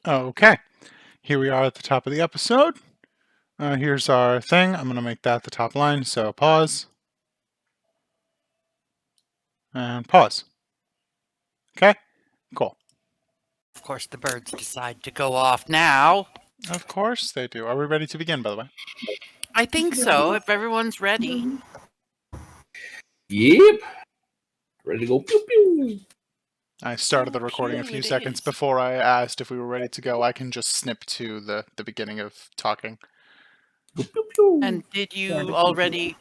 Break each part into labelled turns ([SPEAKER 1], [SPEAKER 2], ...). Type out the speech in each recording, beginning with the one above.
[SPEAKER 1] Okay, here we are at the top of the episode. Here's our thing. I'm going to make that the top line, so pause. And pause. Okay, cool.
[SPEAKER 2] Of course, the birds decide to go off now.
[SPEAKER 1] Of course they do. Are we ready to begin, by the way?
[SPEAKER 2] I think so, if everyone's ready.
[SPEAKER 3] Yep. Ready to go. Pew, pew.
[SPEAKER 1] I started the recording a few seconds before I asked if we were ready to go. I can just snip to the beginning of talking.
[SPEAKER 3] Pew, pew, pew.
[SPEAKER 2] And did you already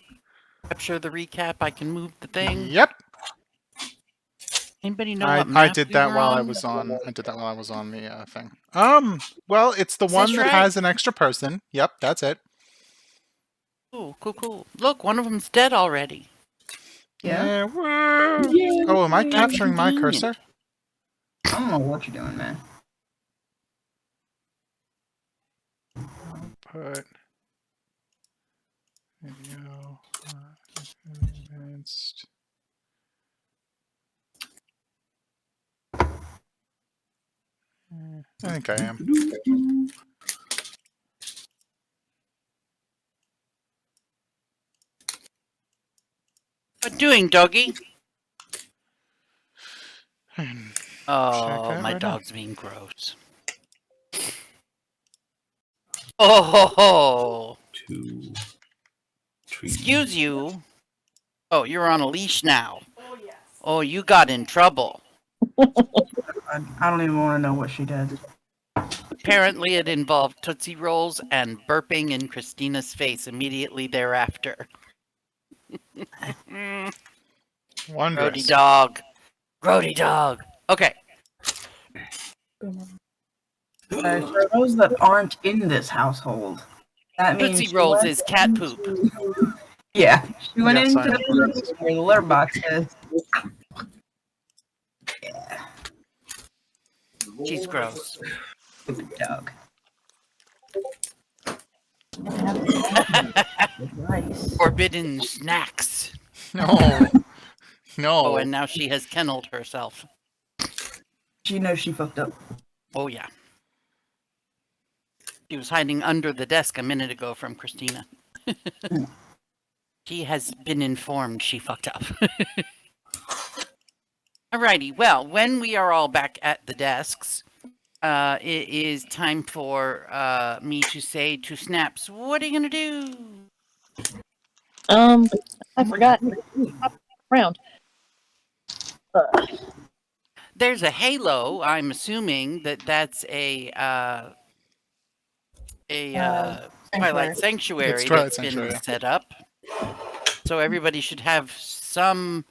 [SPEAKER 2] capture the recap? I can move the thing.
[SPEAKER 1] Yep.
[SPEAKER 2] Anybody know what map
[SPEAKER 1] I did
[SPEAKER 2] we
[SPEAKER 1] that
[SPEAKER 2] were
[SPEAKER 1] while I
[SPEAKER 2] on?
[SPEAKER 1] was on. I did that while I was on the thing. Well, it's the
[SPEAKER 2] Is
[SPEAKER 1] one
[SPEAKER 2] this
[SPEAKER 1] that
[SPEAKER 2] right?
[SPEAKER 1] has an extra person. Yep, that's it.
[SPEAKER 2] Oh, cool. Look, one of them's dead already.
[SPEAKER 4] Yeah?
[SPEAKER 1] Woo.
[SPEAKER 3] Yay.
[SPEAKER 1] Oh, am I capturing my
[SPEAKER 2] Convenient.
[SPEAKER 1] cursor?
[SPEAKER 4] I don't know what you're doing, man.
[SPEAKER 1] Put video advanced. I think I am.
[SPEAKER 2] What doing, doggy?
[SPEAKER 1] Hmm.
[SPEAKER 2] Oh,
[SPEAKER 1] that
[SPEAKER 2] my
[SPEAKER 1] right now.
[SPEAKER 2] dog's being gross. Oh ho ho!
[SPEAKER 3] 2, 3.
[SPEAKER 2] Excuse you. Oh, you're on a leash now. Oh, yes. Oh, you got in trouble.
[SPEAKER 4] I don't even want to know what she did.
[SPEAKER 2] Apparently, it involved Tootsie Rolls and burping in Christina's face immediately thereafter.
[SPEAKER 1] Wondrous.
[SPEAKER 2] Grody dog. Okay.
[SPEAKER 4] For those that aren't in this household, that means
[SPEAKER 2] Tootsie
[SPEAKER 4] she
[SPEAKER 2] Rolls
[SPEAKER 4] went
[SPEAKER 2] is cat poop.
[SPEAKER 4] Yeah, she went
[SPEAKER 1] Yes,
[SPEAKER 4] into
[SPEAKER 1] I
[SPEAKER 4] the room where the litter box is. Yeah,
[SPEAKER 2] She's gross.
[SPEAKER 4] stupid dog. Nice.
[SPEAKER 2] Forbidden snacks.
[SPEAKER 1] No. No.
[SPEAKER 2] Oh, and now she has kennelled herself.
[SPEAKER 4] She knows she fucked up.
[SPEAKER 2] Oh, yeah. She was hiding under the desk a minute ago from Christina. She has been informed she fucked up. Alrighty, well, when we are all back at the desks, it is time for me to say to Snaps, what are you gonna do?
[SPEAKER 5] I forgot. Round.
[SPEAKER 2] There's a halo. I'm assuming that's a Twilight Sanctuary
[SPEAKER 1] It's Twilight
[SPEAKER 2] that's
[SPEAKER 1] Sanctuary,
[SPEAKER 2] been
[SPEAKER 1] yeah.
[SPEAKER 2] set up. So everybody should have some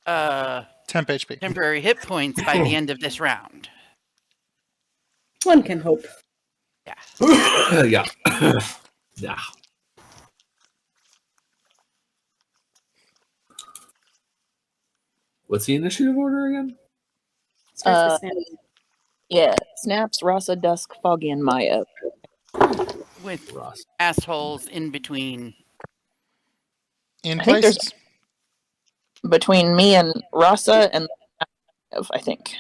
[SPEAKER 1] Temp HP.
[SPEAKER 2] temporary hit points by the end of this round.
[SPEAKER 6] One can hope.
[SPEAKER 3] Yeah. Yeah. What's the initiative order again?
[SPEAKER 6] Starts with Sandy.
[SPEAKER 5] Yeah, Snaps, Rasa, Dusk, Foggy, and Maya.
[SPEAKER 2] With
[SPEAKER 3] Ross.
[SPEAKER 2] assholes in between.
[SPEAKER 1] In
[SPEAKER 5] I think there's-
[SPEAKER 1] places.
[SPEAKER 5] Between me and Rasa and I think.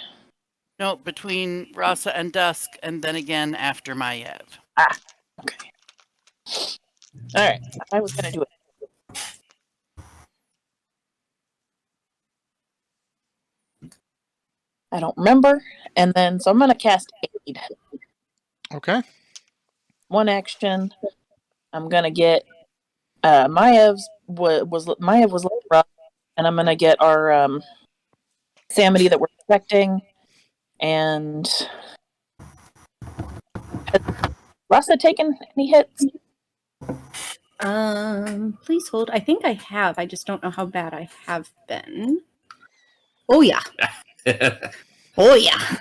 [SPEAKER 2] No, between Rasa and Dusk, and then again after Maiev.
[SPEAKER 5] Okay. Alright, I was gonna do it. I don't remember. And then, so I'm gonna cast Aid.
[SPEAKER 1] Okay.
[SPEAKER 5] One action. I'm gonna get Maiev was rough, and I'm gonna get our Samity that we're expecting. And has Rasa taken any hits?
[SPEAKER 6] Please hold. I think I have. I just don't know how bad I have been. Oh yeah. Oh yeah.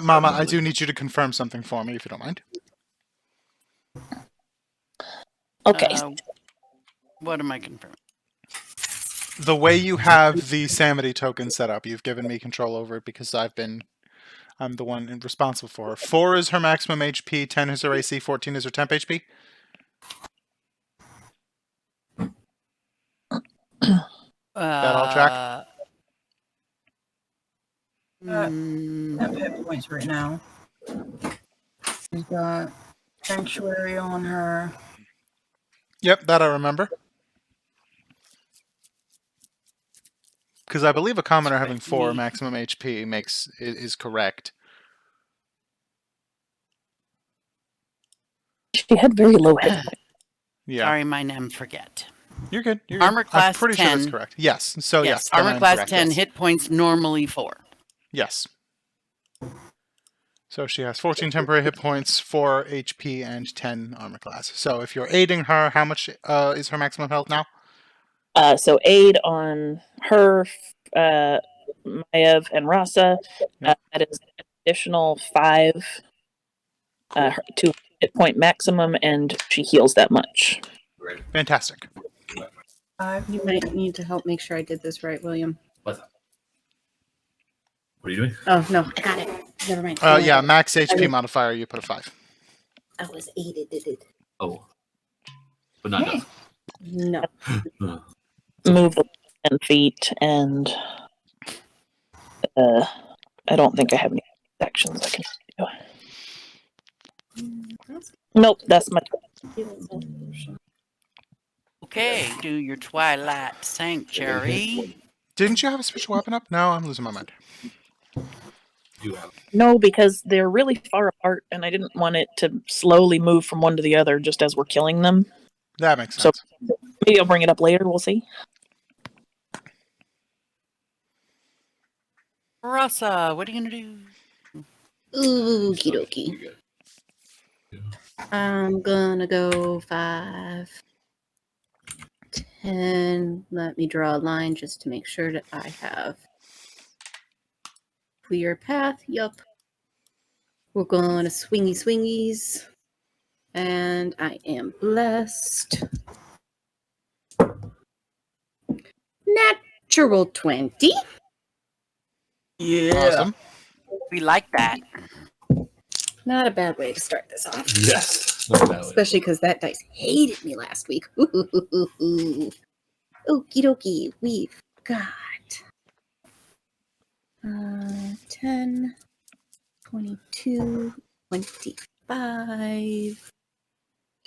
[SPEAKER 1] Mama, I do need you to confirm something for me, if you don't mind.
[SPEAKER 5] Okay.
[SPEAKER 2] What am I confirming?
[SPEAKER 1] The way you have the Samity token set up, you've given me control over it because I'm the one responsible for her. 4 is her maximum HP, 10 is her AC, 14 is her temp HP. That all track?
[SPEAKER 4] Have hit points right now. She's got Sanctuary on her.
[SPEAKER 1] Yep, that I remember. Because I believe a commoner having 4 maximum HP is correct.
[SPEAKER 5] She had very low hit points.
[SPEAKER 1] Yeah,
[SPEAKER 2] Sorry, my name forget.
[SPEAKER 1] you're good. You're
[SPEAKER 2] Armor
[SPEAKER 1] good.
[SPEAKER 2] class
[SPEAKER 1] I'm pretty sure
[SPEAKER 2] 10.
[SPEAKER 1] that's correct. Yes. So yes, then
[SPEAKER 2] armor
[SPEAKER 1] I'm
[SPEAKER 2] class
[SPEAKER 1] correct,
[SPEAKER 2] 10,
[SPEAKER 1] yes.
[SPEAKER 2] hit points normally 4.
[SPEAKER 1] Yes. So she has 14 temporary hit points, 4 HP, and 10 armor class. So if you're aiding her, how much is her maximum health now?
[SPEAKER 5] So aid on her, Maev, and Rasa.
[SPEAKER 1] Yep.
[SPEAKER 5] That is an additional 5
[SPEAKER 1] Cool.
[SPEAKER 5] to hit point maximum, and she heals that much.
[SPEAKER 1] Fantastic.
[SPEAKER 6] You might need to help make sure I did this right, William.
[SPEAKER 3] What's up? What are you doing?
[SPEAKER 6] Oh, no, I got it. Never mind.
[SPEAKER 1] Yeah, max HP modifier, you put a 5.
[SPEAKER 6] I was aided.
[SPEAKER 3] Oh. But not enough.
[SPEAKER 6] No.
[SPEAKER 5] Move the 10 feet, and I don't think I have any actions I can do. Nope, that's my.
[SPEAKER 2] Okay, do your Twilight Sanctuary.
[SPEAKER 1] Didn't you have a special weapon up? No, I'm losing my mind.
[SPEAKER 3] You have.
[SPEAKER 5] No, because they're really far apart, and I didn't want it to slowly move from one to the other just as we're killing them.
[SPEAKER 1] That makes
[SPEAKER 5] So
[SPEAKER 1] sense.
[SPEAKER 5] maybe I'll bring it up later. We'll see.
[SPEAKER 2] Rasa, what are you gonna do?
[SPEAKER 6] Okie dokie.
[SPEAKER 3] You good.
[SPEAKER 6] I'm gonna go 5, 10. Let me draw a line just to make sure that I have clear path. Yup. We're going to swingies. And I am blessed. Natural 20.
[SPEAKER 4] Yeah.
[SPEAKER 1] Awesome.
[SPEAKER 2] We like that.
[SPEAKER 6] Not a bad way to start this off.
[SPEAKER 3] Yes. Not bad.
[SPEAKER 6] Especially because that dice hated me last week. Okie dokie. We've got 10, 22, 25,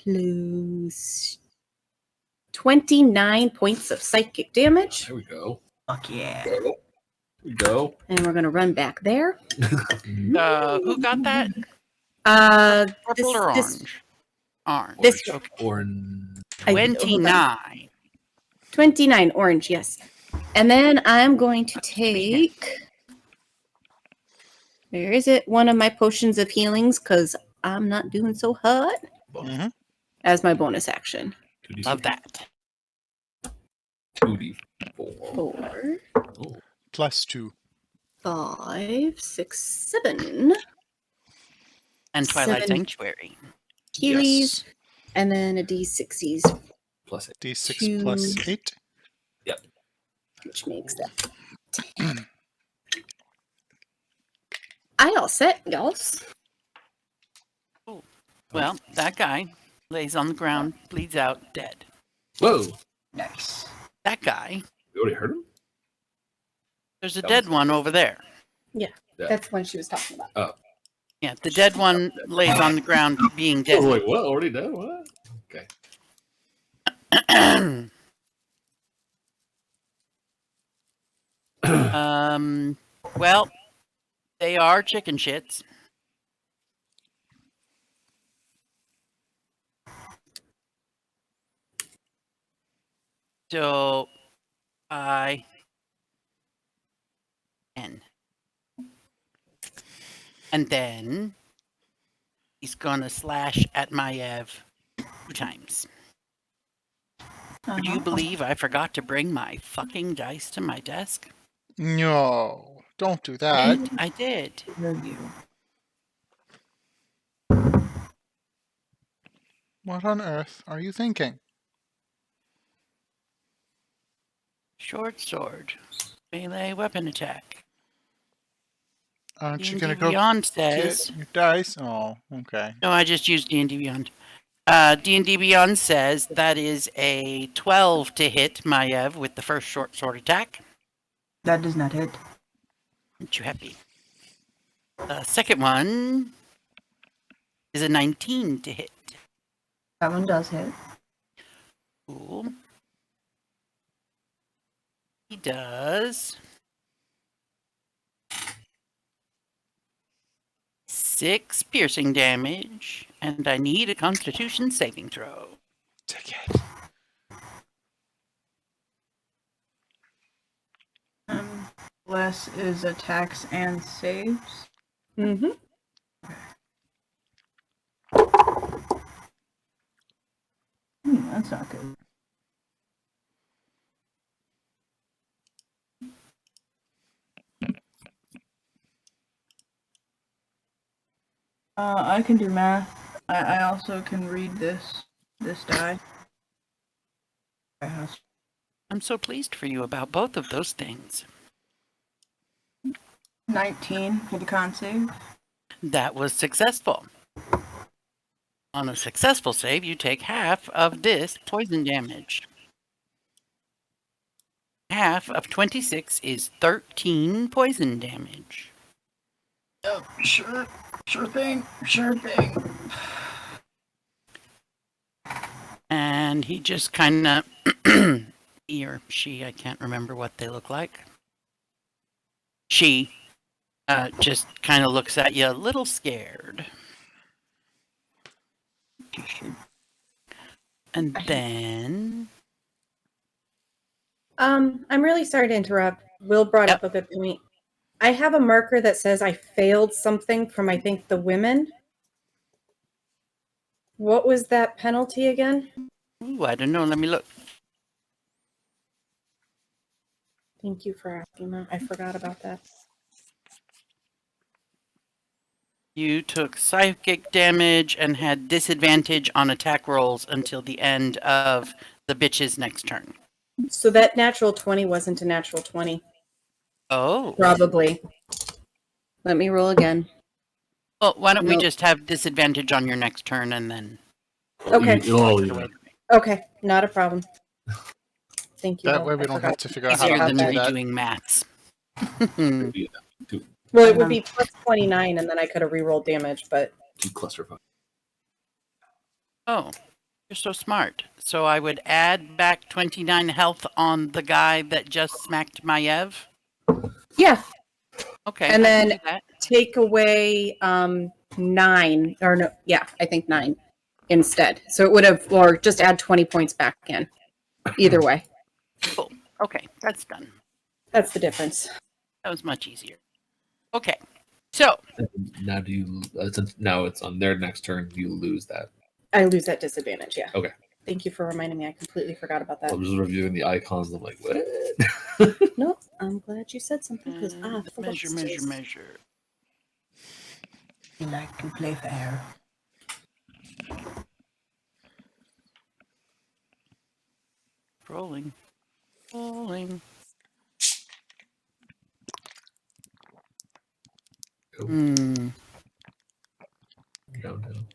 [SPEAKER 6] plus 29 points of psychic damage.
[SPEAKER 3] There we go.
[SPEAKER 4] Fuck yeah.
[SPEAKER 3] There we go.
[SPEAKER 6] And we're going to run back there.
[SPEAKER 2] Who got that? Purple or
[SPEAKER 6] This-
[SPEAKER 2] orange? Orange.
[SPEAKER 6] This-
[SPEAKER 2] Okay.
[SPEAKER 3] Orange.
[SPEAKER 2] 29.
[SPEAKER 6] 29 orange, yes. And then I'm going to take. Where is it? One of my potions of healings, because I'm not doing so hot.
[SPEAKER 1] Mhm.
[SPEAKER 6] As my bonus action.
[SPEAKER 3] 2d6.
[SPEAKER 2] Love that.
[SPEAKER 3] 2d4.
[SPEAKER 6] 4,
[SPEAKER 3] Oh.
[SPEAKER 1] +2.
[SPEAKER 6] 5, 6, 7.
[SPEAKER 2] And Twilight
[SPEAKER 6] 7.
[SPEAKER 2] Sanctuary.
[SPEAKER 6] Healies. And then a D60s,
[SPEAKER 3] Plus 8.
[SPEAKER 1] D6
[SPEAKER 6] Two.
[SPEAKER 1] plus 8.
[SPEAKER 6] which makes that 10. I all set, y'all.
[SPEAKER 2] Well, that guy lays on the ground, bleeds out, dead.
[SPEAKER 3] Whoa.
[SPEAKER 4] Nice.
[SPEAKER 2] That guy,
[SPEAKER 3] We already heard him?
[SPEAKER 2] there's a dead one over there.
[SPEAKER 6] That's when she was talking about.
[SPEAKER 2] Yeah, the dead one lays on the ground being
[SPEAKER 3] I was
[SPEAKER 2] dead.
[SPEAKER 3] like, what? Already dead? What? Okay.
[SPEAKER 2] Well, they are chicken shits. So, I N. And then he's gonna slash at Maev 2 times. Would you believe I forgot to bring my fucking dice to my desk?
[SPEAKER 1] No, don't do that.
[SPEAKER 2] I did.
[SPEAKER 1] What on earth are you thinking?
[SPEAKER 2] Short sword. Melee weapon attack.
[SPEAKER 1] Aren't you
[SPEAKER 2] D&D
[SPEAKER 1] gonna go
[SPEAKER 2] Beyond says...
[SPEAKER 1] get your dice? Oh, okay.
[SPEAKER 2] No, I just used D&D Beyond. D&D Beyond says that is a 12 to hit Maev with the first short sword attack.
[SPEAKER 4] That does not hit.
[SPEAKER 2] Aren't you happy? The second one is a 19 to hit.
[SPEAKER 4] That one does hit.
[SPEAKER 2] Cool. He does 6 piercing damage, and I need a Constitution saving throw.
[SPEAKER 1] Take it.
[SPEAKER 4] Bless is attacks and saves.
[SPEAKER 6] Mm-hmm.
[SPEAKER 4] That's not good. I can do math. I also can read this die.
[SPEAKER 2] I'm so pleased for you about both of those things.
[SPEAKER 4] 19 for the con save.
[SPEAKER 2] That was successful. On a successful save, you take half of this poison damage. Half of 26 is 13 poison damage.
[SPEAKER 4] Oh, sure thing.
[SPEAKER 2] And he just kind of, he or she, I can't remember what they look like. She just kind of looks at you a little scared. And then...
[SPEAKER 6] I'm really sorry to interrupt. Will brought up a good point. I have a marker that says I failed something from, I think, the women. What was that penalty again?
[SPEAKER 2] Ooh, I don't know. Let me look.
[SPEAKER 6] Thank you for asking that. I forgot about that.
[SPEAKER 2] You took psychic damage and had disadvantage on attack rolls until the end of the bitch's next turn.
[SPEAKER 6] So that natural 20 wasn't a natural 20.
[SPEAKER 2] Oh.
[SPEAKER 6] Probably. Let me roll again.
[SPEAKER 2] Well, why don't we
[SPEAKER 6] Nope.
[SPEAKER 2] just have disadvantage on your next turn and then...
[SPEAKER 6] Okay.
[SPEAKER 3] It'll all even.
[SPEAKER 6] Okay, not a problem. Thank you.
[SPEAKER 1] That
[SPEAKER 6] Will.
[SPEAKER 1] way we
[SPEAKER 6] I
[SPEAKER 1] don't
[SPEAKER 6] forgot.
[SPEAKER 1] have to figure out how
[SPEAKER 2] Easier
[SPEAKER 1] to
[SPEAKER 2] than
[SPEAKER 1] do that.
[SPEAKER 2] redoing maths.
[SPEAKER 6] Well, it would be plus 29, and then I could have rerolled damage, but...
[SPEAKER 3] 2 clusterfuck.
[SPEAKER 2] Oh, you're so smart. So I would add back 29 health on the guy that just smacked Maiev?
[SPEAKER 6] Yeah,
[SPEAKER 2] Okay,
[SPEAKER 6] And
[SPEAKER 2] I can
[SPEAKER 6] then-
[SPEAKER 2] do that.
[SPEAKER 6] take away 9, or no, yeah, I think 9 instead. So it would have, or just add 20 points back in. Either way,
[SPEAKER 2] Cool. Okay, that's done.
[SPEAKER 6] that's the difference.
[SPEAKER 2] That was much easier. Okay, so
[SPEAKER 3] Now do you? Since now it's on their next turn, you lose that.
[SPEAKER 6] I lose that disadvantage, yeah.
[SPEAKER 3] Okay.
[SPEAKER 6] Thank you for reminding me. I completely forgot about that.
[SPEAKER 3] I'm just reviewing the icons. I'm like, what?
[SPEAKER 6] No, I'm glad you said something because
[SPEAKER 2] measure.
[SPEAKER 4] You like to play fair.
[SPEAKER 2] Rolling.
[SPEAKER 3] Go
[SPEAKER 2] Hmm.
[SPEAKER 3] down.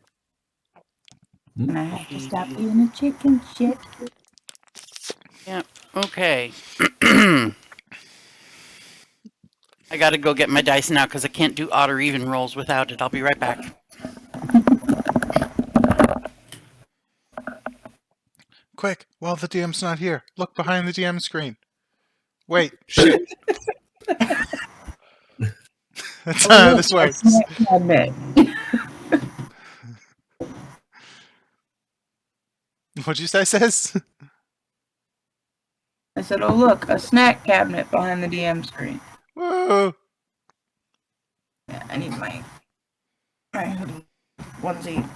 [SPEAKER 4] And I have to stop being a chicken shit.
[SPEAKER 2] Okay. I gotta go get my dice now because I can't do odd or even rolls without it. I'll be right back.
[SPEAKER 1] Quick, while the DM's not here, look behind the DM screen. Wait, shit. It's this way. What'd you say, sis?
[SPEAKER 4] I said, oh look, a snack cabinet behind the DM screen.
[SPEAKER 1] Whoa.
[SPEAKER 4] Yeah, I need my hoodie onesie.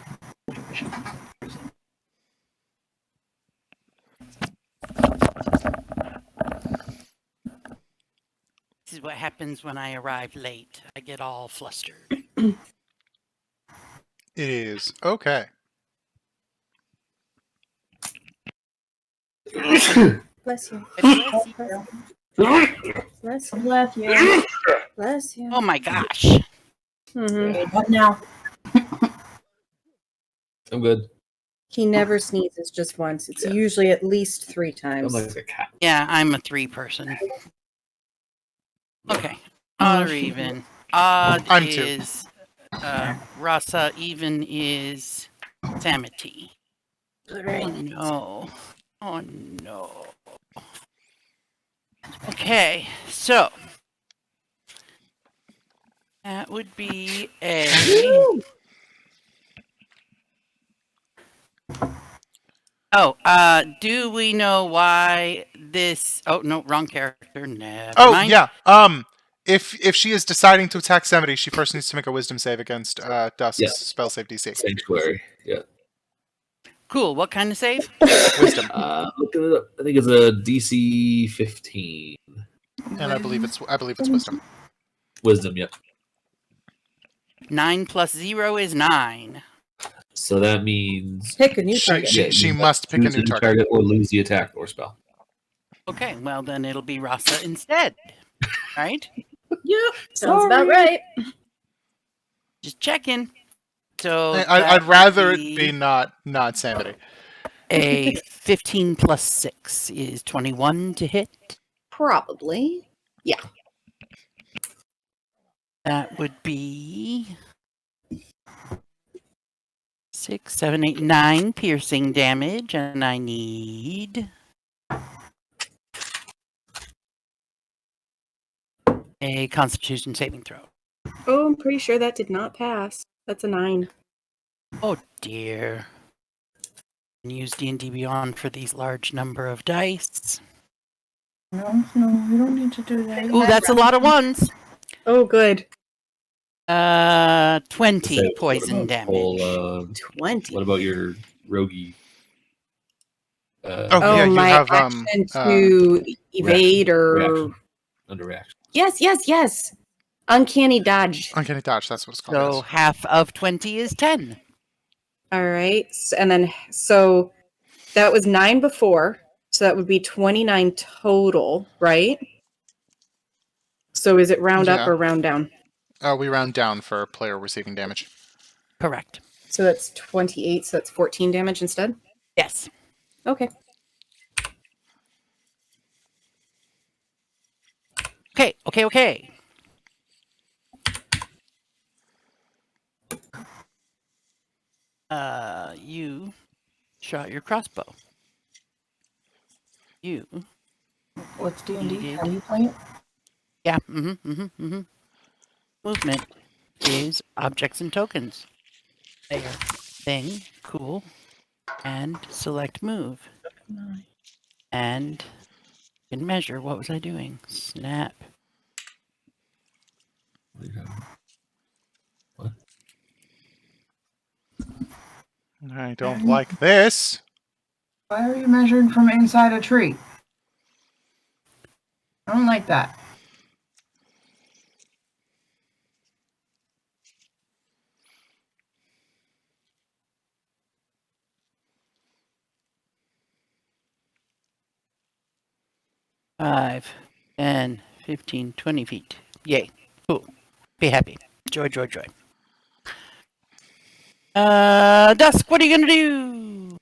[SPEAKER 2] This is what happens when I arrive late. I get all flustered.
[SPEAKER 1] It is. Okay.
[SPEAKER 6] Bless you.
[SPEAKER 2] Bless
[SPEAKER 6] Bless you.
[SPEAKER 4] Bless you.
[SPEAKER 6] Bless you.
[SPEAKER 2] Oh my gosh.
[SPEAKER 6] Mm-hmm.
[SPEAKER 4] What now?
[SPEAKER 3] I'm good.
[SPEAKER 6] He never sneezes just once. It's usually at least 3
[SPEAKER 3] I'm
[SPEAKER 6] times.
[SPEAKER 3] like a cat.
[SPEAKER 2] Yeah, I'm a 3 person. Okay.
[SPEAKER 4] Oh,
[SPEAKER 2] Odd or
[SPEAKER 4] shit.
[SPEAKER 2] even. Odd
[SPEAKER 1] I'm 2.
[SPEAKER 2] is Rasa. Even is Samity. Oh no. Oh no. Okay, so that would be a. Oh, do we know why this? Oh no, wrong character. Never
[SPEAKER 1] Oh
[SPEAKER 2] mind.
[SPEAKER 1] yeah. If she is deciding to attack somebody, she first needs to make a Wisdom save against Dusk's
[SPEAKER 3] Yeah.
[SPEAKER 1] spell save DC.
[SPEAKER 3] Sanctuary. Yeah.
[SPEAKER 2] Cool. What kind of save?
[SPEAKER 1] Wisdom,
[SPEAKER 3] Looking it up, I think it's a DC 15.
[SPEAKER 1] and I believe it's Wisdom.
[SPEAKER 3] Wisdom, yep.
[SPEAKER 2] 9 plus 0 is 9.
[SPEAKER 3] So that means
[SPEAKER 6] Pick a new
[SPEAKER 1] She
[SPEAKER 6] target.
[SPEAKER 1] she, she must pick a
[SPEAKER 3] choose
[SPEAKER 1] new target.
[SPEAKER 3] or lose the attack or spell.
[SPEAKER 2] Okay, well then it'll be Rasa instead, right?
[SPEAKER 6] Yep, sounds about right.
[SPEAKER 2] Just checking. So
[SPEAKER 1] I'd
[SPEAKER 2] that
[SPEAKER 1] rather
[SPEAKER 2] would
[SPEAKER 1] it be not Samity.
[SPEAKER 2] a 15 plus 6 is 21 to hit.
[SPEAKER 6] Probably.
[SPEAKER 2] That would be 6, 7, 8, 9 piercing damage, and I need a Constitution saving throw.
[SPEAKER 6] Oh, I'm pretty sure that did not pass. That's a 9.
[SPEAKER 2] Oh dear. And use D&D Beyond for these large number of dice.
[SPEAKER 4] No, we don't need to do that.
[SPEAKER 2] Ooh, that's a lot of ones.
[SPEAKER 6] Oh, good.
[SPEAKER 2] 20
[SPEAKER 3] So,
[SPEAKER 2] poison damage.
[SPEAKER 3] Whole,
[SPEAKER 6] 20.
[SPEAKER 3] what about your roguey?
[SPEAKER 1] Oh,
[SPEAKER 6] Oh,
[SPEAKER 1] yeah, you
[SPEAKER 6] my
[SPEAKER 1] have,
[SPEAKER 6] action to evade or...
[SPEAKER 3] reaction. Under reaction.
[SPEAKER 6] Yes. Uncanny dodge.
[SPEAKER 1] Uncanny dodge. That's what it's called.
[SPEAKER 2] So
[SPEAKER 1] yes.
[SPEAKER 2] half of 20 is 10.
[SPEAKER 6] All right. And then, so that was 9 before. So that would be 29 total, right? So is it round up
[SPEAKER 1] Yeah.
[SPEAKER 6] or round down?
[SPEAKER 1] We round down for player receiving damage.
[SPEAKER 2] Correct.
[SPEAKER 6] So that's 28. So that's 14 damage instead?
[SPEAKER 2] Yes.
[SPEAKER 6] Okay.
[SPEAKER 2] Okay. You shot your crossbow. You.
[SPEAKER 4] What's D&D?
[SPEAKER 2] You
[SPEAKER 4] How do you play it?
[SPEAKER 2] Yeah. Movement is objects and tokens. There. Thing. Cool. And select move. And can measure. What was I doing? Snap.
[SPEAKER 3] What?
[SPEAKER 1] I don't like this.
[SPEAKER 4] Why are you measuring from inside a tree? I don't like that.
[SPEAKER 2] Five, 10, 15, 20 feet. Yay. Cool. Be happy. Joy. Dusk, what are you gonna do?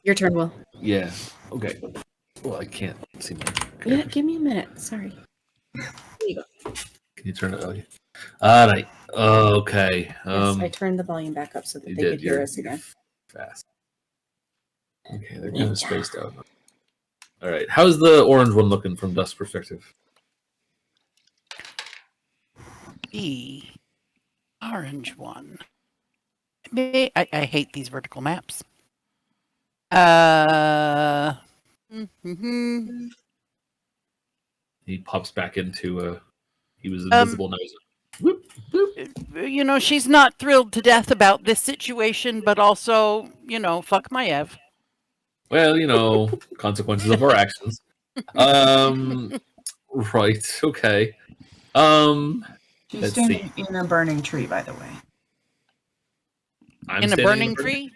[SPEAKER 6] Your turn, Will.
[SPEAKER 3] Yeah. Okay. Well, I can't see my.
[SPEAKER 6] Yeah, give me a minute. Sorry.
[SPEAKER 3] Can you turn it? Oh, yeah. All right. Okay.
[SPEAKER 6] Yes, I turned the volume back up so that
[SPEAKER 3] you
[SPEAKER 6] they
[SPEAKER 3] did,
[SPEAKER 6] could hear
[SPEAKER 3] you're-
[SPEAKER 6] us again.
[SPEAKER 3] Fast. Okay, they're kind of spaced out. All right. How's the orange one looking from Dusk's perspective?
[SPEAKER 2] The orange one. I hate these vertical maps.
[SPEAKER 3] He pops back into he was invisible now. He's whoop, whoop.
[SPEAKER 2] You know, she's not thrilled to death about this situation, but also, fuck my Ev.
[SPEAKER 3] Well, consequences of our actions. Right. Okay.
[SPEAKER 4] She's
[SPEAKER 3] Let's
[SPEAKER 4] standing
[SPEAKER 3] see.
[SPEAKER 4] in a burning tree, by the way.
[SPEAKER 3] I'm
[SPEAKER 2] In a
[SPEAKER 3] standing
[SPEAKER 2] burning tree?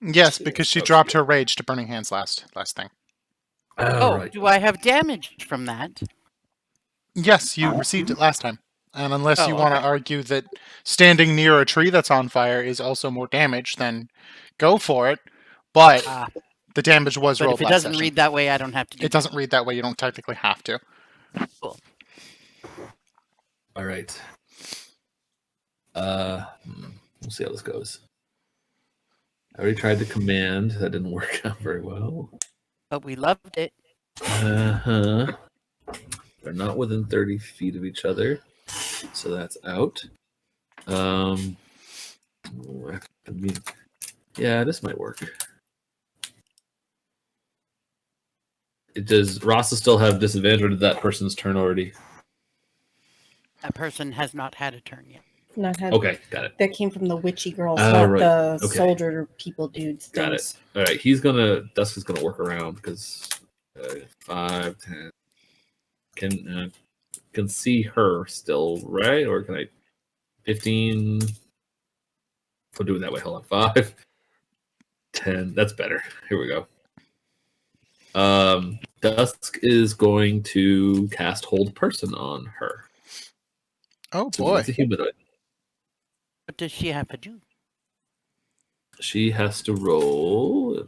[SPEAKER 1] Yes, because she dropped her rage to Burning Hands last thing.
[SPEAKER 2] Oh,
[SPEAKER 3] right.
[SPEAKER 2] do I have damage from that?
[SPEAKER 1] Yes, you received it last time. And unless you
[SPEAKER 2] Oh,
[SPEAKER 1] want to
[SPEAKER 2] okay.
[SPEAKER 1] argue that standing near a tree that's on fire is also more damage, then go for it. But the damage was
[SPEAKER 2] But
[SPEAKER 1] rolled
[SPEAKER 2] if it
[SPEAKER 1] last
[SPEAKER 2] doesn't
[SPEAKER 1] session.
[SPEAKER 2] read that way, I don't have to do
[SPEAKER 1] It doesn't read that way. You don't technically have to.
[SPEAKER 2] Cool.
[SPEAKER 3] All right. We'll see how this goes. I already tried the command. That didn't work out very well.
[SPEAKER 2] But we loved it.
[SPEAKER 3] Uh-huh. They're not within 30 feet of each other, so that's out. Yeah, this might work. Does Rasa still have disadvantage, or did that person's turn already?
[SPEAKER 2] That person has not had a turn yet.
[SPEAKER 6] Not had.
[SPEAKER 3] Okay, got it.
[SPEAKER 6] That came from the witchy girls,
[SPEAKER 3] Oh,
[SPEAKER 6] not
[SPEAKER 3] right.
[SPEAKER 6] the
[SPEAKER 3] Okay.
[SPEAKER 6] soldier people dudes.
[SPEAKER 3] Got it.
[SPEAKER 6] things.
[SPEAKER 3] All right, Dusk is gonna work around because 5, 10. Can see her still, right? Or can I 15? I'll do it that way. Hold on. 5, 10. That's better. Here we go. Dusk is going to cast Hold Person on her.
[SPEAKER 1] Oh
[SPEAKER 3] So
[SPEAKER 1] boy.
[SPEAKER 3] it's a humanoid.
[SPEAKER 2] What does she have to do?
[SPEAKER 3] She has to roll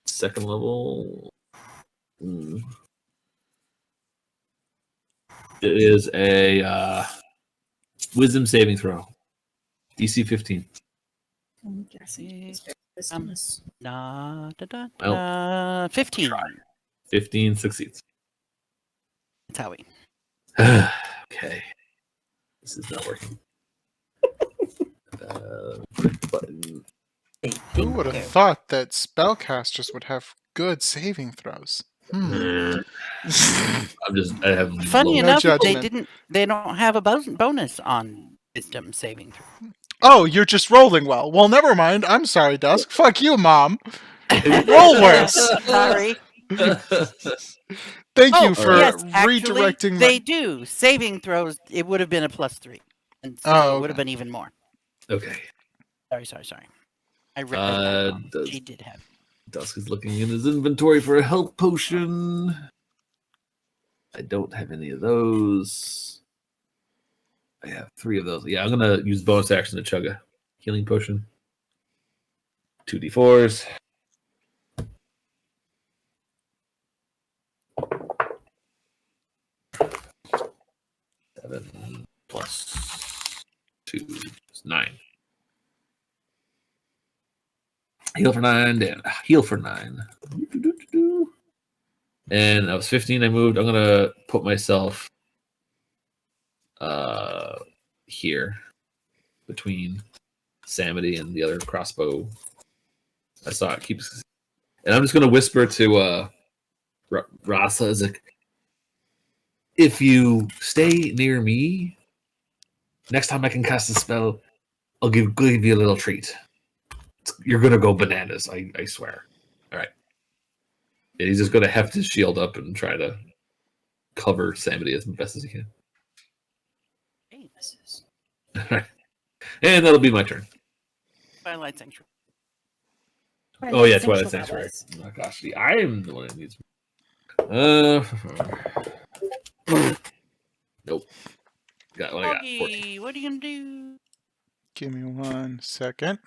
[SPEAKER 3] second level. It is a wisdom saving throw. DC 15.
[SPEAKER 6] I'm guessing.
[SPEAKER 2] Da, da, da,
[SPEAKER 3] Well,
[SPEAKER 2] da, 15.
[SPEAKER 3] 15 succeeds.
[SPEAKER 2] That's how we.
[SPEAKER 3] Okay. This is not working. Quick button.
[SPEAKER 1] Who would have thought that spellcasters would have good saving throws?
[SPEAKER 3] I have
[SPEAKER 2] Funny
[SPEAKER 1] No
[SPEAKER 2] enough,
[SPEAKER 1] judgment.
[SPEAKER 2] they don't have a bonus on wisdom saving throw.
[SPEAKER 1] Oh, you're just rolling well. Well, never mind. I'm sorry, Dusk. Fuck you, Mom. Roll worse.
[SPEAKER 2] Sorry.
[SPEAKER 1] Thank you for
[SPEAKER 2] yes, actually,
[SPEAKER 1] redirecting
[SPEAKER 2] they
[SPEAKER 1] my...
[SPEAKER 2] do. Saving throws, it would have been a +3. And so
[SPEAKER 1] Oh,
[SPEAKER 2] it would have
[SPEAKER 1] okay.
[SPEAKER 2] been even more.
[SPEAKER 3] Okay.
[SPEAKER 2] Sorry. I read that wrong.
[SPEAKER 3] Does-
[SPEAKER 2] She did have.
[SPEAKER 3] Dusk is looking in his inventory for a health potion. I don't have any of those. I have 3 of those. Yeah, I'm gonna use bonus action to chug a healing potion. 2d4s. Seven plus 2 is 9. Heal for 9, Dan. Heal for 9. And I was 15. I moved. I'm gonna put myself here between Samity and the other crossbow. I saw it keeps, and I'm just gonna whisper to Rasa, is like, if you stay near me, next time I can cast a spell, I'll give you a little treat. You're gonna go bananas, I swear. All right. And he's just gonna heft his shield up and try to cover Samity as best as he can. And that'll be my turn.
[SPEAKER 2] Twilight Sanctuary.
[SPEAKER 3] Oh yeah, Twilight Sanctuary. Oh my gosh, I'm the one that needs. Nope. Got what I got. 14.
[SPEAKER 2] Augie, what are you gonna do?
[SPEAKER 1] Give me 1 second.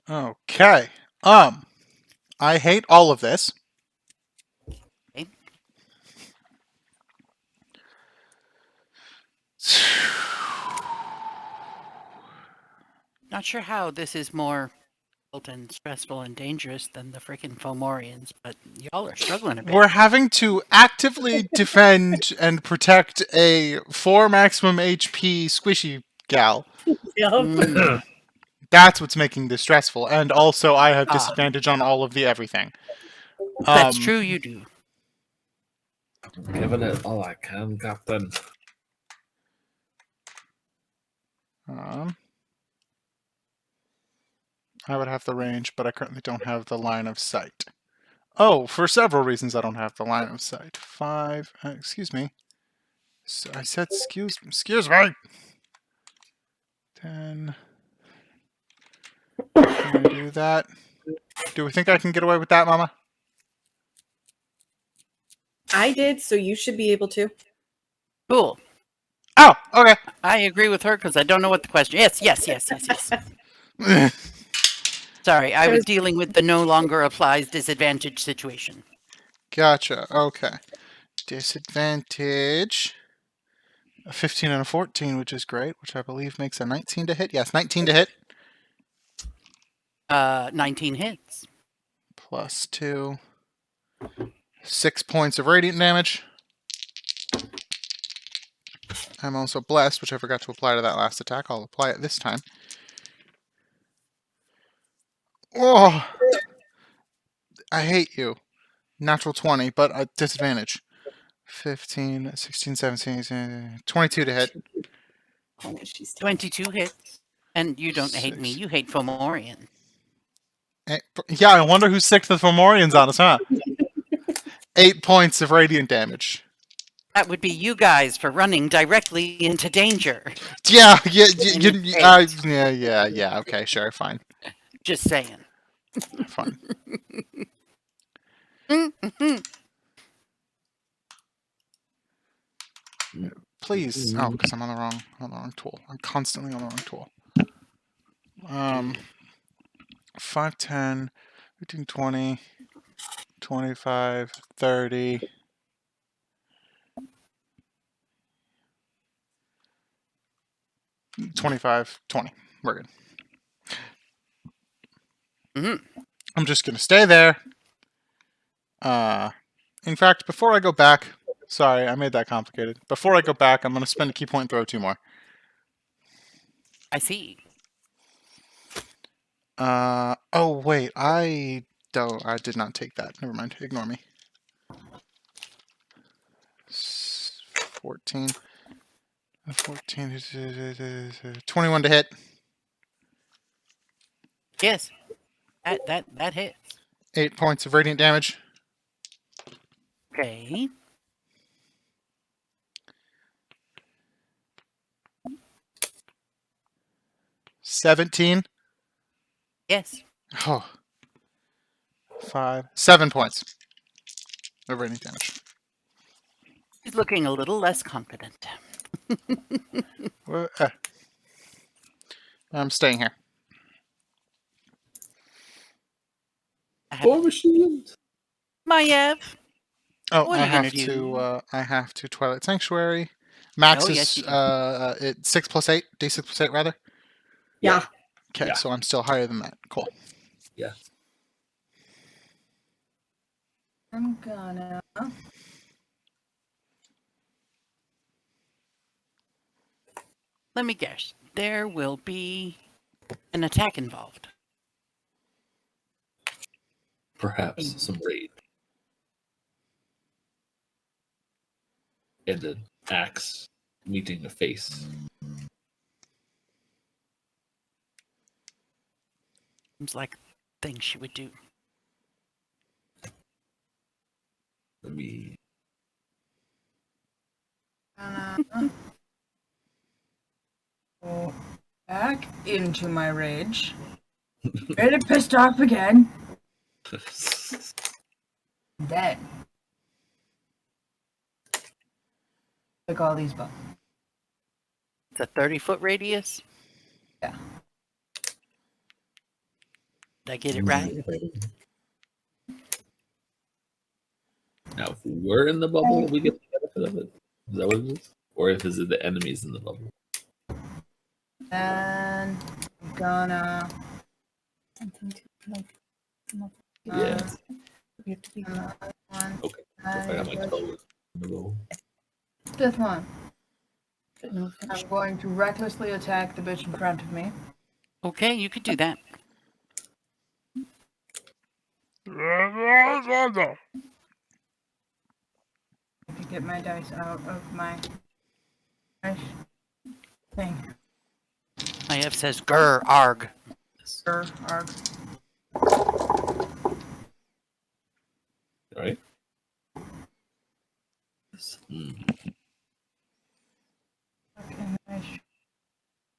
[SPEAKER 1] Okay. I hate all of this.
[SPEAKER 2] Okay. Not sure how this is more and stressful and dangerous than the freaking Fomorians, but y'all are struggling a bit.
[SPEAKER 1] We're having to actively defend and protect a 4 maximum HP squishy gal.
[SPEAKER 2] Mm.
[SPEAKER 1] That's what's making this stressful. And also, I have disadvantage on all of the everything.
[SPEAKER 2] That's true, you do.
[SPEAKER 3] Giving it all I can, Captain.
[SPEAKER 1] I would have the range, but I currently don't have the line of sight. Oh, for several reasons I don't have the line of sight. 5, excuse me. So I said excuse me. 10. Can I do that? Do we think I can get away with that, Mama?
[SPEAKER 6] I did, so you should be able to.
[SPEAKER 2] Cool.
[SPEAKER 1] Oh, okay.
[SPEAKER 2] I agree with her because I don't know what the question is. Yes. Sorry, I was dealing with the no longer applies disadvantage situation.
[SPEAKER 1] Gotcha. Okay. Disadvantage. A 15 and a 14, which is great, which I believe makes a 19 to hit. Yes, 19 to hit.
[SPEAKER 2] 19 hits.
[SPEAKER 1] Plus 2. 6 points of radiant damage. I'm also blessed, which I forgot to apply to that last attack. I'll apply it this time. Oh! I hate you. Natural 20, but a disadvantage. 15, 16, 17, 18, 22 to hit.
[SPEAKER 2] 22 hits. And you don't hate me,
[SPEAKER 1] 6.
[SPEAKER 2] you hate Fomorian.
[SPEAKER 1] Yeah, I wonder who's sick the Fomorians on us, huh? 8 points of radiant damage.
[SPEAKER 2] That would be you guys for running directly into danger.
[SPEAKER 1] Yeah, okay, sure, fine.
[SPEAKER 2] Just saying.
[SPEAKER 1] Fine. Please. Oh, because I'm on the wrong tool. I'm constantly on the wrong tool. 5, 10, 15, 20, 25, 30. 25, 20. We're good. I'm just going to stay there. In fact, before I go back, sorry, I made that complicated. Before I go back, I'm going to spend a key point and throw 2 more.
[SPEAKER 2] I see.
[SPEAKER 1] Oh, wait, I did not take that. Never mind. Ignore me. 14. 14. 21 to hit.
[SPEAKER 2] Yes. That hits.
[SPEAKER 1] 8 points of radiant damage.
[SPEAKER 2] Okay.
[SPEAKER 1] $17.
[SPEAKER 2] Yes.
[SPEAKER 1] Oh. 7 points of radiant damage.
[SPEAKER 2] He's looking a little less confident.
[SPEAKER 1] I'm staying here.
[SPEAKER 3] War machine.
[SPEAKER 2] Maiev.
[SPEAKER 1] Oh,
[SPEAKER 2] What are you gonna do?
[SPEAKER 1] I have to Twilight Sanctuary. Max
[SPEAKER 2] Oh,
[SPEAKER 1] is
[SPEAKER 2] yes, you do.
[SPEAKER 1] 6 plus 8, D6 plus 8 rather.
[SPEAKER 6] Yeah.
[SPEAKER 1] Okay,
[SPEAKER 3] Yeah.
[SPEAKER 1] so I'm still higher than that. Cool.
[SPEAKER 3] Yeah.
[SPEAKER 4] I'm gonna.
[SPEAKER 2] Let me guess. There will be an attack involved.
[SPEAKER 3] Perhaps some raid. And an axe meeting a face.
[SPEAKER 2] Seems like things she would do.
[SPEAKER 3] Let me.
[SPEAKER 4] Go back into my rage. Really pissed off again. Then take all these buttons.
[SPEAKER 2] It's a 30-foot radius.
[SPEAKER 4] Yeah.
[SPEAKER 2] Did I get it right?
[SPEAKER 3] Now, if we're in the bubble, we get the benefit of it. Is that what it is? Or if is it the enemies in the bubble?
[SPEAKER 4] And I'm gonna.
[SPEAKER 3] Yeah.
[SPEAKER 4] One.
[SPEAKER 3] Okay. So if I got my color in the bubble.
[SPEAKER 4] Fifth one. I'm going to recklessly attack the bitch in front of me.
[SPEAKER 2] Okay, you could do that.
[SPEAKER 4] I can get my dice out of my thing.
[SPEAKER 2] Maiev says, "Grr, arg."
[SPEAKER 4] Arg.
[SPEAKER 3] All right.
[SPEAKER 4] Okay, nice.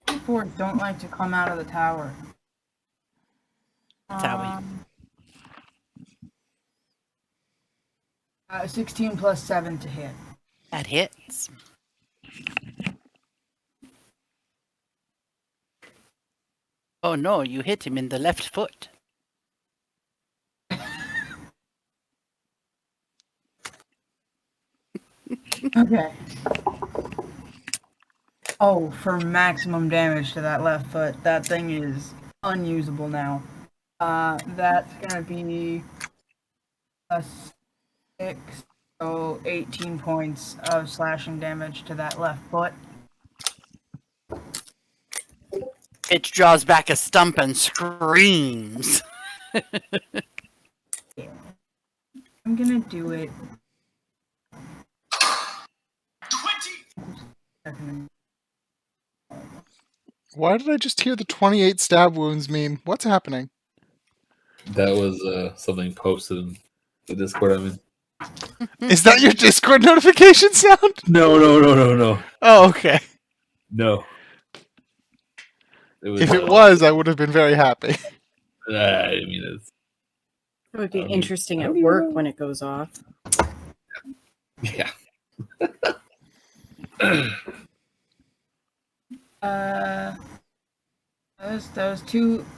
[SPEAKER 4] People don't like to come out of the tower.
[SPEAKER 2] Towie.
[SPEAKER 4] 16 plus 7 to hit.
[SPEAKER 2] That hits. Oh no, you hit him in the left foot.
[SPEAKER 4] Okay. Oh, for maximum damage to that left foot, that thing is unusable now. That's gonna be a 6, so 18 points of slashing damage to that left foot.
[SPEAKER 2] It draws back a stump and screams.
[SPEAKER 4] Yeah. I'm gonna do it. 20!
[SPEAKER 1] Why did I just hear the 28 stab wounds meme? What's happening?
[SPEAKER 3] That was something posted in the Discord I'm in.
[SPEAKER 1] Is that your Discord notification sound?
[SPEAKER 3] No.
[SPEAKER 1] Oh, okay.
[SPEAKER 3] No. It was,
[SPEAKER 1] If it was, I would have been very happy.
[SPEAKER 3] I mean, it's.
[SPEAKER 6] It would be
[SPEAKER 3] I don't
[SPEAKER 6] interesting
[SPEAKER 3] even- I
[SPEAKER 6] at
[SPEAKER 3] don't even
[SPEAKER 6] work
[SPEAKER 3] know.
[SPEAKER 6] when it goes off.
[SPEAKER 3] Yeah.
[SPEAKER 4] Those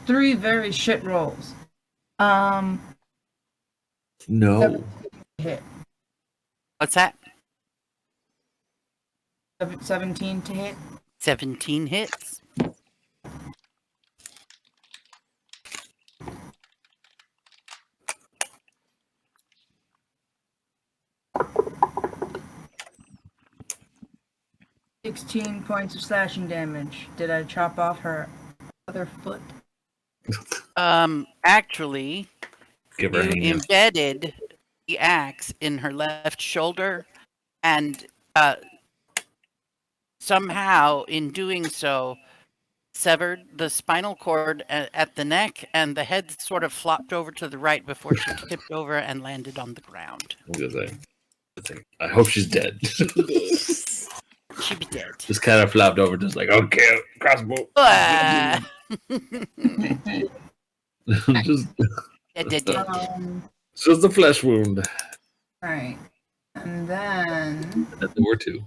[SPEAKER 4] 3 very shit rolls.
[SPEAKER 3] No.
[SPEAKER 4] Hit.
[SPEAKER 2] What's that?
[SPEAKER 4] 17 to hit.
[SPEAKER 2] 17 hits.
[SPEAKER 4] Sixteen points of slashing damage. Did I chop off her other foot?
[SPEAKER 2] Actually,
[SPEAKER 3] Give her a
[SPEAKER 2] you
[SPEAKER 3] hand.
[SPEAKER 2] embedded the axe in her left shoulder, and somehow, in doing so, severed the spinal cord at the neck, and the head sort of flopped over to the right before she tipped over and landed on the ground.
[SPEAKER 3] I was gonna say, I hope she's dead.
[SPEAKER 2] She'd be dead.
[SPEAKER 3] Just kind of flopped over, just like, okay, crossbow.
[SPEAKER 2] Ah.
[SPEAKER 3] just
[SPEAKER 2] Dead.
[SPEAKER 3] a flesh wound.
[SPEAKER 4] Alright. And then.
[SPEAKER 3] There were 2.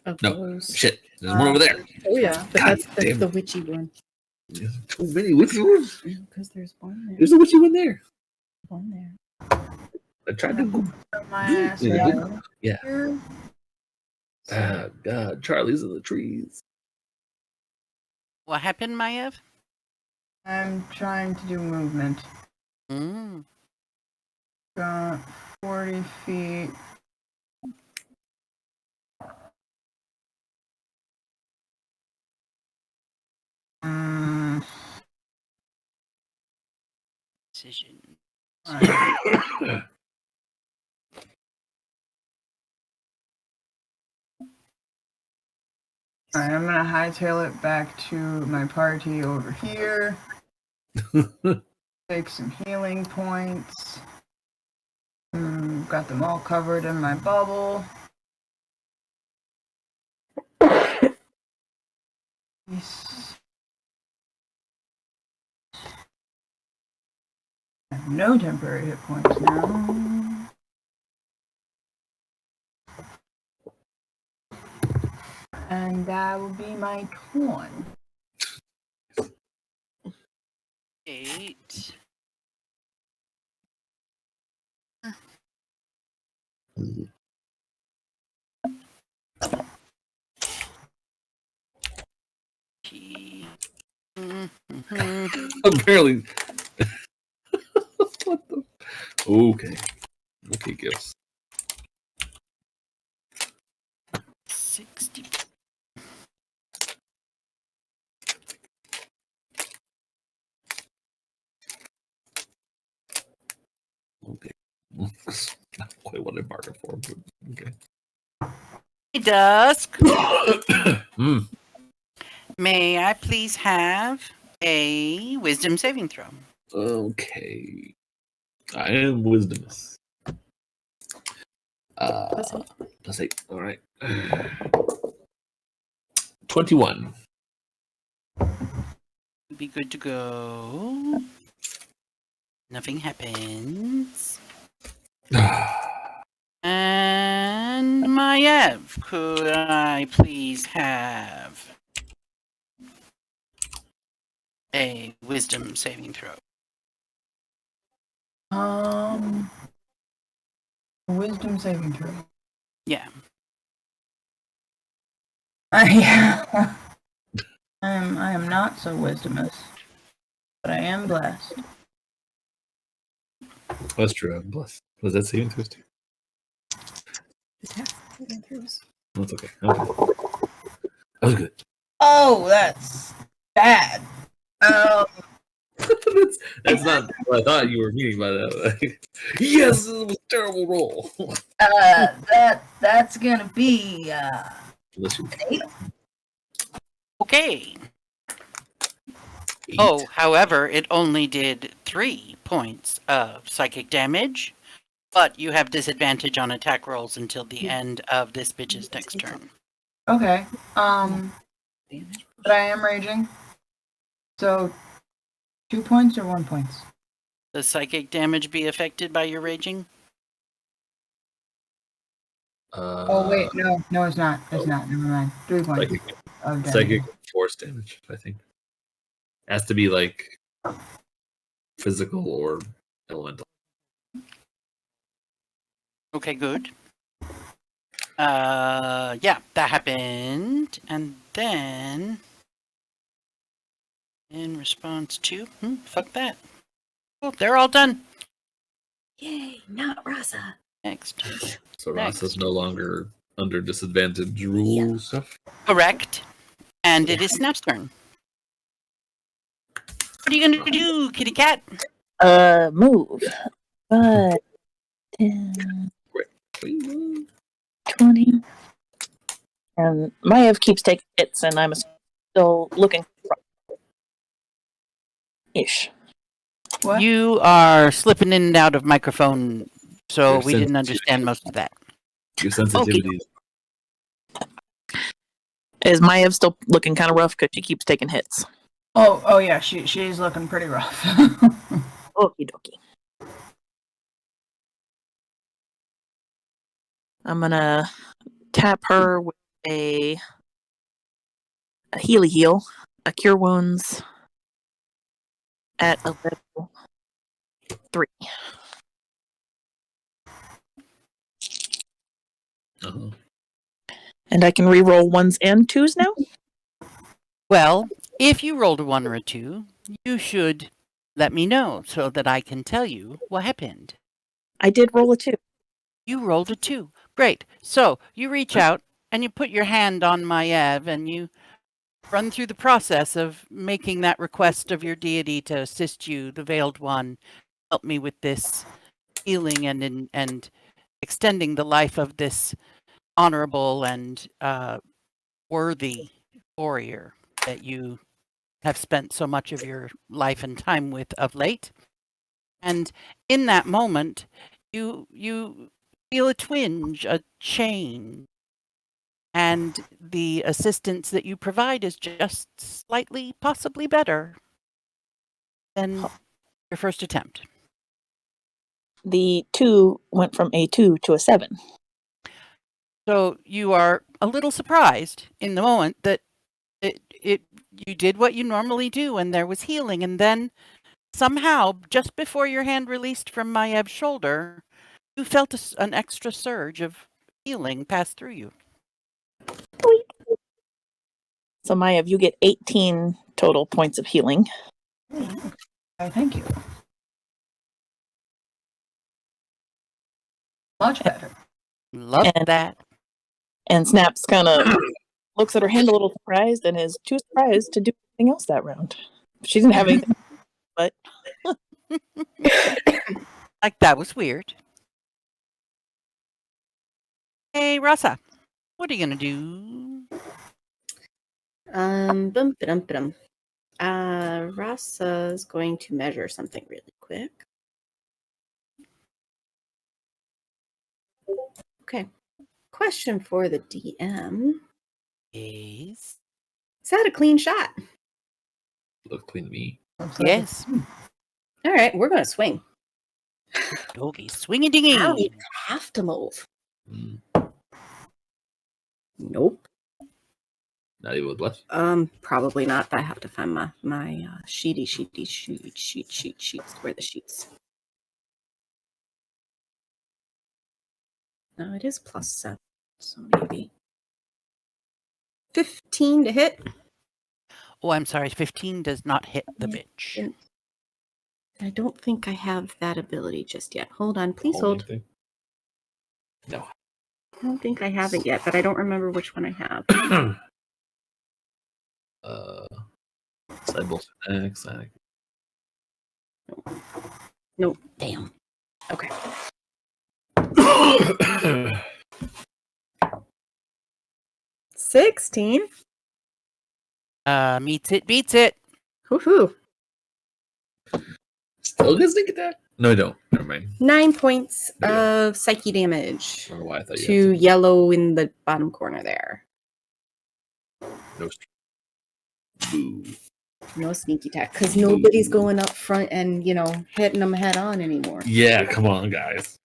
[SPEAKER 6] Of
[SPEAKER 3] No.
[SPEAKER 6] those.
[SPEAKER 3] Shit, there's one over there.
[SPEAKER 6] Oh yeah, but
[SPEAKER 3] God
[SPEAKER 6] that's
[SPEAKER 3] damn.
[SPEAKER 6] the witchy one.
[SPEAKER 3] There's too many witchy wounds.
[SPEAKER 6] Because there's one there.
[SPEAKER 3] There's a witchy one there.
[SPEAKER 6] One there.
[SPEAKER 3] I tried to go.
[SPEAKER 4] Throw my ass
[SPEAKER 3] Yeah.
[SPEAKER 4] over
[SPEAKER 3] Yeah.
[SPEAKER 4] here.
[SPEAKER 3] Ah, God, Charlie's in the trees.
[SPEAKER 2] What happened, Maev?
[SPEAKER 4] I'm trying to do movement.
[SPEAKER 2] Mm.
[SPEAKER 4] Got 40 feet.
[SPEAKER 2] Decision.
[SPEAKER 4] Alright. Alright, I'm gonna hightail it back to my party over here. Take some healing points. Got them all covered in my bubble. I have no temporary hit points now. And that will be my turn.
[SPEAKER 2] 8.
[SPEAKER 3] Apparently. What the? Okay. Okay, gifts.
[SPEAKER 2] 60.
[SPEAKER 3] Okay. Not quite what I bargained for, but okay.
[SPEAKER 2] Hey, Dusk.
[SPEAKER 3] Mm.
[SPEAKER 2] May I please have a wisdom saving throw?
[SPEAKER 3] Okay. I am wisdomous. Let's see. All right. 21.
[SPEAKER 2] Be good to go. Nothing happens. And Maev, could I please have a wisdom saving throw?
[SPEAKER 4] Wisdom saving throw.
[SPEAKER 2] Yeah.
[SPEAKER 4] I am not so wisdomous, but I am blessed.
[SPEAKER 3] That's true. I'm blessed. Was that saving throws too? No, it's okay. That was good.
[SPEAKER 4] Oh, that's bad.
[SPEAKER 3] that's not what I thought you were meaning by that. Yes, it was a terrible roll.
[SPEAKER 4] That's gonna be
[SPEAKER 3] Unless you
[SPEAKER 4] 8.
[SPEAKER 2] Okay.
[SPEAKER 3] eight.
[SPEAKER 2] Oh, however, it only did 3 points of psychic damage, but you have disadvantage on attack rolls until the end of this bitch's next turn.
[SPEAKER 4] Okay. But I am raging. So 2 points or 1 point?
[SPEAKER 2] Does psychic damage be affected by your raging?
[SPEAKER 4] Oh wait, no, it's not. It's not. Never mind. 3 points
[SPEAKER 3] Psychic,
[SPEAKER 4] of damage.
[SPEAKER 3] psychic force damage, I think. Has to be like physical or elemental.
[SPEAKER 2] Okay, good. Yeah, that happened, and then in response to, fuck that. Oh, they're all done.
[SPEAKER 6] Yay, not Rasa.
[SPEAKER 2] Next.
[SPEAKER 3] So
[SPEAKER 2] Next.
[SPEAKER 3] Rasa's no longer under disadvantage rule stuff.
[SPEAKER 2] Correct. And it is Snap's turn. What are you gonna do, kitty cat?
[SPEAKER 5] Move. 5, 10,
[SPEAKER 3] Please.
[SPEAKER 5] 20. And Maiev keeps taking hits, and I'm still looking ish.
[SPEAKER 4] What?
[SPEAKER 2] You are slipping in and out of microphone, so
[SPEAKER 3] Your
[SPEAKER 2] we didn't
[SPEAKER 3] sensitivity.
[SPEAKER 2] understand most of that.
[SPEAKER 3] Your sensitivity.
[SPEAKER 5] Is Maiev still looking kind of rough because she keeps taking hits?
[SPEAKER 4] Oh yeah, she's looking pretty rough.
[SPEAKER 5] Okie dokie. I'm gonna tap her with a Healy Heal, a Cure Wounds at a level 3.
[SPEAKER 3] Uh-huh.
[SPEAKER 5] And I can re-roll 1s and 2s now?
[SPEAKER 2] Well, if you rolled a 1 or a 2, you should let me know so that I can tell you what happened.
[SPEAKER 5] I did roll a 2.
[SPEAKER 2] You rolled a 2. Great. So you reach out and you put your hand on Maiev and you run through the process of making that request of your deity to assist you, the Veiled One, help me with this healing and extending the life of this honorable and worthy warrior that you have spent so much of your life and time with of late. And in that moment, you feel a twinge, a change, and the assistance that you provide is just slightly, possibly better than your first attempt.
[SPEAKER 5] The 2 went from a 2 to a 7.
[SPEAKER 2] So you are a little surprised in the moment that you did what you normally do and there was healing, and then somehow, just before your hand released from Maev's shoulder, you felt an extra surge of healing pass through you.
[SPEAKER 5] So Maev, you get 18 total points of healing.
[SPEAKER 4] Thank you. Much better.
[SPEAKER 2] Love
[SPEAKER 5] And-
[SPEAKER 2] that.
[SPEAKER 5] And Snaps kind of looks at her hand a little surprised and is too surprised to do anything else that round. She didn't have anything, but
[SPEAKER 2] Like, that was weird. Hey, Rasa, what are you going to do?
[SPEAKER 6] Bum-ba-dum-ba-dum. Rasa's going to measure something really quick. Okay. Question for the DM.
[SPEAKER 2] Yes.
[SPEAKER 6] Is that a clean shot?
[SPEAKER 3] Look clean to me.
[SPEAKER 2] Yes.
[SPEAKER 6] All right, we're going to swing.
[SPEAKER 2] Doggy, swing a dingy.
[SPEAKER 6] I don't even have to move.
[SPEAKER 3] Mm.
[SPEAKER 6] Nope.
[SPEAKER 3] Not even with bless.
[SPEAKER 6] Probably not. I have to find my sheets. Where are the sheets? No, it is +7. So maybe 15 to hit.
[SPEAKER 2] Oh, I'm sorry. 15 does not hit the
[SPEAKER 6] Yeah,
[SPEAKER 2] bitch.
[SPEAKER 6] didn't- I don't think I have that ability just yet. Hold on, please
[SPEAKER 3] Holding
[SPEAKER 6] hold.
[SPEAKER 3] thing? No.
[SPEAKER 6] I don't think I have it yet, but I don't remember which one I have.
[SPEAKER 3] Sidebolt X.
[SPEAKER 6] Nope. Damn. Okay. 16.
[SPEAKER 2] Meets it, beats it.
[SPEAKER 6] Woohoo.
[SPEAKER 3] Still gets sneak attack? No, I don't. Never mind.
[SPEAKER 6] 9 points
[SPEAKER 3] There you go.
[SPEAKER 6] of psyche damage
[SPEAKER 3] I don't know why I thought you
[SPEAKER 6] to
[SPEAKER 3] had
[SPEAKER 6] yellow in the bottom corner there.
[SPEAKER 3] no. Boo.
[SPEAKER 6] No sneak attack because nobody's going up front and, you know, hitting them head on anymore.
[SPEAKER 3] Yeah, come on, guys.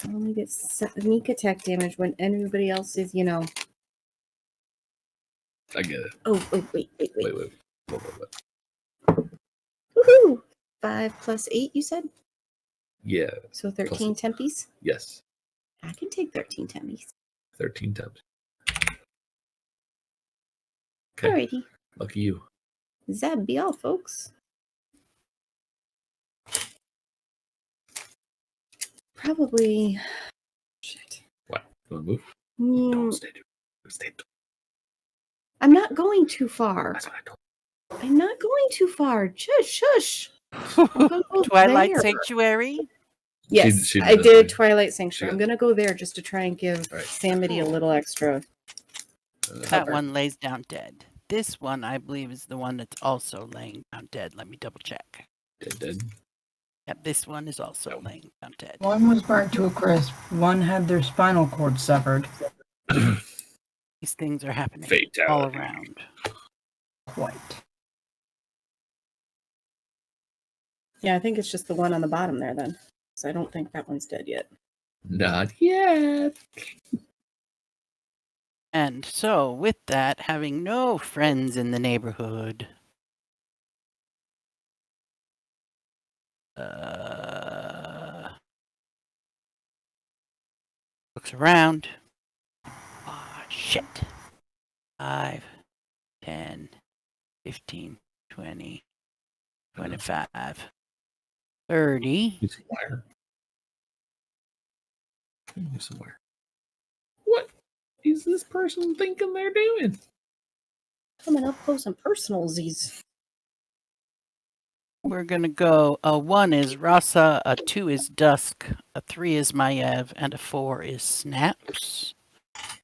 [SPEAKER 6] I only get sneak attack damage when everybody else is, you know.
[SPEAKER 3] I get it.
[SPEAKER 6] Oh, wait.
[SPEAKER 3] Wait.
[SPEAKER 6] Woohoo! 5 plus 8, you said?
[SPEAKER 3] Yeah,
[SPEAKER 6] So 13 tempies?
[SPEAKER 3] yes.
[SPEAKER 6] I can take 13 tempies.
[SPEAKER 3] 13 times. Okay,
[SPEAKER 6] Alrighty.
[SPEAKER 3] lucky you.
[SPEAKER 6] That'd be all, folks. Probably. Shit.
[SPEAKER 3] What? You want to move?
[SPEAKER 6] Hmm,
[SPEAKER 3] Don't stay. Stay.
[SPEAKER 6] I'm not going too far.
[SPEAKER 3] That's what I told
[SPEAKER 6] I'm not going too far. Shush. I'm gonna go
[SPEAKER 2] Twilight
[SPEAKER 6] there.
[SPEAKER 2] Sanctuary.
[SPEAKER 6] Yes,
[SPEAKER 3] She
[SPEAKER 6] I
[SPEAKER 3] does
[SPEAKER 6] did
[SPEAKER 3] it.
[SPEAKER 6] Twilight Sanctuary. I'm
[SPEAKER 3] got
[SPEAKER 6] gonna go there just to try and give
[SPEAKER 3] Right.
[SPEAKER 6] Samity a little extra.
[SPEAKER 2] That
[SPEAKER 6] Cover.
[SPEAKER 2] one lays down dead. This one, I believe, is the one that's also laying down dead. Let me double check.
[SPEAKER 3] Dead.
[SPEAKER 2] Yep, this one is also laying down dead.
[SPEAKER 4] One was burnt to a crisp. One had their spinal cord severed.
[SPEAKER 2] These things are happening
[SPEAKER 3] Fatality.
[SPEAKER 2] all around.
[SPEAKER 4] Quite.
[SPEAKER 6] Yeah, I think it's just the one on the bottom there then. So I don't think that one's dead yet.
[SPEAKER 3] Not yet.
[SPEAKER 2] And so, with that, having no friends in the neighborhood, looks around. Ah, shit. 5, 10, 15, 20, 25, 30.
[SPEAKER 3] Use some wire. Use some wire. What is this person thinking they're doing?
[SPEAKER 6] Coming up close and personal, Z's.
[SPEAKER 2] We're going to go, a 1 is Rasa, a 2 is Dusk, a 3 is Maiev, and a 4 is Snaps.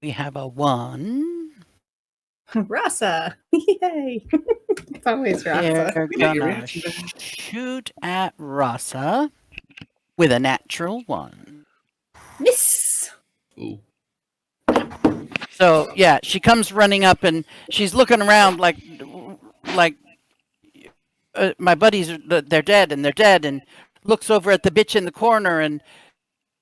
[SPEAKER 2] We have a 1.
[SPEAKER 6] Rasa! Yay! It's always Rasa.
[SPEAKER 2] They're
[SPEAKER 3] get your
[SPEAKER 2] gonna
[SPEAKER 3] reaction back.
[SPEAKER 2] shoot at Rasa with a natural 1.
[SPEAKER 6] Miss!
[SPEAKER 3] Ooh.
[SPEAKER 2] So yeah, she comes running up and she's looking around like my buddies they're dead and looks over at the bitch in the corner and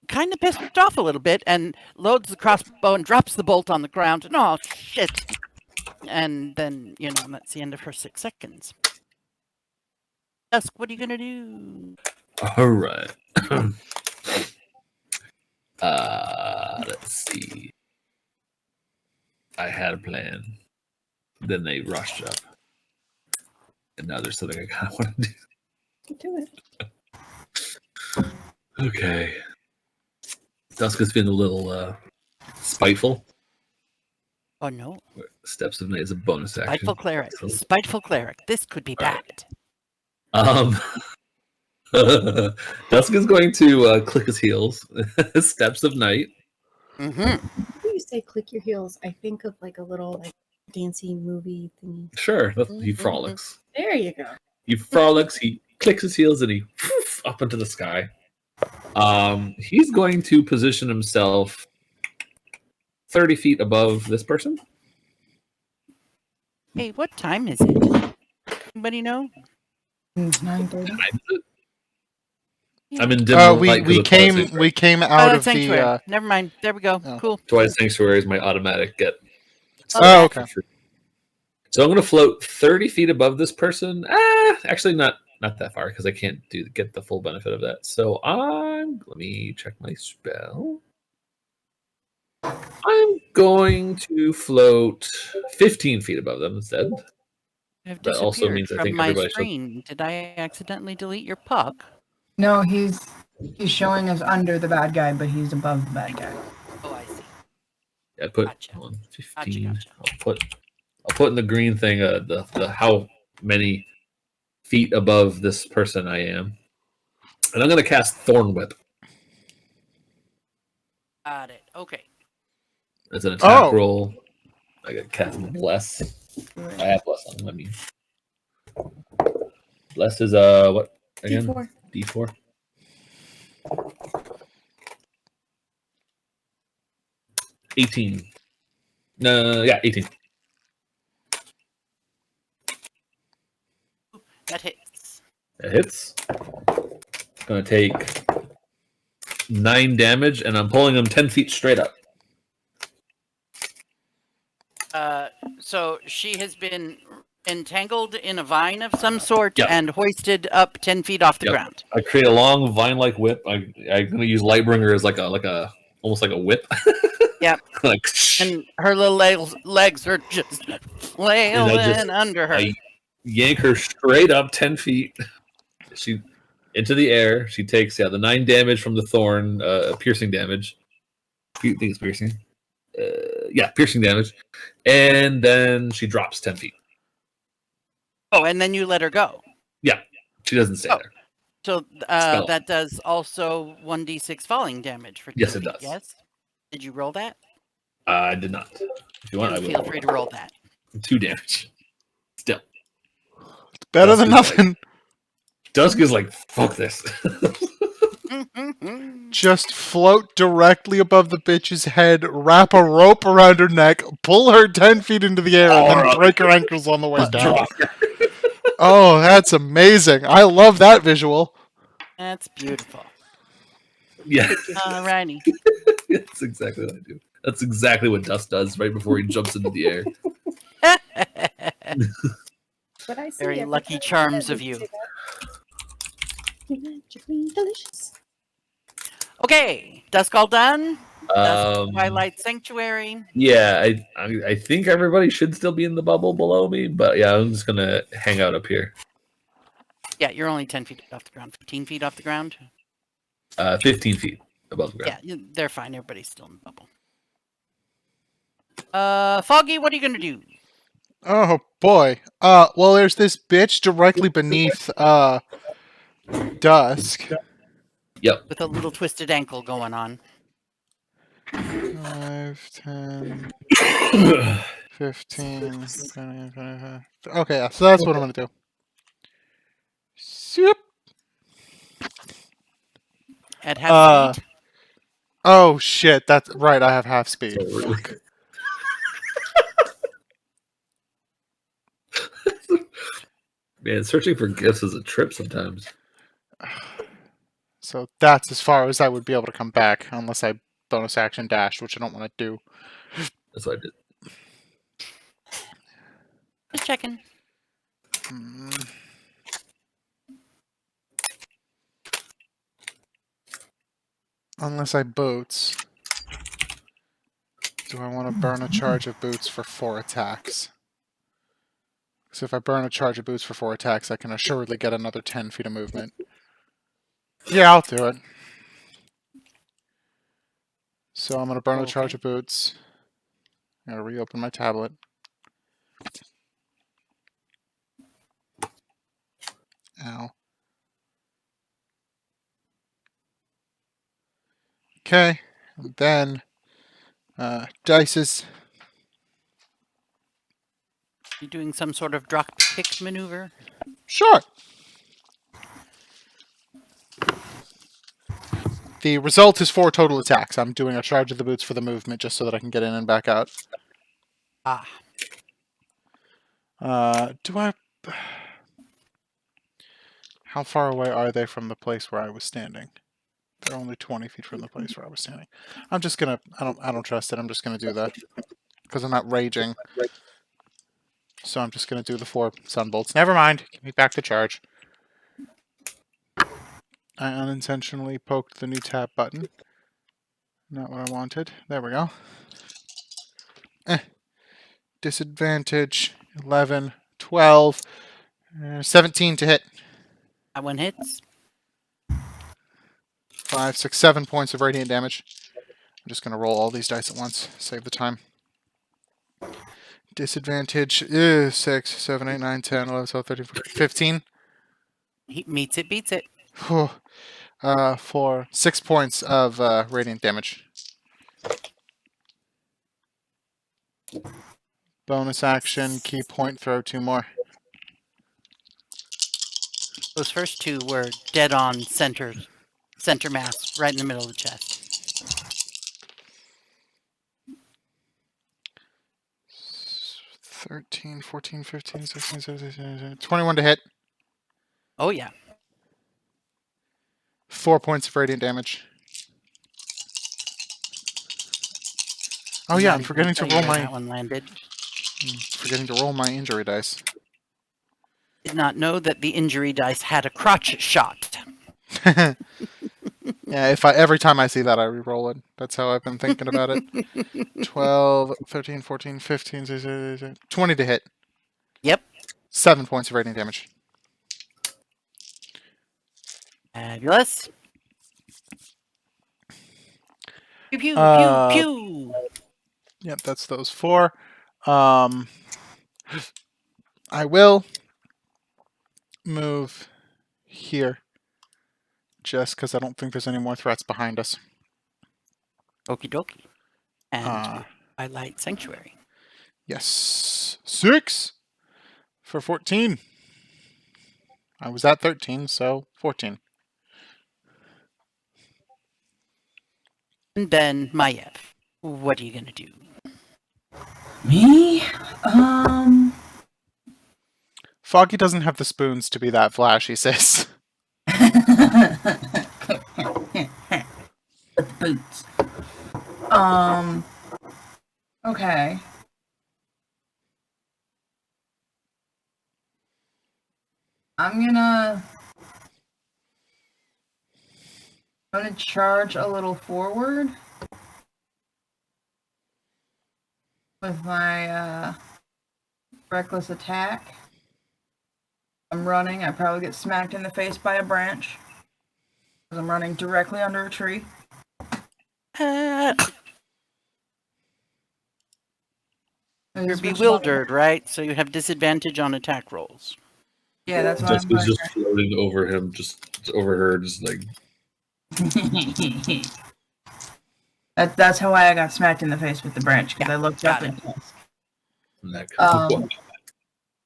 [SPEAKER 2] kind of pissed off a little bit and loads the crossbow and drops the bolt on the ground and oh shit, and then that's the end of her 6 seconds. Dusk, what are you gonna do?
[SPEAKER 3] All right. Let's see. I had a plan. Then they rushed up. And now there's something I kind of want to do.
[SPEAKER 6] Do it.
[SPEAKER 3] Okay. Dusk has been a little spiteful.
[SPEAKER 2] Oh no,
[SPEAKER 3] Steps of Night is a bonus action.
[SPEAKER 2] spiteful cleric.
[SPEAKER 3] So,
[SPEAKER 2] Spiteful cleric. This could be
[SPEAKER 3] All
[SPEAKER 2] bad.
[SPEAKER 3] right. Dusk is going to click his heels. Steps of Night.
[SPEAKER 2] Mm-hmm.
[SPEAKER 6] When you say click your heels, I think of like a little like dancing movie thingy.
[SPEAKER 3] Sure, he frolics.
[SPEAKER 6] There you go.
[SPEAKER 3] He frolics, he clicks his heels, and he up into the sky. He's going to position himself 30 feet above this person.
[SPEAKER 2] Hey, what time is it? Anybody know?
[SPEAKER 4] It's 9:30.
[SPEAKER 3] I'm in dim
[SPEAKER 1] We
[SPEAKER 3] light 'cause
[SPEAKER 1] we
[SPEAKER 3] of
[SPEAKER 1] came
[SPEAKER 3] Twilight
[SPEAKER 1] we came out of
[SPEAKER 2] Sanctuary.
[SPEAKER 1] the.
[SPEAKER 2] Never mind. There we go.
[SPEAKER 1] Oh.
[SPEAKER 2] Cool.
[SPEAKER 3] Twilight Sanctuary is my automatic get.
[SPEAKER 1] Oh, okay.
[SPEAKER 3] So I'm going to float 30 feet above this person. Actually, not that far because I can't get the full benefit of that. So let me check my spell. going to float 15 feet above them instead.
[SPEAKER 2] I've
[SPEAKER 3] That also
[SPEAKER 2] disappeared
[SPEAKER 3] means I
[SPEAKER 2] from
[SPEAKER 3] think
[SPEAKER 2] my
[SPEAKER 3] everybody should.
[SPEAKER 2] screen. Did I accidentally delete your puck?
[SPEAKER 4] No, he's showing us under the bad guy, but he's above the bad guy.
[SPEAKER 2] Oh, I see.
[SPEAKER 3] I put
[SPEAKER 2] Gotcha.
[SPEAKER 3] hold on, 15.
[SPEAKER 2] Gotcha.
[SPEAKER 3] I'll put in the green thing the how many feet above this person I am, and I'm gonna cast Thorn Whip
[SPEAKER 2] Got it. Okay.
[SPEAKER 3] as an attack
[SPEAKER 1] Oh.
[SPEAKER 3] roll. I got cast Bless. I have Bless on. I mean, Bless is what again?
[SPEAKER 6] D4.
[SPEAKER 3] D4. $18. No, yeah, 18.
[SPEAKER 2] That hits.
[SPEAKER 3] That hits. Gonna take 9 damage, and I'm pulling him 10 feet straight up.
[SPEAKER 2] So she has been entangled in a vine of some sort
[SPEAKER 3] Yep.
[SPEAKER 2] and hoisted up 10 feet off the
[SPEAKER 3] Yep.
[SPEAKER 2] ground.
[SPEAKER 3] I create a long vine-like whip. I'm gonna use Lightbringer as like a almost like a whip.
[SPEAKER 2] Yep.
[SPEAKER 3] Like,
[SPEAKER 2] And her little legs are just flailing under her.
[SPEAKER 3] I yank her straight up 10 feet. She into the air. She takes the 9 damage from the thorn, piercing damage. I think it's piercing. Yeah, piercing damage, and then she drops 10 feet.
[SPEAKER 2] Oh, and then you let her go.
[SPEAKER 3] Yeah, she doesn't stay
[SPEAKER 2] Oh.
[SPEAKER 3] there.
[SPEAKER 2] So
[SPEAKER 3] Spell.
[SPEAKER 2] that does also 1d6 falling damage for 10
[SPEAKER 3] Yes, it
[SPEAKER 2] feet,
[SPEAKER 3] does.
[SPEAKER 2] Yes? Did you roll that?
[SPEAKER 3] I did not. If you want, I
[SPEAKER 2] You
[SPEAKER 3] will.
[SPEAKER 2] feel free to roll that.
[SPEAKER 3] 2 damage. Still,
[SPEAKER 1] Better than
[SPEAKER 3] Dusk is
[SPEAKER 1] nothing.
[SPEAKER 3] Dusk is like, fuck this.
[SPEAKER 1] Just float directly above the bitch's head, wrap a rope around her neck, pull her 10 feet into the air, and then
[SPEAKER 3] Alright.
[SPEAKER 1] break her ankles on the way
[SPEAKER 3] Just
[SPEAKER 1] down.
[SPEAKER 3] drop.
[SPEAKER 1] Oh, that's amazing. I love that visual.
[SPEAKER 2] That's beautiful.
[SPEAKER 3] Yeah,
[SPEAKER 2] Alrighty.
[SPEAKER 3] that's exactly what I do. That's exactly what Dust does right before he jumps into the air.
[SPEAKER 6] What I say
[SPEAKER 2] Very
[SPEAKER 6] every
[SPEAKER 2] lucky
[SPEAKER 6] time
[SPEAKER 2] charms
[SPEAKER 6] I
[SPEAKER 2] of you.
[SPEAKER 6] say that. Magically delicious.
[SPEAKER 2] Okay, dusk all done. Dusk,
[SPEAKER 3] Um,
[SPEAKER 2] Twilight Sanctuary.
[SPEAKER 3] yeah, I think everybody should still be in the bubble below me, but yeah, I'm just gonna hang out up here.
[SPEAKER 2] Yeah, you're only 10 feet off the ground. 15 feet off the ground.
[SPEAKER 3] 15 feet above the ground.
[SPEAKER 2] Yeah, they're fine. Everybody's still in the bubble. Foggy, what are you gonna do?
[SPEAKER 1] Oh boy. Well, there's this bitch directly beneath Dusk.
[SPEAKER 3] Yep.
[SPEAKER 2] With a little twisted ankle going on.
[SPEAKER 1] 5, 10, 15, 20, 25. Okay, yeah, so that's what I'm gonna do. Zoop.
[SPEAKER 2] At half speed.
[SPEAKER 1] Oh shit, that's right, I have half speed.
[SPEAKER 3] So
[SPEAKER 1] Fuck.
[SPEAKER 3] Man, searching for gifts is a trip sometimes.
[SPEAKER 1] So that's as far as I would be able to come back, unless I bonus action dash, which I don't want to do.
[SPEAKER 3] That's what I did.
[SPEAKER 2] Just checking.
[SPEAKER 1] Unless I boots. Do I want to burn a charge of boots for 4 attacks? So if I burn a charge of boots for 4 attacks, I can assuredly get another 10 feet of movement. Yeah, I'll do it. So I'm going to burn a charge of boots. I'm going to reopen my tablet. Ow. Okay, and then dices.
[SPEAKER 2] You doing some sort of drop kick maneuver?
[SPEAKER 1] Sure. The result is 4 total attacks. I'm doing a charge of the boots for the movement just so that I can get in and back out.
[SPEAKER 2] Ah.
[SPEAKER 1] Do I... How far away are they from the place where I was standing? They're only 20 feet from the place where I was standing. I'm just gonna... I don't trust it. I'm just gonna do that. Because I'm not raging. So I'm just gonna do the 4 sunbolts. Never mind. Give me back the charge. I unintentionally poked the new tab button. Not what I wanted. There we go. Disadvantage 11, 12, 17 to hit.
[SPEAKER 2] That one hits.
[SPEAKER 1] 5, 6, 7 points of radiant damage. I'm just going to roll all these dice at once. Save the time. Disadvantage 6, 7, 8, 9, 10, 11, 12, 13, 14, 15.
[SPEAKER 2] He meets it, beats it.
[SPEAKER 1] For 6 points of radiant damage. Bonus action, key point, throw 2 more.
[SPEAKER 2] Those first two were dead on center mass, right in the middle of the chest.
[SPEAKER 1] 13, 14, 15, 16, 17, 18, 21 to hit.
[SPEAKER 2] Oh yeah.
[SPEAKER 1] 4 points of radiant damage. Oh yeah, I'm forgetting to roll
[SPEAKER 2] that one landed.
[SPEAKER 1] forgetting to roll my injury dice.
[SPEAKER 2] Did not know that the injury dice had a crotch shot.
[SPEAKER 1] Yeah, every time I see that, I re-roll it. That's how I've been thinking about it. 12, 13, 14, 15, 16, 17, 20 to hit.
[SPEAKER 2] Yep.
[SPEAKER 1] 7 points of radiant damage.
[SPEAKER 2] Fabulous. Pew pew
[SPEAKER 1] Uh,
[SPEAKER 2] pew pew.
[SPEAKER 1] Yep, that's those 4. I will move here. Just because I don't think there's any more threats behind us.
[SPEAKER 2] Okie dokie. And
[SPEAKER 1] Uh,
[SPEAKER 2] Twilight Sanctuary.
[SPEAKER 1] Yes. 6 for 14. I was at 13, so 14.
[SPEAKER 2] And then Maiev. What are you gonna do?
[SPEAKER 4] Me?
[SPEAKER 1] Foggy doesn't have the spoons to be that flashy, sis.
[SPEAKER 4] With the boots. Okay. I'm gonna charge a little forward with my reckless attack. I'm running. I probably get smacked in the face by a branch because I'm running directly under a tree.
[SPEAKER 2] You're bewildered, right? So you have disadvantage on attack rolls.
[SPEAKER 4] Yeah, that's why
[SPEAKER 3] Jessica's just floating over him, just over her, just like.
[SPEAKER 4] That's how I got smacked in the face with the branch, because I looked up and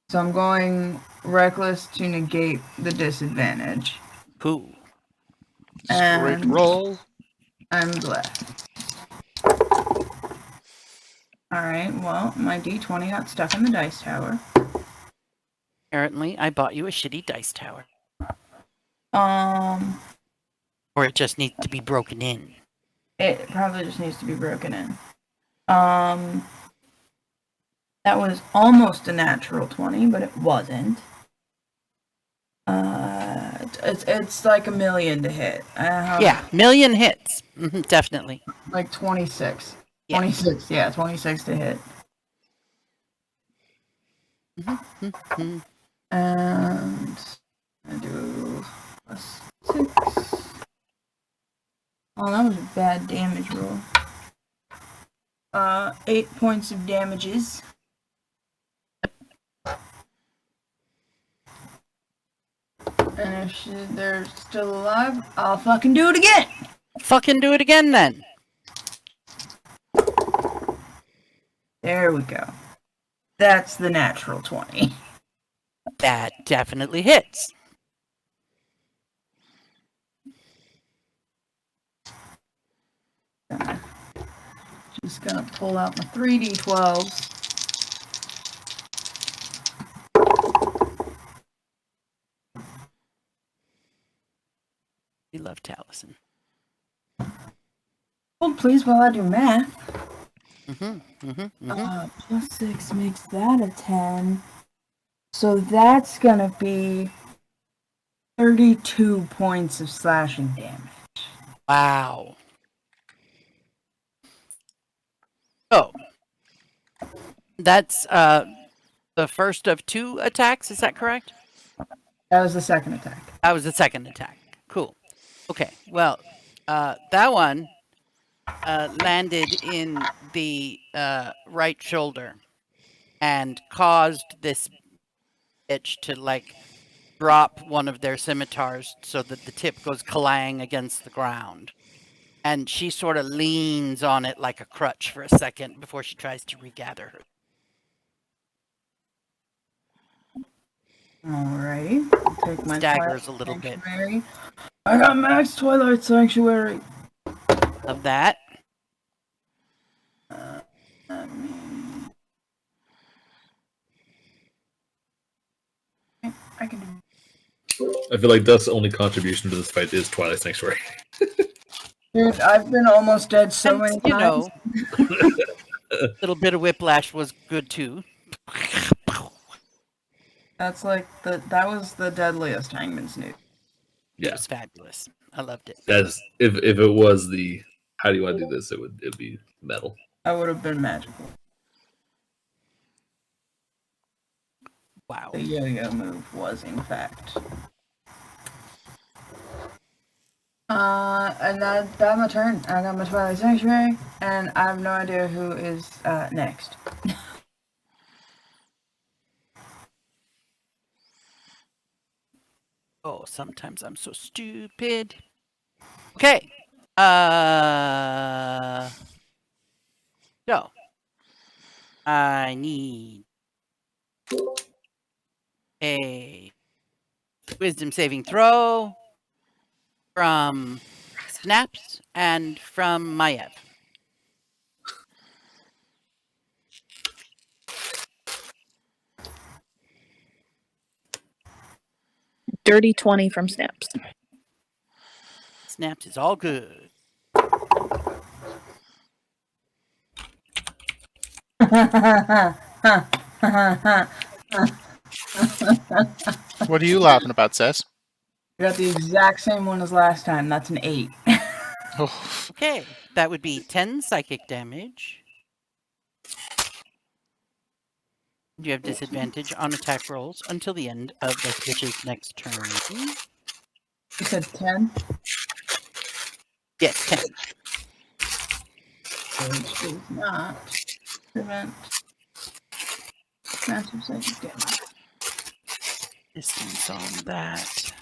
[SPEAKER 4] so I'm going reckless to negate the disadvantage.
[SPEAKER 2] Cool.
[SPEAKER 1] Great roll.
[SPEAKER 4] I'm glad. Alright, well, my D20 got stuck in the dice tower.
[SPEAKER 2] Apparently, I bought you a shitty dice tower. Or it just needs to be broken in.
[SPEAKER 4] It probably just needs to be broken in. That was almost a natural 20, but it wasn't. It's like a million to hit.
[SPEAKER 2] Yeah, million hits. Definitely.
[SPEAKER 4] Like 26.
[SPEAKER 2] Yeah.
[SPEAKER 4] 26, yeah, 26 to hit. And I do a 6. Oh, that was a bad damage roll. 8 points of damages. And if they're still alive, I'll fucking do it again!
[SPEAKER 2] Fucking do it again then.
[SPEAKER 4] There we go. That's the natural 20.
[SPEAKER 2] That definitely hits.
[SPEAKER 4] Just gonna pull out my 3d12s.
[SPEAKER 2] We love Taliesin.
[SPEAKER 4] Hold please while I do math. Plus 6 makes that a 10. So that's gonna be 32 points of slashing damage.
[SPEAKER 2] Wow. Oh. That's the first of 2 attacks. Is that correct?
[SPEAKER 4] That was the second attack.
[SPEAKER 2] That was the second attack. Cool. Okay. Well, that one landed in the right shoulder and caused this bitch to like drop one of their scimitars so that the tip goes clang against the ground. And she sort of leans on it like a crutch for a second before she tries to regather her.
[SPEAKER 4] Alrighty. Take my
[SPEAKER 2] Staggers
[SPEAKER 4] Twilight
[SPEAKER 2] a little bit.
[SPEAKER 4] Sanctuary. I got max Twilight Sanctuary.
[SPEAKER 2] Of that.
[SPEAKER 4] I can do.
[SPEAKER 3] I feel like Dusk's only contribution to this fight is Twilight Sanctuary.
[SPEAKER 4] Dude, I've been almost dead so
[SPEAKER 2] And,
[SPEAKER 4] many
[SPEAKER 2] you
[SPEAKER 4] times.
[SPEAKER 2] know, a little bit of whiplash was good too.
[SPEAKER 4] That's like that was the deadliest Hangman's Noose.
[SPEAKER 2] It
[SPEAKER 3] Yeah,
[SPEAKER 2] was fabulous. I loved it.
[SPEAKER 3] that's if it was the how do you want to do this, it'd be metal.
[SPEAKER 4] That would have been magical.
[SPEAKER 2] Wow.
[SPEAKER 4] The yo-yo move was, in fact. And that's my turn. I got my Twilight Sanctuary, and I have no idea who is next.
[SPEAKER 2] Oh, sometimes I'm so stupid. Okay. So I need a wisdom saving throw from Snaps and from Maiev.
[SPEAKER 5] Dirty 20 from Snaps.
[SPEAKER 2] Snaps is all good.
[SPEAKER 1] What are you laughing about, Sis?
[SPEAKER 4] You got the exact same one as last time. That's an 8.
[SPEAKER 1] Oh,
[SPEAKER 2] Okay, that would be 10 psychic damage. You have disadvantage on attack rolls until the end of this bitch's next turn.
[SPEAKER 4] You said 10?
[SPEAKER 2] Yes, 10.
[SPEAKER 4] Which does not prevent massive psychic damage.
[SPEAKER 2] Distance on that.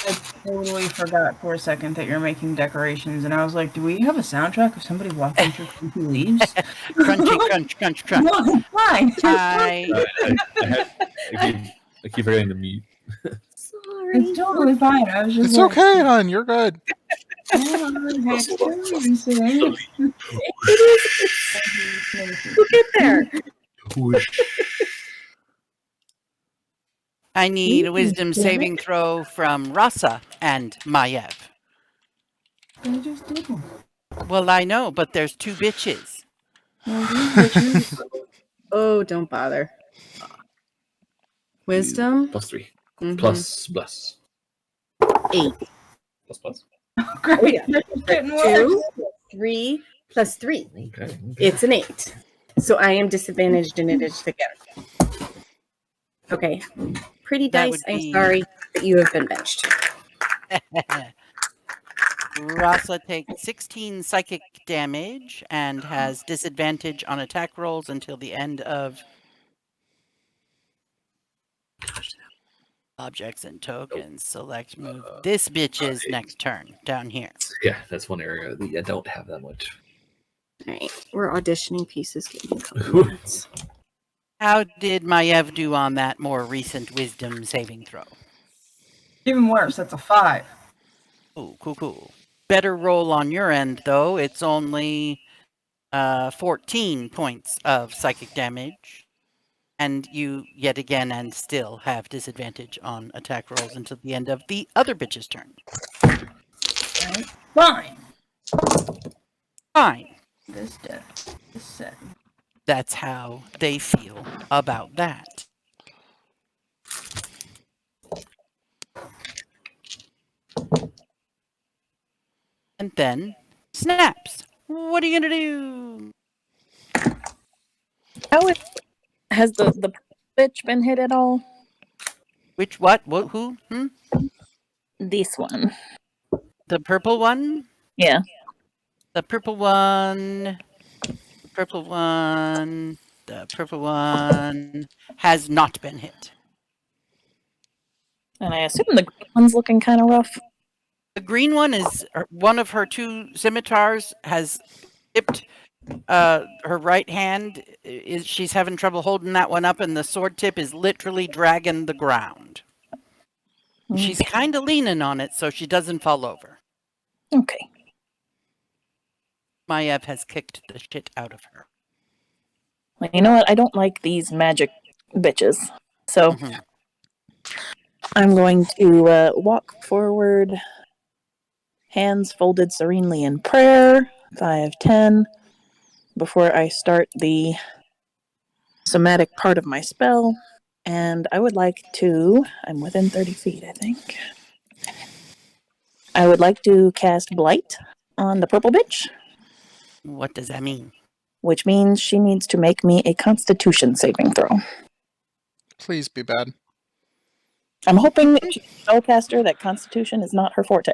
[SPEAKER 4] I totally forgot for a second that you're making decorations, and I was like, do we have a soundtrack of somebody walking through crunchy leaves?
[SPEAKER 2] Crunchy, crunch, crunch, crunch.
[SPEAKER 4] No, it's fine.
[SPEAKER 3] I keep forgetting to mute.
[SPEAKER 6] Sorry.
[SPEAKER 4] It's totally fine. I was just
[SPEAKER 1] it's
[SPEAKER 4] like,
[SPEAKER 1] okay, hon. You're good.
[SPEAKER 4] "Oh, I had to say
[SPEAKER 6] We'll get there.
[SPEAKER 2] I need a wisdom saving throw from Rasa and Maiev.
[SPEAKER 4] I just did one.
[SPEAKER 2] Well, I know, but there's 2 bitches.
[SPEAKER 6] Oh, don't bother. Wisdom?
[SPEAKER 3] +3.
[SPEAKER 6] Mhm.
[SPEAKER 3] Plus.
[SPEAKER 6] 8.
[SPEAKER 3] Plus.
[SPEAKER 4] Great.
[SPEAKER 6] Oh, yeah.
[SPEAKER 4] It's getting worse.
[SPEAKER 6] 2, 3, plus 3.
[SPEAKER 3] Okay.
[SPEAKER 6] It's an 8. So I am disadvantaged in it again. Okay. Pretty
[SPEAKER 2] That
[SPEAKER 6] dice,
[SPEAKER 2] would
[SPEAKER 6] I'm
[SPEAKER 2] be-
[SPEAKER 6] sorry that you have been benched.
[SPEAKER 2] Rasa takes 16 psychic damage and has disadvantage on attack rolls until the end of objects and tokens. Select move this bitch's next turn down here.
[SPEAKER 3] Yeah, that's one area that I don't have that much.
[SPEAKER 6] All right. We're auditioning pieces. Give me a couple minutes.
[SPEAKER 2] How did Maiev do on that more recent wisdom saving throw?
[SPEAKER 4] Even worse, that's a 5.
[SPEAKER 2] Ooh, cool. Better roll on your end, though. It's only 14 points of psychic damage. And you, yet again, and still have disadvantage on attack rolls until the end of the other bitch's turn.
[SPEAKER 4] Right? Fine.
[SPEAKER 2] Fine.
[SPEAKER 4] this death. This set.
[SPEAKER 2] That's how they feel about that. And then snaps. What are you gonna do?
[SPEAKER 5] How has the bitch been hit at all?
[SPEAKER 2] Which what? What? Who?
[SPEAKER 5] This one.
[SPEAKER 2] The purple one?
[SPEAKER 5] Yeah.
[SPEAKER 2] The purple one. The purple one. The purple one has not been hit.
[SPEAKER 5] And I assume the green one's looking kind of rough.
[SPEAKER 2] The green one is one of her two scimitars has tipped her right hand. She's having trouble holding that one up, and the sword tip is literally dragging the ground. She's kind of leaning on it so she doesn't fall over.
[SPEAKER 5] Okay.
[SPEAKER 2] Maiev has kicked the shit out of her.
[SPEAKER 5] Well, you know what? I don't like these magic bitches. So I'm going to walk forward, hands folded serenely in prayer, 5, 10, before I start the somatic part of my spell. And I would like to, I'm within 30 feet, I think. I would like to cast Blight on the purple bitch,
[SPEAKER 2] What does that mean?
[SPEAKER 5] which means she needs to make me a Constitution saving throw.
[SPEAKER 1] Please be bad.
[SPEAKER 5] I'm hoping she's a spellcaster that Constitution is not her forte.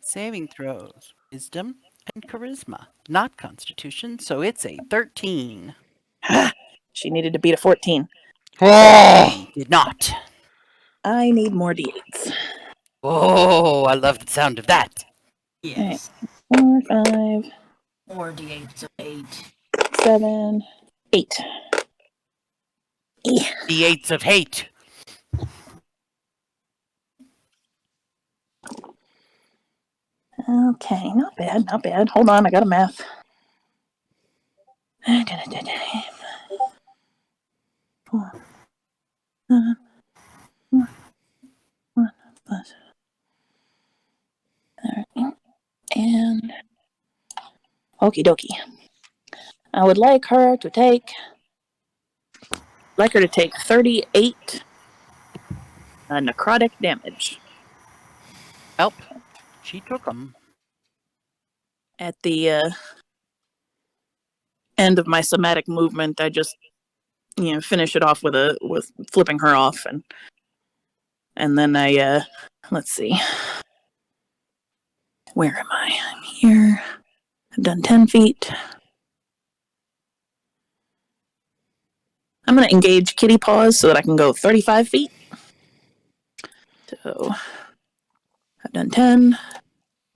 [SPEAKER 2] Saving throws. Wisdom and charisma. Not constitution, so it's a 13.
[SPEAKER 5] She needed to beat a 14.
[SPEAKER 1] Oh!
[SPEAKER 2] Did not.
[SPEAKER 5] I need more d8s.
[SPEAKER 2] Oh, I love the sound of that.
[SPEAKER 4] Yes.
[SPEAKER 5] 4, 5,
[SPEAKER 4] 4 d8 so 8.
[SPEAKER 5] 7, 8.
[SPEAKER 2] The eights of hate.
[SPEAKER 5] Okay, not bad, not bad. Hold on, I got a math. And okie dokie. I would like her to take 38 necrotic damage.
[SPEAKER 2] Help. She took them.
[SPEAKER 5] At the end of my somatic movement, I just finish it off with flipping her off, and then I let's see, where am I? I'm here. I've done 10 feet. I'm gonna engage kitty paws so that I can go 35 feet. So I've done 10,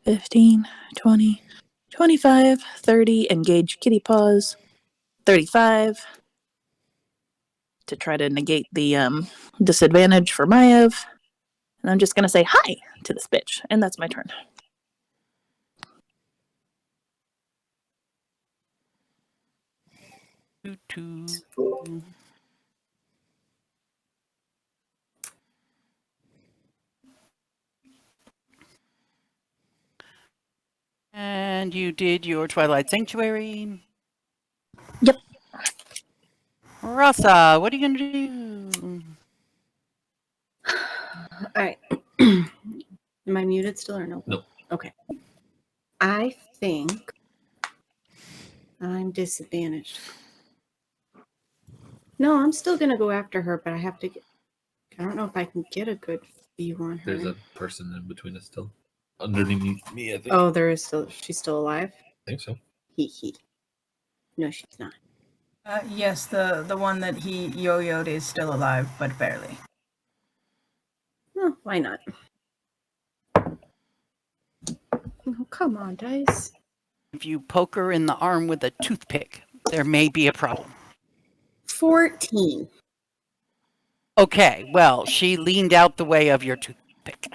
[SPEAKER 5] 15, 20, 25, 30, engage kitty paws, 35, to try to negate the disadvantage for Maiev. And I'm just going to say hi to this bitch, and that's my turn.
[SPEAKER 2] And you did your Twilight Sanctuary.
[SPEAKER 5] Yep.
[SPEAKER 2] Rasa, what are you going to do?
[SPEAKER 6] All right. Am I muted still or no?
[SPEAKER 3] Nope.
[SPEAKER 6] Okay. I think I'm disadvantaged. No, I'm still gonna go after her, but I have to get. I don't know if I can get a good view on her.
[SPEAKER 3] There's a person in between us still. Underneath me, I think.
[SPEAKER 6] Oh, there is still. She's still alive.
[SPEAKER 3] I think so.
[SPEAKER 6] He. No, she's not.
[SPEAKER 4] Yes, the one that he yo-yoed is still alive, but barely.
[SPEAKER 6] Oh, why not? Oh, come on, dice.
[SPEAKER 2] If you poke her in the arm with a toothpick, there may be a problem.
[SPEAKER 6] 14.
[SPEAKER 2] Okay, well, she leaned out the way of your toothpick.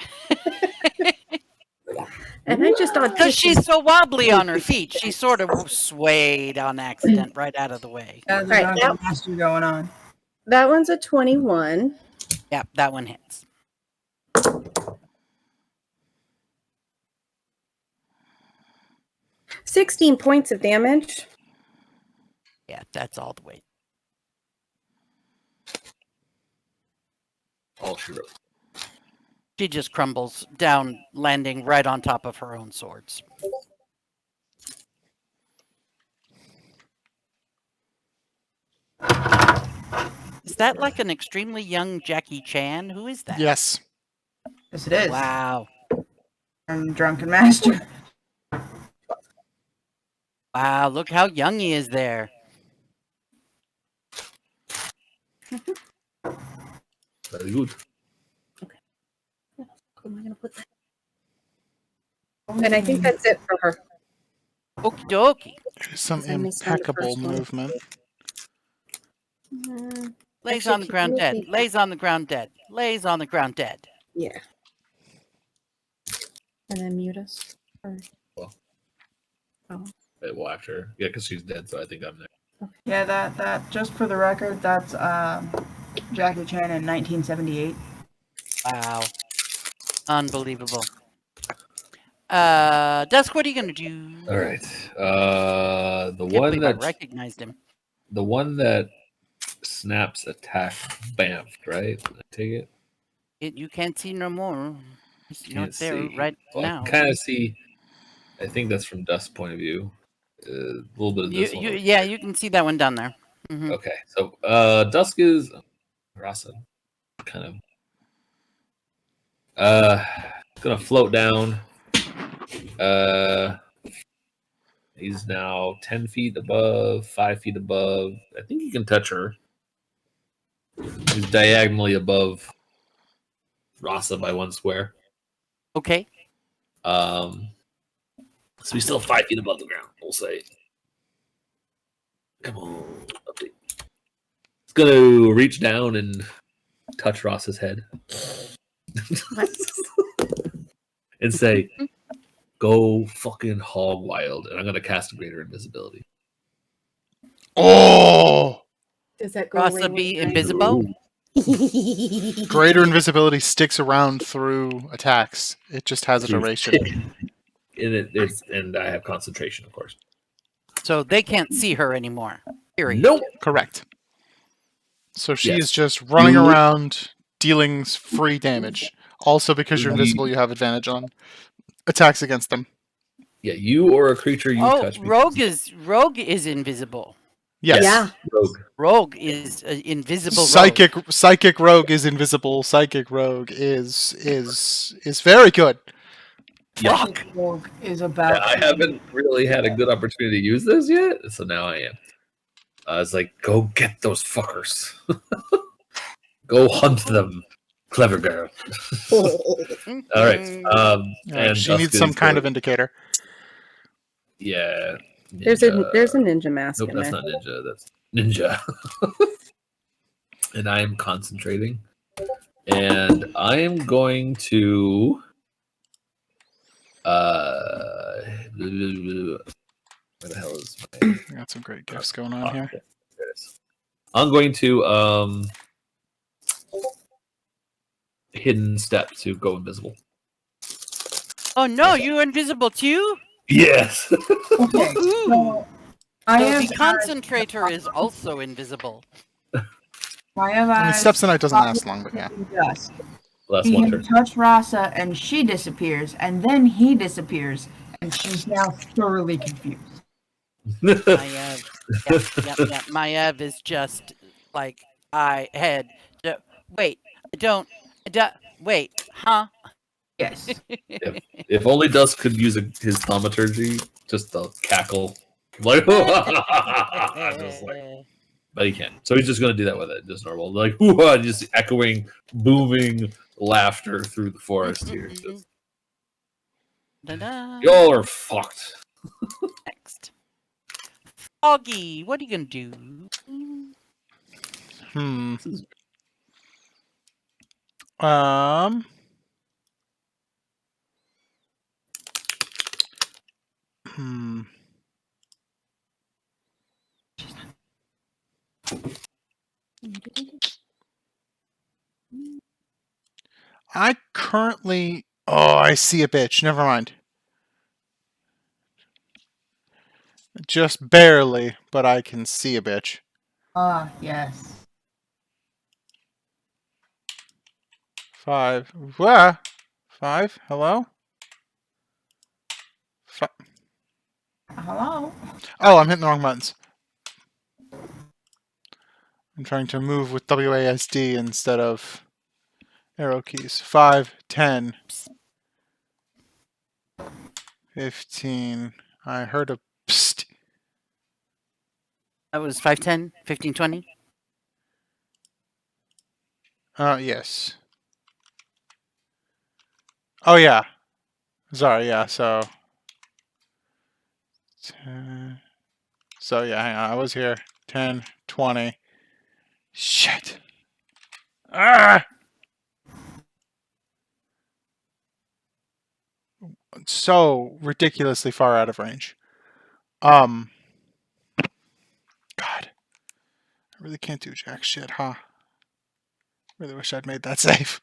[SPEAKER 6] And I just thought
[SPEAKER 2] Because she's so wobbly on her feet, she sort of swayed on accident right out of the way.
[SPEAKER 4] That's
[SPEAKER 6] Right,
[SPEAKER 4] a
[SPEAKER 6] that-
[SPEAKER 4] master going on.
[SPEAKER 6] that one's a 21.
[SPEAKER 2] Yep, that one hits.
[SPEAKER 6] 16 points of damage.
[SPEAKER 2] Yeah, that's all the way.
[SPEAKER 3] All she wrote.
[SPEAKER 2] She just crumbles down, landing right on top of her own swords. Is that like an extremely young Jackie Chan? Who is that?
[SPEAKER 1] Yes.
[SPEAKER 4] Yes, it is.
[SPEAKER 2] Wow.
[SPEAKER 4] I'm Drunken Master.
[SPEAKER 2] Wow, look how young he is there.
[SPEAKER 3] Very good.
[SPEAKER 6] Am I gonna put that? And I think that's it for her.
[SPEAKER 2] Okie dokie.
[SPEAKER 1] Some
[SPEAKER 6] Because I missed on the
[SPEAKER 1] impeccable
[SPEAKER 6] first one.
[SPEAKER 1] movement.
[SPEAKER 2] Lays
[SPEAKER 6] Actually,
[SPEAKER 2] on the
[SPEAKER 6] can
[SPEAKER 2] ground
[SPEAKER 6] you
[SPEAKER 2] dead.
[SPEAKER 6] repeat that?
[SPEAKER 2] Lays on the ground dead. Lays on the ground dead.
[SPEAKER 6] Yeah. And then mute us. Or...
[SPEAKER 3] Well.
[SPEAKER 6] Oh.
[SPEAKER 3] Well, after, yeah, because she's dead, so I think I'm there.
[SPEAKER 4] Yeah, that just for the record, that's Jackie Chan in 1978.
[SPEAKER 2] Wow. Unbelievable. Dusk, what are you gonna do?
[SPEAKER 3] All right. The
[SPEAKER 2] Can't
[SPEAKER 3] one
[SPEAKER 2] believe I
[SPEAKER 3] that
[SPEAKER 2] recognized him.
[SPEAKER 3] snaps attack bamfed, right? I take it.
[SPEAKER 2] You can't see no more. It's not
[SPEAKER 3] Can't
[SPEAKER 2] there
[SPEAKER 3] see.
[SPEAKER 2] right
[SPEAKER 3] Well, I
[SPEAKER 2] now.
[SPEAKER 3] can kind of see. I think that's from Dusk's point of view. A little bit of this one.
[SPEAKER 2] Yeah, you can see that one down there. Mhm.
[SPEAKER 3] Okay, so Dusk is Rasa, kind of gonna float down. He's now 10 feet above, 5 feet above. I think he can touch her. He's diagonally above Rasa by one square.
[SPEAKER 2] Okay.
[SPEAKER 3] So he's still 5 feet above the ground, we'll say. Come on. Update. He's gonna reach down and touch Ross's head. And say, go fucking hog wild. And I'm gonna cast greater invisibility.
[SPEAKER 1] Oh!
[SPEAKER 6] Does that go
[SPEAKER 2] Rasa
[SPEAKER 6] away
[SPEAKER 2] be
[SPEAKER 6] when I-
[SPEAKER 2] invisible?
[SPEAKER 1] Greater invisibility sticks around through attacks. It just has a duration.
[SPEAKER 3] And I have concentration, of course.
[SPEAKER 2] So they can't see her anymore. Period.
[SPEAKER 3] Nope.
[SPEAKER 1] Correct. So she
[SPEAKER 3] Yes.
[SPEAKER 1] is just running
[SPEAKER 3] You-
[SPEAKER 1] around dealing free damage. Also, because you're invisible, you have advantage on attacks against them.
[SPEAKER 3] Yeah, you or a creature you
[SPEAKER 2] Oh,
[SPEAKER 3] touch.
[SPEAKER 2] Rogue is invisible.
[SPEAKER 1] Yes.
[SPEAKER 6] Yeah.
[SPEAKER 3] Rogue.
[SPEAKER 2] Rogue is invisible.
[SPEAKER 1] Psychic rogue is invisible. Psychic rogue is very good.
[SPEAKER 3] Yeah.
[SPEAKER 4] Fuck. Rogue is about.
[SPEAKER 3] I haven't really had a good opportunity to use this yet, so now I am. It's like, go get those fuckers. Go hunt them, clever girl. All right. And
[SPEAKER 1] She needs some kind of indicator.
[SPEAKER 3] Yeah.
[SPEAKER 6] There's a ninja mask
[SPEAKER 3] Nope,
[SPEAKER 6] in
[SPEAKER 3] that's
[SPEAKER 6] there.
[SPEAKER 3] not ninja. That's ninja. And I am concentrating, and I am going to. Where the hell is my?
[SPEAKER 1] We got some great gifts going on here.
[SPEAKER 3] There it is. I'm going to hidden step to go invisible.
[SPEAKER 2] Oh no, you're invisible too?
[SPEAKER 3] Yes.
[SPEAKER 4] Okay, so I
[SPEAKER 2] So
[SPEAKER 4] have
[SPEAKER 2] the concentrator is also invisible.
[SPEAKER 1] I mean, Steps the Night doesn't last long, but yeah.
[SPEAKER 4] Dusk.
[SPEAKER 3] Last
[SPEAKER 4] He
[SPEAKER 3] one
[SPEAKER 4] has
[SPEAKER 3] turn.
[SPEAKER 4] touched Rasa and she disappears, and then he disappears, and she's now thoroughly confused.
[SPEAKER 2] Maev. Yep. Maev is just like wait, wait, huh?
[SPEAKER 4] Yes.
[SPEAKER 3] If only Dusk could use his thaumaturgy, just the cackle, like, just like, but he can't. So he's just gonna do that with it, just normal, like, just echoing, booming laughter through the forest here. Just,
[SPEAKER 2] Ta-da.
[SPEAKER 3] y'all are fucked.
[SPEAKER 2] Next. Foggy, what are you gonna do?
[SPEAKER 1] Hmm. Um. Hmm. I currently. Oh, I see a bitch. Never mind. Just barely, but I can see a bitch.
[SPEAKER 4] Ah, yes.
[SPEAKER 1] 5. 5? Hello?
[SPEAKER 4] Hello?
[SPEAKER 1] Oh, I'm hitting the wrong buttons. I'm trying to move with WASD instead of arrow keys. 5, 10, 15. I heard a psst.
[SPEAKER 2] That was 5, 10, 15, 20.
[SPEAKER 1] Yes. Oh, yeah. Sorry, yeah, so... 10, so, yeah, hang on. I was here. 10, 20. Shit. Ah! So ridiculously far out of range. God. I really can't do jack shit, huh? Really wish I'd made that safe.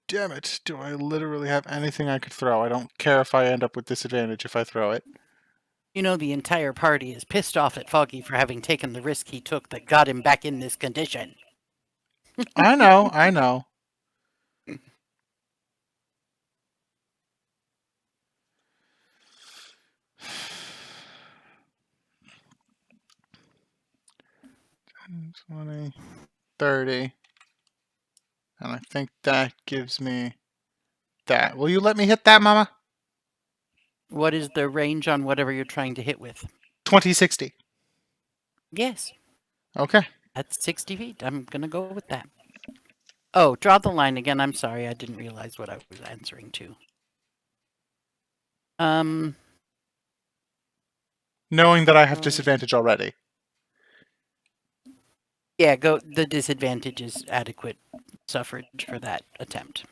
[SPEAKER 1] Damn it. Do I literally have anything I could throw? I don't care if I end up with disadvantage if I throw it.
[SPEAKER 2] You know, the entire party is pissed off at Foggy for having taken the risk he took that got him back in this condition.
[SPEAKER 1] I know, I know. 10, 20, 30. And I think that gives me that. Will you let me hit that, Mama?
[SPEAKER 2] What is the range on whatever you're trying to hit with?
[SPEAKER 1] 2060.
[SPEAKER 2] Yes,
[SPEAKER 1] Okay.
[SPEAKER 2] that's 60 feet. I'm going to go with that. Oh, draw the line again. I'm sorry. I didn't realize what I was answering to.
[SPEAKER 1] Knowing that I have disadvantage already.
[SPEAKER 2] Yeah, go. The disadvantage is adequate suffrage for that attempt.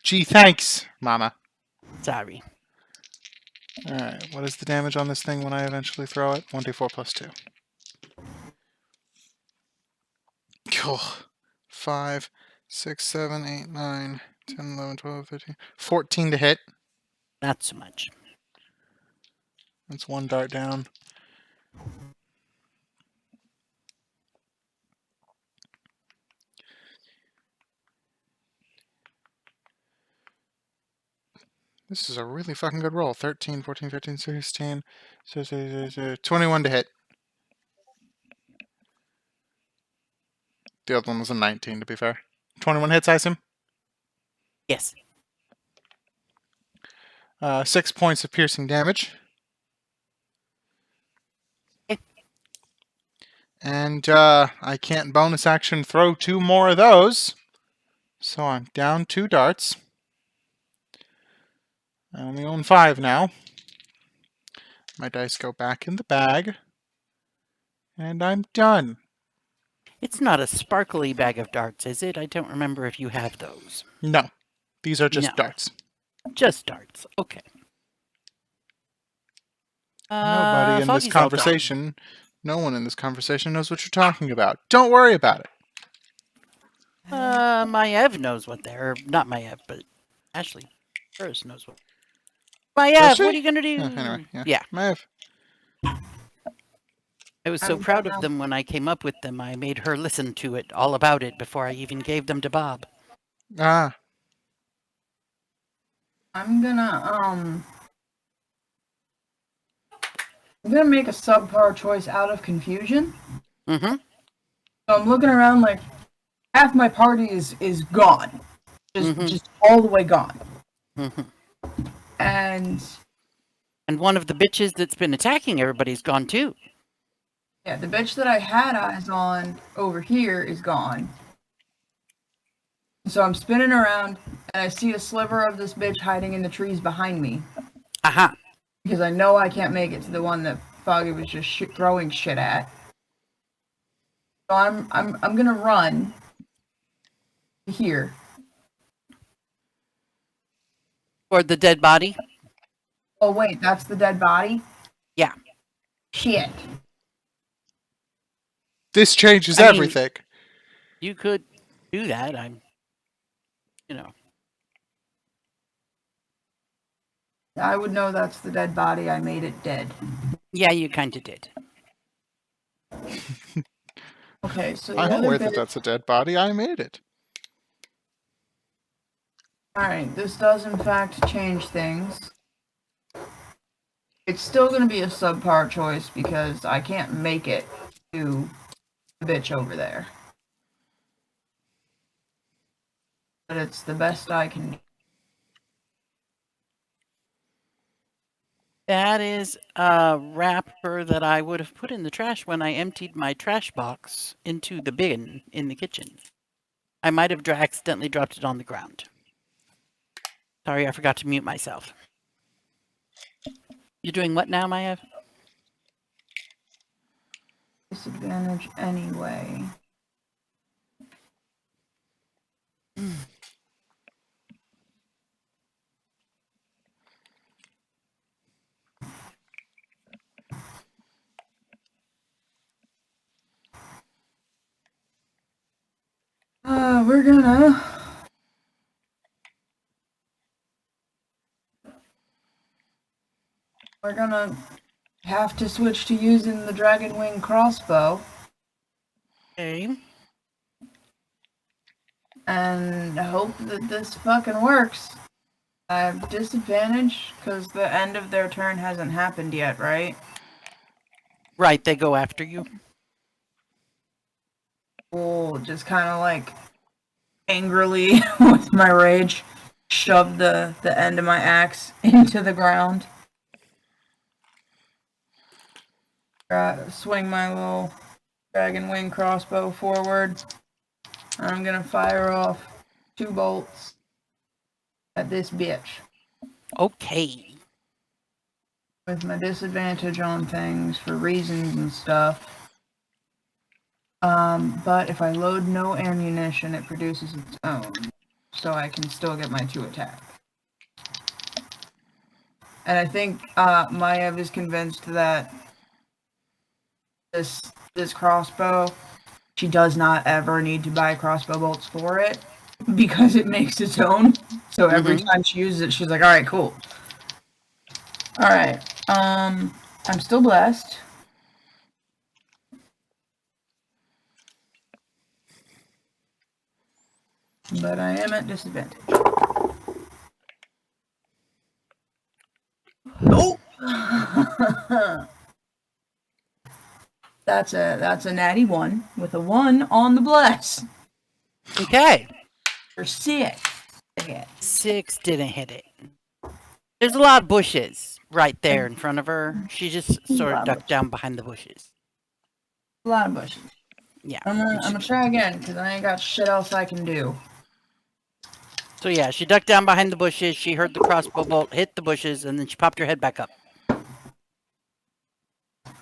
[SPEAKER 1] Gee, thanks, Mama.
[SPEAKER 2] Sorry.
[SPEAKER 1] Alright, what is the damage on this thing when I eventually throw it? 1d4 plus 2. Cool. 5, 6, 7, 8, 9, 10, 11, 12, 13. 14 to hit.
[SPEAKER 2] Not so much.
[SPEAKER 1] That's one dart down. This is a really fucking good roll. 13, 14, 15, 16, 21 to hit. The other one was a 19, to be fair. 21 hits, I assume?
[SPEAKER 2] Yes.
[SPEAKER 1] 6 points of piercing damage.
[SPEAKER 2] Okay.
[SPEAKER 1] And I can't bonus action throw 2 more of those. So I'm down 2 darts. I only own 5 now. My dice go back in the bag. And I'm done.
[SPEAKER 2] It's not a sparkly bag of darts, is it? I don't remember if you have those.
[SPEAKER 1] No. These are just
[SPEAKER 2] No.
[SPEAKER 1] darts.
[SPEAKER 2] Just darts. Okay.
[SPEAKER 1] Nobody in this
[SPEAKER 2] Foggy's all done.
[SPEAKER 1] conversation, no one in this conversation knows what you're talking about. Don't worry about it.
[SPEAKER 2] Maev knows what they're... Not Maev, but Ashley first knows what...
[SPEAKER 1] Does
[SPEAKER 2] Maev,
[SPEAKER 1] she?
[SPEAKER 2] what are you going to do?
[SPEAKER 1] Anyway, yeah.
[SPEAKER 2] Yeah.
[SPEAKER 1] Maeve.
[SPEAKER 2] I was so proud of them when I came up with them. I made her listen to it, all about it, before I even gave them to Bob.
[SPEAKER 1] Ah.
[SPEAKER 4] I'm gonna make a subpar choice out of confusion.
[SPEAKER 2] Mm-hmm.
[SPEAKER 4] So I'm looking around like half my party is gone. Just all the way gone.
[SPEAKER 2] Mm-hmm.
[SPEAKER 4] And
[SPEAKER 2] one of the bitches that's been attacking everybody's gone too.
[SPEAKER 4] yeah, the bitch that I had eyes on over here is gone. So I'm spinning around and I see a sliver of this bitch hiding in the trees behind me.
[SPEAKER 2] Aha.
[SPEAKER 4] Because I know I can't make it to the one that Foggy was just throwing shit at. So I'm gonna run here.
[SPEAKER 2] Toward the dead body?
[SPEAKER 4] Oh wait, that's the dead body?
[SPEAKER 2] Yeah.
[SPEAKER 4] Shit.
[SPEAKER 1] This changes
[SPEAKER 2] I mean-
[SPEAKER 1] everything.
[SPEAKER 2] You could do that. I'm... You know.
[SPEAKER 4] I would know that's the dead body. I made it dead.
[SPEAKER 2] Yeah, you kind of did.
[SPEAKER 4] Okay, so the
[SPEAKER 1] I'm
[SPEAKER 4] other
[SPEAKER 1] aware
[SPEAKER 4] bit.
[SPEAKER 1] that that's a dead body. I made it.
[SPEAKER 4] Alright, this does in fact change things. It's still going to be a subpar choice because I can't make it to the bitch over there. But it's the best I can do.
[SPEAKER 2] That is a wrapper that I would have put in the trash when I emptied my trash box into the bin in the kitchen. I might have accidentally dropped it on the ground. Sorry, I forgot to mute myself. You're doing what now, Maya?
[SPEAKER 4] Disadvantage anyway. We're gonna have to switch to using the dragon wing crossbow
[SPEAKER 2] Okay.
[SPEAKER 4] and hope that this fucking works. I have disadvantage because the end of their turn hasn't happened yet, right?
[SPEAKER 2] Right, they go after you.
[SPEAKER 4] We'll just kind of like angrily with my rage shove the end of my axe into the ground. Swing my little dragon wing crossbow forward. I'm gonna fire off 2 bolts at this bitch
[SPEAKER 2] Okay.
[SPEAKER 4] with my disadvantage on things for reasons and stuff. But if I load no ammunition, it produces its own, so I can still get my 2 attack. And I think Maev is convinced that this crossbow, she does not ever need to buy crossbow bolts for it because it makes its own. So every time she uses it, she's like, "All right, cool. All right, I'm still blessed." But I am at disadvantage. Nope. That's a natty 1 with a 1 on the bless.
[SPEAKER 2] Okay.
[SPEAKER 4] For 6 to hit.
[SPEAKER 2] 6 didn't hit it. There's a lot of bushes right there in front of her. She just sort of ducked down behind the bushes.
[SPEAKER 4] A lot of bushes.
[SPEAKER 2] Yeah.
[SPEAKER 4] I'm gonna try again because I ain't got shit else I can do.
[SPEAKER 2] So yeah, she ducked down behind the bushes. She heard the crossbow bolt hit the bushes, and then she popped her head back up.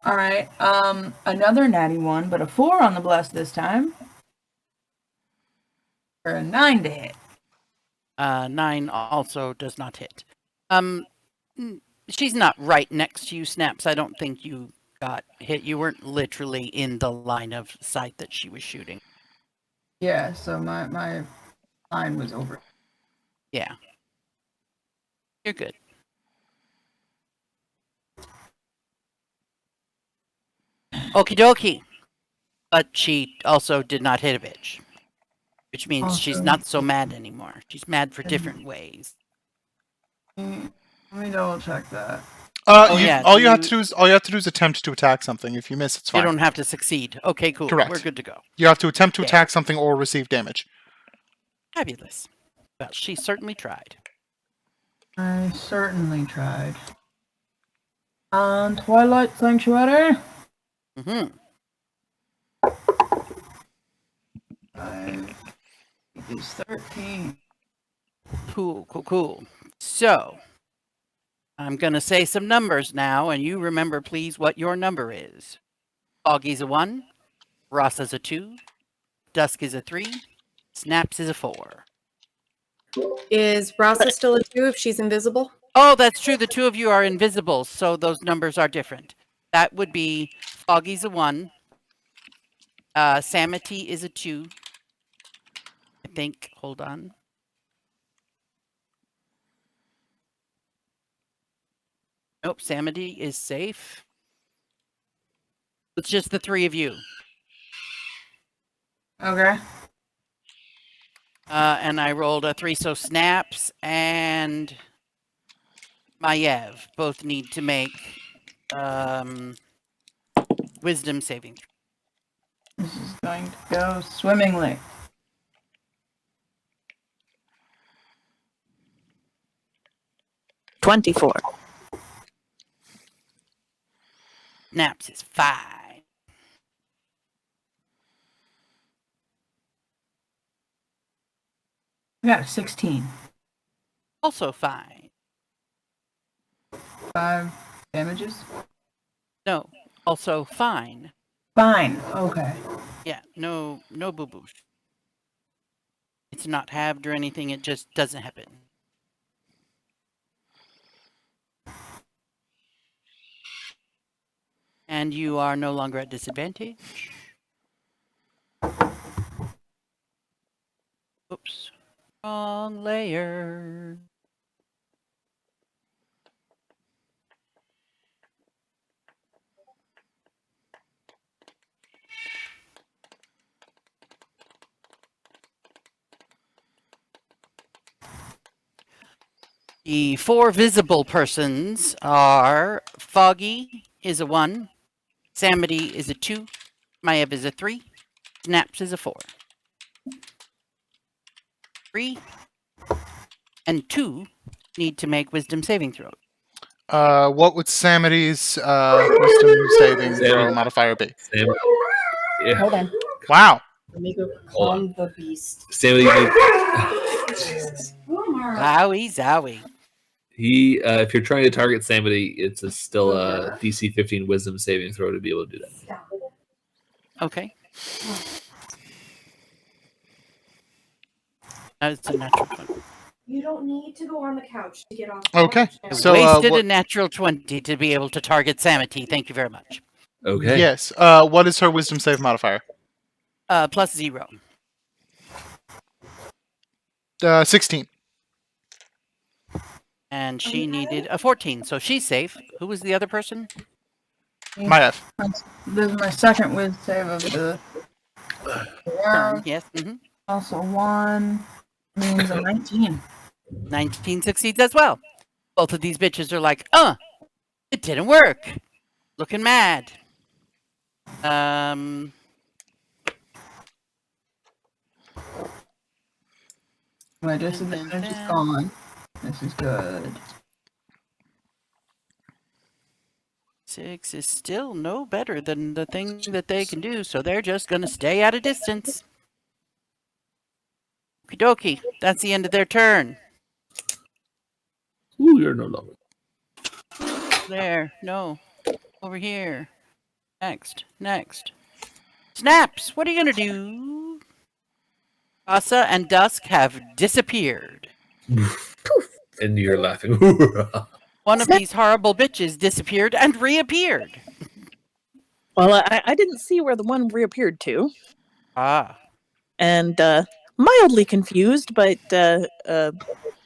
[SPEAKER 4] All right. Another natty 1, but a 4 on the bless this time. For a 9 to hit.
[SPEAKER 2] 9 also does not hit. She's not right next to you, Snaps. I don't think you got hit. You weren't literally in the line of sight that she was shooting.
[SPEAKER 4] Yeah, so my line was over.
[SPEAKER 2] Yeah. You're good. Okie dokie. But she also did not hit a bitch. Which means she's
[SPEAKER 4] Awesome.
[SPEAKER 2] not so mad anymore. She's mad for different ways.
[SPEAKER 4] Let me double check that.
[SPEAKER 2] Oh, yeah,
[SPEAKER 1] All
[SPEAKER 2] so
[SPEAKER 1] you have to do is attempt to attack something. If you miss, it's
[SPEAKER 2] You
[SPEAKER 1] fine.
[SPEAKER 2] don't have to succeed. Okay, cool.
[SPEAKER 1] Correct.
[SPEAKER 2] We're good to go.
[SPEAKER 1] You have to attempt to
[SPEAKER 2] Okay.
[SPEAKER 1] attack something or receive damage.
[SPEAKER 2] Fabulous. Well, she certainly tried.
[SPEAKER 4] I certainly tried. Twilight Sanctuary.
[SPEAKER 2] Mm-hmm.
[SPEAKER 4] 5 is 13.
[SPEAKER 2] Cool, cool, cool. So, I'm going to say some numbers now, and you remember, please, what your number is. Foggy's a 1, Ross is a 2, Dusk is a 3, Snaps is a 4.
[SPEAKER 6] Is Rasa still a 2 if she's invisible?
[SPEAKER 2] Oh, that's true. The 2 of you are invisible, so those numbers are different. That would be Foggy's a 1, Samity is a 2, I think. Hold on. Nope, Samity is safe. It's just the three of you.
[SPEAKER 4] Okay.
[SPEAKER 2] And I rolled a 3, so Snaps and Maiev both need to make wisdom saving.
[SPEAKER 4] This is going to go swimmingly.
[SPEAKER 5] $24.
[SPEAKER 2] Snaps is 5.
[SPEAKER 4] I got a 16.
[SPEAKER 2] Also 5.
[SPEAKER 4] 5 damages.
[SPEAKER 2] No, also fine.
[SPEAKER 4] Fine. Okay.
[SPEAKER 2] Yeah, no boo-boos. It's not halved or anything, it just doesn't happen. And you are no longer at disadvantage. Oops. Wrong layer. The 4 visible persons are Foggy is a 1, Samity is a 2, Maiev is a 3, Snaps is a 4. 3 and 2 need to make wisdom saving throws.
[SPEAKER 1] What would Samity's wisdom saving throw
[SPEAKER 3] Samity.
[SPEAKER 1] modifier be?
[SPEAKER 3] Sam, yeah.
[SPEAKER 6] Hold on.
[SPEAKER 1] Wow.
[SPEAKER 6] Let me go
[SPEAKER 3] Hold
[SPEAKER 6] calm the beast.
[SPEAKER 3] Samity,
[SPEAKER 2] Zowie, zowie.
[SPEAKER 3] he if you're trying to target Samity, it's still a DC 15 Wisdom saving throw to be able to do that.
[SPEAKER 2] Okay. That's a natural 20.
[SPEAKER 7] You don't need to go on the couch to get off.
[SPEAKER 1] Okay.
[SPEAKER 7] The
[SPEAKER 1] So,
[SPEAKER 2] Wasted
[SPEAKER 1] what-
[SPEAKER 2] a natural 20 to be able to target Samity. Thank you very much.
[SPEAKER 3] Okay.
[SPEAKER 1] Yes. What is her wisdom save modifier?
[SPEAKER 2] Plus 0.
[SPEAKER 1] 16.
[SPEAKER 2] And she needed a 14, so she's safe. Who was the other person?
[SPEAKER 1] Maiev.
[SPEAKER 4] This is my second whiz save of the round.
[SPEAKER 2] Yes. Mm-hmm.
[SPEAKER 4] Also 1 means a 19.
[SPEAKER 2] 19 succeeds as well. Both of these bitches are like, it didn't work. Looking mad.
[SPEAKER 4] My disadvantage is gone. This is good.
[SPEAKER 2] 6 is still no better than the thing that they can do, so they're just gonna stay at a distance. Okie dokie. That's the end of their turn.
[SPEAKER 3] Ooh, you're no longer.
[SPEAKER 2] There. No. Over here. Next. Snaps! What are you gonna do? Asa and Dusk have disappeared.
[SPEAKER 3] And you're laughing.
[SPEAKER 2] One of these horrible bitches disappeared and reappeared.
[SPEAKER 5] Well, I didn't see where the one reappeared to,
[SPEAKER 2] Ah.
[SPEAKER 5] and mildly confused, but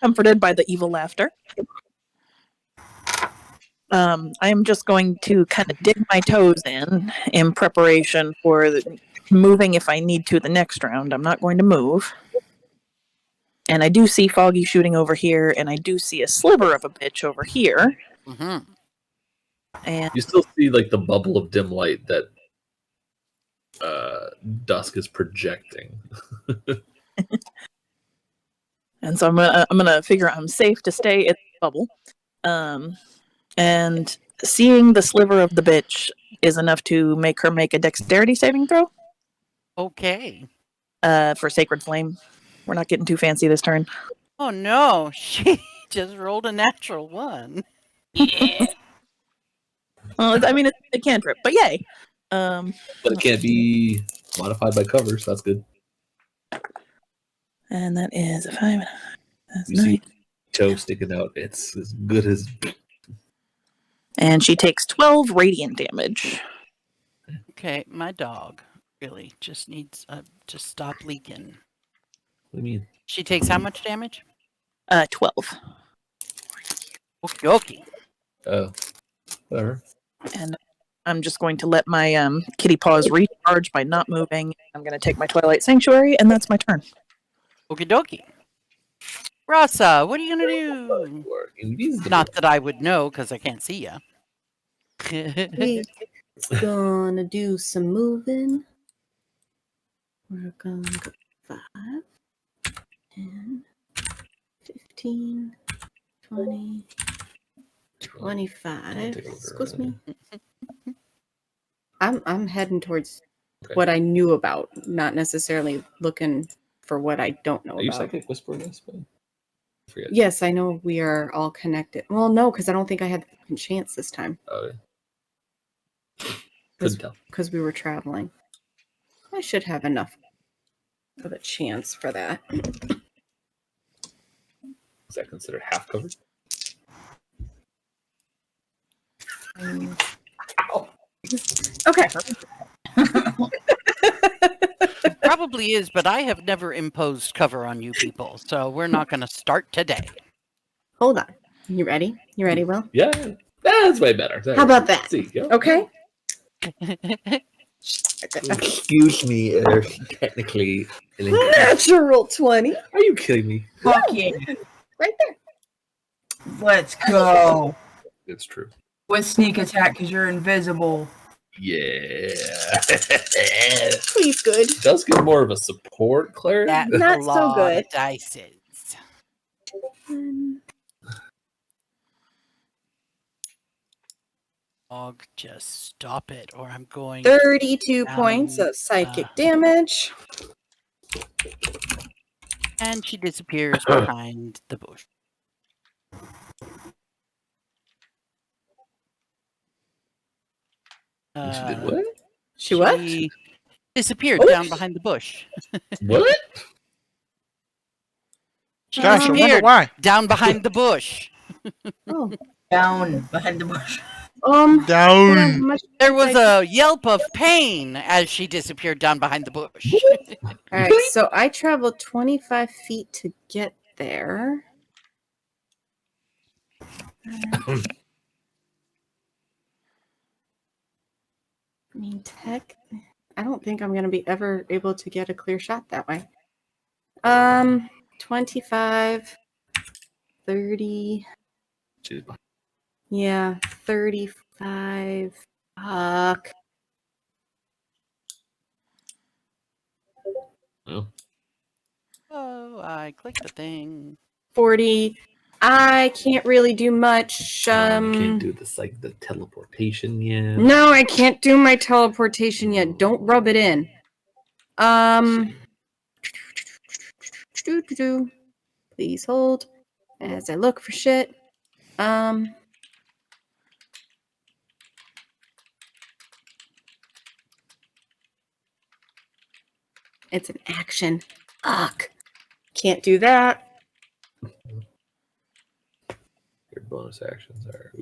[SPEAKER 5] comforted by the evil laughter. I am just going to kind of dig my toes in preparation for moving if I need to the next round. I'm not going to move. And I do see Foggy shooting over here, and I do see a sliver of a bitch over here.
[SPEAKER 2] Mm-hmm.
[SPEAKER 5] And
[SPEAKER 3] You still see like the bubble of dim light that Dusk is projecting.
[SPEAKER 5] And so I'm gonna figure I'm safe to stay in the bubble. And seeing the sliver of the bitch is enough to make her make a dexterity saving throw.
[SPEAKER 2] Okay.
[SPEAKER 5] For Sacred Flame. We're not getting too fancy this turn.
[SPEAKER 2] Oh no, she just rolled a natural 1.
[SPEAKER 5] Well, I mean, it's a cantrip, but yay.
[SPEAKER 3] But it can't be modified by cover, so that's good.
[SPEAKER 5] And that is a 5. That's
[SPEAKER 3] You
[SPEAKER 5] 9.
[SPEAKER 3] see toe sticking out. It's as good as.
[SPEAKER 5] And she takes 12 radiant damage.
[SPEAKER 2] Okay, my dog really just needs to stop leaking.
[SPEAKER 3] What do you mean?
[SPEAKER 2] She takes how much damage?
[SPEAKER 5] 12.
[SPEAKER 2] Okie dokie.
[SPEAKER 3] Oh, whatever.
[SPEAKER 5] And I'm just going to let my kitty paws recharge by not moving. I'm going to take my Twilight Sanctuary, and that's my turn.
[SPEAKER 2] Okie dokie. Rasa, what are you gonna do?
[SPEAKER 3] You are invisible.
[SPEAKER 2] Not that I would know, because I can't see ya.
[SPEAKER 6] We're gonna do some moving. We're gonna go 5, 10, 15, 20, 25. Excuse me. I'm heading towards
[SPEAKER 3] Okay.
[SPEAKER 6] what I knew about, not necessarily looking for what I don't know
[SPEAKER 3] Are you
[SPEAKER 6] about.
[SPEAKER 3] psychic whispering this? But I forget.
[SPEAKER 6] Yes, I know we are all connected. Well, no, because I don't think I had the fucking chance this time
[SPEAKER 3] Oh, yeah. Couldn't tell.
[SPEAKER 6] because we were traveling. I should have enough of a chance for that.
[SPEAKER 3] Is that considered half covered? Ow.
[SPEAKER 6] Okay.
[SPEAKER 2] It probably is, but I have never imposed cover on you people, so we're not going to start today.
[SPEAKER 6] Hold on. You ready? You ready, Will?
[SPEAKER 3] Yeah, that's way better.
[SPEAKER 6] How about that?
[SPEAKER 3] See, yeah.
[SPEAKER 6] Okay.
[SPEAKER 3] Excuse me, technically.
[SPEAKER 6] Natural 20.
[SPEAKER 3] Are you kidding me?
[SPEAKER 4] Fuck yeah.
[SPEAKER 6] Right there.
[SPEAKER 4] Let's go.
[SPEAKER 3] It's true.
[SPEAKER 4] With sneak attack because you're invisible.
[SPEAKER 3] Yeah.
[SPEAKER 6] Please, good.
[SPEAKER 3] It does get more of a support cleric.
[SPEAKER 2] That's
[SPEAKER 6] Not
[SPEAKER 2] a
[SPEAKER 6] so
[SPEAKER 2] lot
[SPEAKER 6] good.
[SPEAKER 2] of dices. Dog, just stop it, or I'm going.
[SPEAKER 6] 32 points of psychic damage.
[SPEAKER 2] And she disappears behind the bush.
[SPEAKER 3] She did what?
[SPEAKER 6] She what?
[SPEAKER 2] She disappeared
[SPEAKER 6] What?
[SPEAKER 2] down behind the bush.
[SPEAKER 3] What?
[SPEAKER 2] She
[SPEAKER 1] Gosh, I wonder
[SPEAKER 2] disappeared
[SPEAKER 1] why.
[SPEAKER 2] down behind the bush.
[SPEAKER 6] Oh.
[SPEAKER 4] Down behind the bush.
[SPEAKER 1] Down.
[SPEAKER 2] There was a yelp of pain as she disappeared down behind the bush.
[SPEAKER 6] All right, so I traveled 25 feet to get there. I mean, I don't think I'm gonna be ever able to get a clear shot that way. 25, 30.
[SPEAKER 3] She's behind.
[SPEAKER 6] Yeah, 35. Fuck.
[SPEAKER 3] Oh.
[SPEAKER 2] Oh, I clicked the thing.
[SPEAKER 6] 40. I can't really do much.
[SPEAKER 3] You can't do the teleportation yet.
[SPEAKER 6] No, I can't do my teleportation yet. Don't rub it in. Please hold as I look for shit. It's an action. Fuck. Can't do that.
[SPEAKER 3] Your bonus actions are.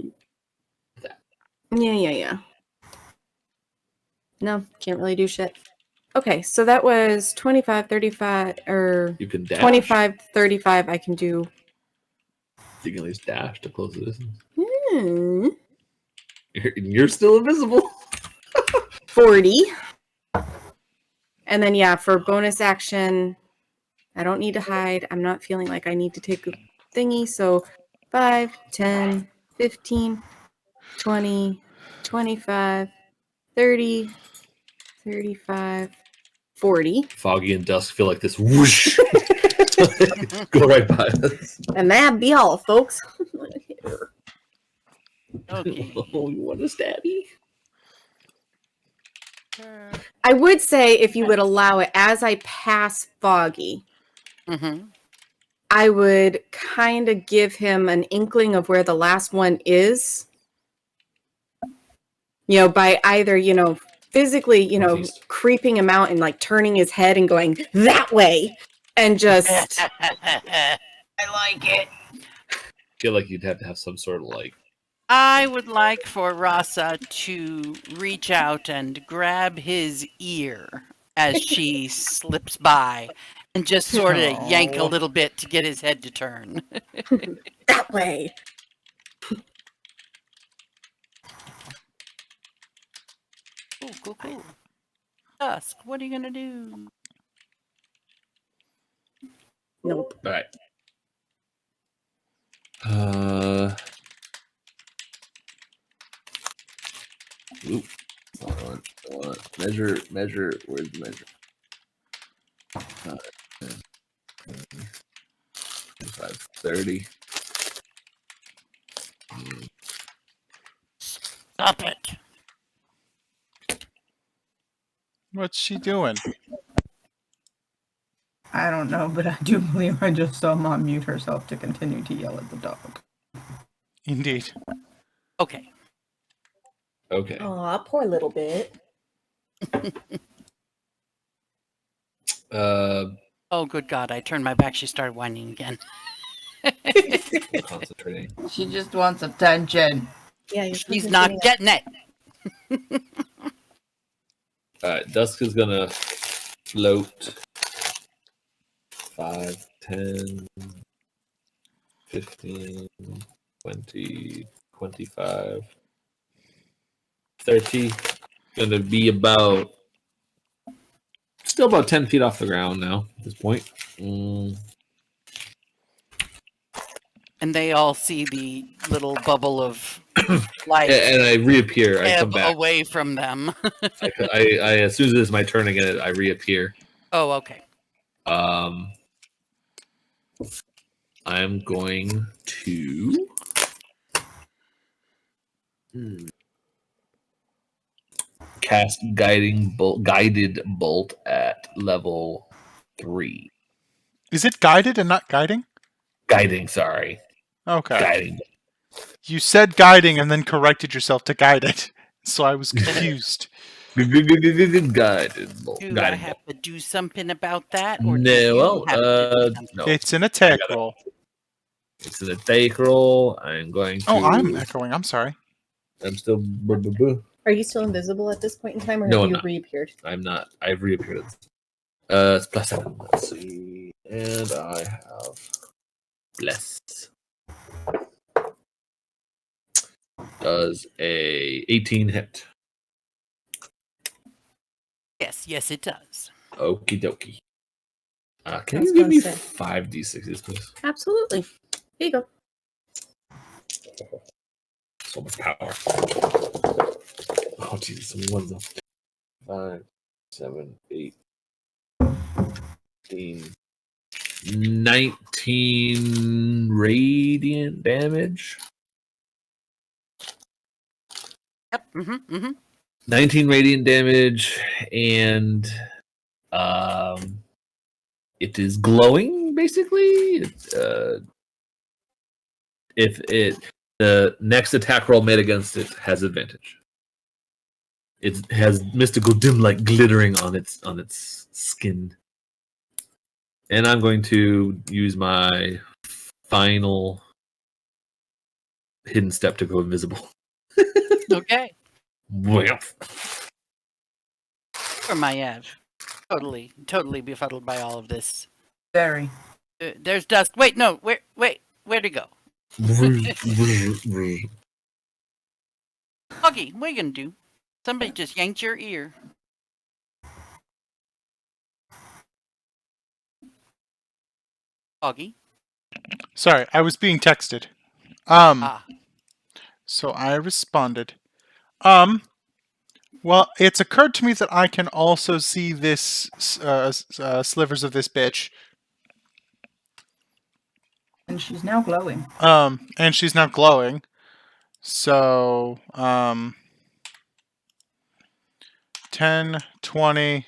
[SPEAKER 6] Yeah. No, can't really do shit. Okay, so that was 25, 35, or
[SPEAKER 3] You can dash.
[SPEAKER 6] 25, 35 I can do.
[SPEAKER 3] You can at least dash to close the distance.
[SPEAKER 6] Hmm.
[SPEAKER 3] You're still invisible.
[SPEAKER 6] 40. And then, yeah, for bonus action, I don't need to hide. I'm not feeling like I need to take a thingy. So 5, 10, 15, 20, 25, 30, 35, 40.
[SPEAKER 3] Foggy and dusk feel like this whoosh. Go right by us.
[SPEAKER 6] And that'd be all, folks.
[SPEAKER 2] Okay.
[SPEAKER 3] Oh, you want a stabby?
[SPEAKER 6] I would say if you would allow it, as I pass Foggy,
[SPEAKER 2] Mm-hmm.
[SPEAKER 6] I would kind of give him an inkling of where the last one is. You know, by either, physically,
[SPEAKER 3] Northeast.
[SPEAKER 6] creeping him out and like turning his head and going that way and just
[SPEAKER 4] I like it.
[SPEAKER 3] Feel like you'd have to have some sort of like.
[SPEAKER 2] I would like for Rasa to reach out and grab his ear as she slips by and just sort of yank a
[SPEAKER 1] Aw.
[SPEAKER 2] little bit to get his head to turn.
[SPEAKER 6] that way.
[SPEAKER 2] Cool. Dusk, what are you gonna do?
[SPEAKER 6] Nope.
[SPEAKER 3] All right. Oop. Hold on. Measure. Where's the measure? 25, 30.
[SPEAKER 2] Stop it.
[SPEAKER 1] What's she doing?
[SPEAKER 4] I don't know, but I do believe I just saw Mom mute herself to continue to yell at the dog.
[SPEAKER 1] Indeed.
[SPEAKER 2] Okay.
[SPEAKER 3] Okay.
[SPEAKER 8] Aw, poor little bit.
[SPEAKER 2] Oh, good God, I turned my back. She started whining again.
[SPEAKER 3] Concentrating.
[SPEAKER 4] She just wants attention.
[SPEAKER 8] Yeah, you're
[SPEAKER 2] He's not getting it.
[SPEAKER 3] All right. Dusk is gonna float 5, 10, 15, 20, 25, 30. Gonna be still about 10 feet off the ground now at this point.
[SPEAKER 2] And they all see the little bubble of light
[SPEAKER 3] And I reappear. I come
[SPEAKER 2] ebb
[SPEAKER 3] back.
[SPEAKER 2] away from them.
[SPEAKER 3] I as soon as it's my turn again, I reappear.
[SPEAKER 2] Oh, okay.
[SPEAKER 3] I'm going to cast guided bolt at level 3.
[SPEAKER 1] Is it guided and not guiding?
[SPEAKER 3] Guiding, sorry.
[SPEAKER 1] Okay.
[SPEAKER 3] Guiding.
[SPEAKER 1] You said guiding and then corrected yourself to guided. So I was confused.
[SPEAKER 3] Guided bolt.
[SPEAKER 2] Do I
[SPEAKER 3] Guiding
[SPEAKER 2] have
[SPEAKER 3] bolt.
[SPEAKER 2] to do something about that? Or do
[SPEAKER 3] No,
[SPEAKER 2] you
[SPEAKER 3] well,
[SPEAKER 2] have to do something?
[SPEAKER 3] no.
[SPEAKER 1] It's an attack
[SPEAKER 3] I gotta-
[SPEAKER 1] roll.
[SPEAKER 3] It's an attack roll. I'm going to.
[SPEAKER 1] Oh, I'm echoing. I'm sorry.
[SPEAKER 3] I'm still.
[SPEAKER 8] Are you still invisible at this point in time, or
[SPEAKER 3] No,
[SPEAKER 8] have
[SPEAKER 3] I'm
[SPEAKER 8] you
[SPEAKER 3] not.
[SPEAKER 8] reappeared?
[SPEAKER 3] I'm not. I've reappeared. It's +7. Let's see. And I have bless. Does a 18 hit?
[SPEAKER 2] Yes, it does.
[SPEAKER 3] Okie dokie. Can
[SPEAKER 8] I was
[SPEAKER 3] you give
[SPEAKER 8] gonna
[SPEAKER 3] me
[SPEAKER 8] say.
[SPEAKER 3] 5d6s, please?
[SPEAKER 8] Absolutely. Here you go.
[SPEAKER 3] So much power. Oh, Jesus. So many ones though. 5, 7, 8, 15, 19 radiant damage.
[SPEAKER 2] Yep.
[SPEAKER 3] 19 radiant damage, and it is glowing basically. If the next attack roll made against it has advantage. It has mystical dim light glittering on its skin. And I'm going to use my final hidden step to go invisible.
[SPEAKER 2] Okay.
[SPEAKER 3] Well,
[SPEAKER 2] For my Ev. Totally befuddled by all of this.
[SPEAKER 4] Very.
[SPEAKER 2] There's Dusk. Wait, no. Where'd he go? Huggy, what are you gonna do? Somebody just yanked your ear. Huggy.
[SPEAKER 1] Sorry, I was being texted.
[SPEAKER 2] Ah.
[SPEAKER 1] So I responded. Well, it's occurred to me that I can also see this slivers of this bitch.
[SPEAKER 4] And she's now glowing.
[SPEAKER 1] And she's now glowing. So, 10, 20,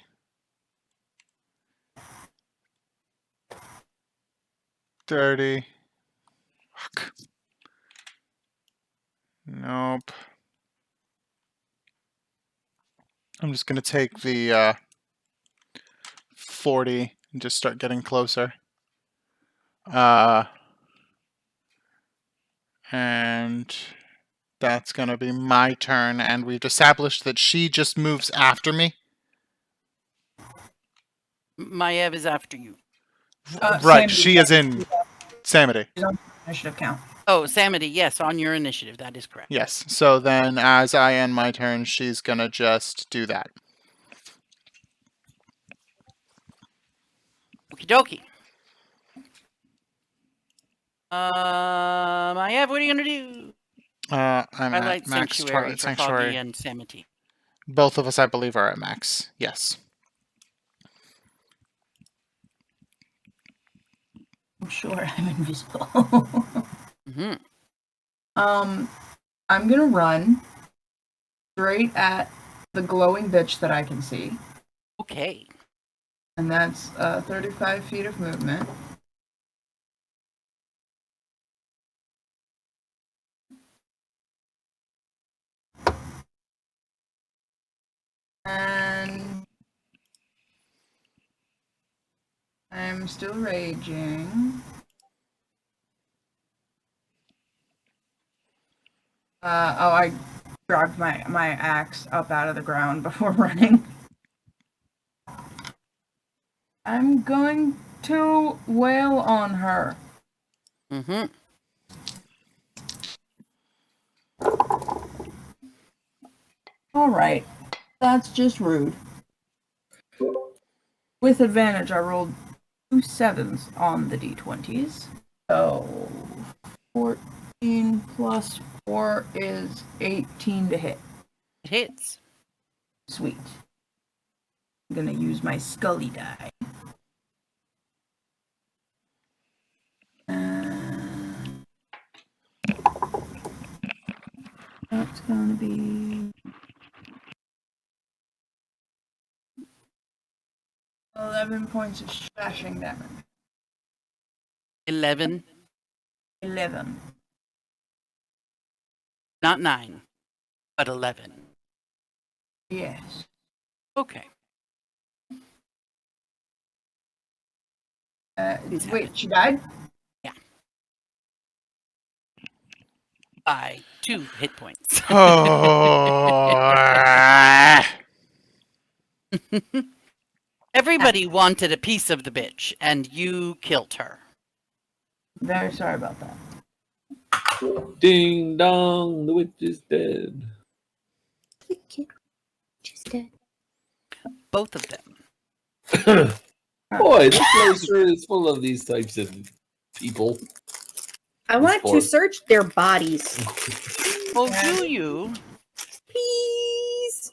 [SPEAKER 1] 30. Fuck. Nope. I'm just going to take the 40 and just start getting closer. And that's going to be my turn, and we've established that she just moves after me.
[SPEAKER 2] My Ev is after you.
[SPEAKER 1] Right,
[SPEAKER 4] Sammy,
[SPEAKER 1] she is in Samity.
[SPEAKER 4] initiative count.
[SPEAKER 2] Oh, Samity, yes, on your initiative. That is correct.
[SPEAKER 1] Yes. So then, as I end my turn, she's gonna just do that.
[SPEAKER 2] Okie dokie. Maiev, what are you gonna do?
[SPEAKER 1] I'm
[SPEAKER 2] Twilight
[SPEAKER 1] at max
[SPEAKER 2] Sanctuary
[SPEAKER 1] Twilight
[SPEAKER 2] for Foggy
[SPEAKER 1] Sanctuary.
[SPEAKER 2] and Samity.
[SPEAKER 1] Both of us, I believe, are at max. Yes.
[SPEAKER 4] I'm sure I'm invisible.
[SPEAKER 2] Mm-hmm.
[SPEAKER 4] I'm gonna run straight at the glowing bitch that I can see,
[SPEAKER 2] Okay.
[SPEAKER 4] and that's 35 feet of movement. And I'm still raging. I grabbed my axe up out of the ground before running. I'm going to wail on her.
[SPEAKER 2] Mm-hmm.
[SPEAKER 4] Alright, that's just rude. With advantage, I rolled 2 7s on the d20s. So, 14 plus 4 is 18 to hit.
[SPEAKER 2] It hits.
[SPEAKER 4] Sweet. I'm gonna use my Scully die. That's gonna be 11 points of slashing damage.
[SPEAKER 2] 11,
[SPEAKER 4] 11.
[SPEAKER 2] not 9, but 11.
[SPEAKER 4] Yes.
[SPEAKER 2] Okay.
[SPEAKER 4] Wait, she died?
[SPEAKER 2] By 2 hit points.
[SPEAKER 1] Oh.
[SPEAKER 2] Everybody wanted a piece of the bitch, and you killed her.
[SPEAKER 4] Very sorry about that.
[SPEAKER 3] Ding dong, the witch is dead.
[SPEAKER 8] She's dead.
[SPEAKER 2] Both of them.
[SPEAKER 3] Boy, this place sure is full of these types of people.
[SPEAKER 8] I want to search their bodies.
[SPEAKER 2] Well, do you?
[SPEAKER 8] Please.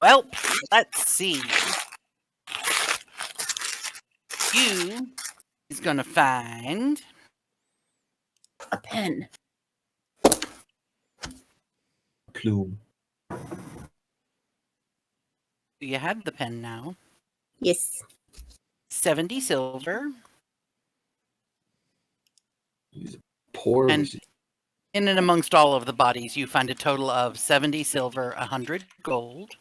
[SPEAKER 2] Well, let's see. You is gonna find
[SPEAKER 8] A pen.
[SPEAKER 3] Plume.
[SPEAKER 2] you have the pen now.
[SPEAKER 8] Yes.
[SPEAKER 2] 70 silver.
[SPEAKER 3] Poor.
[SPEAKER 2] And in and amongst all of the bodies, you find a total of 70 silver, 100 gold.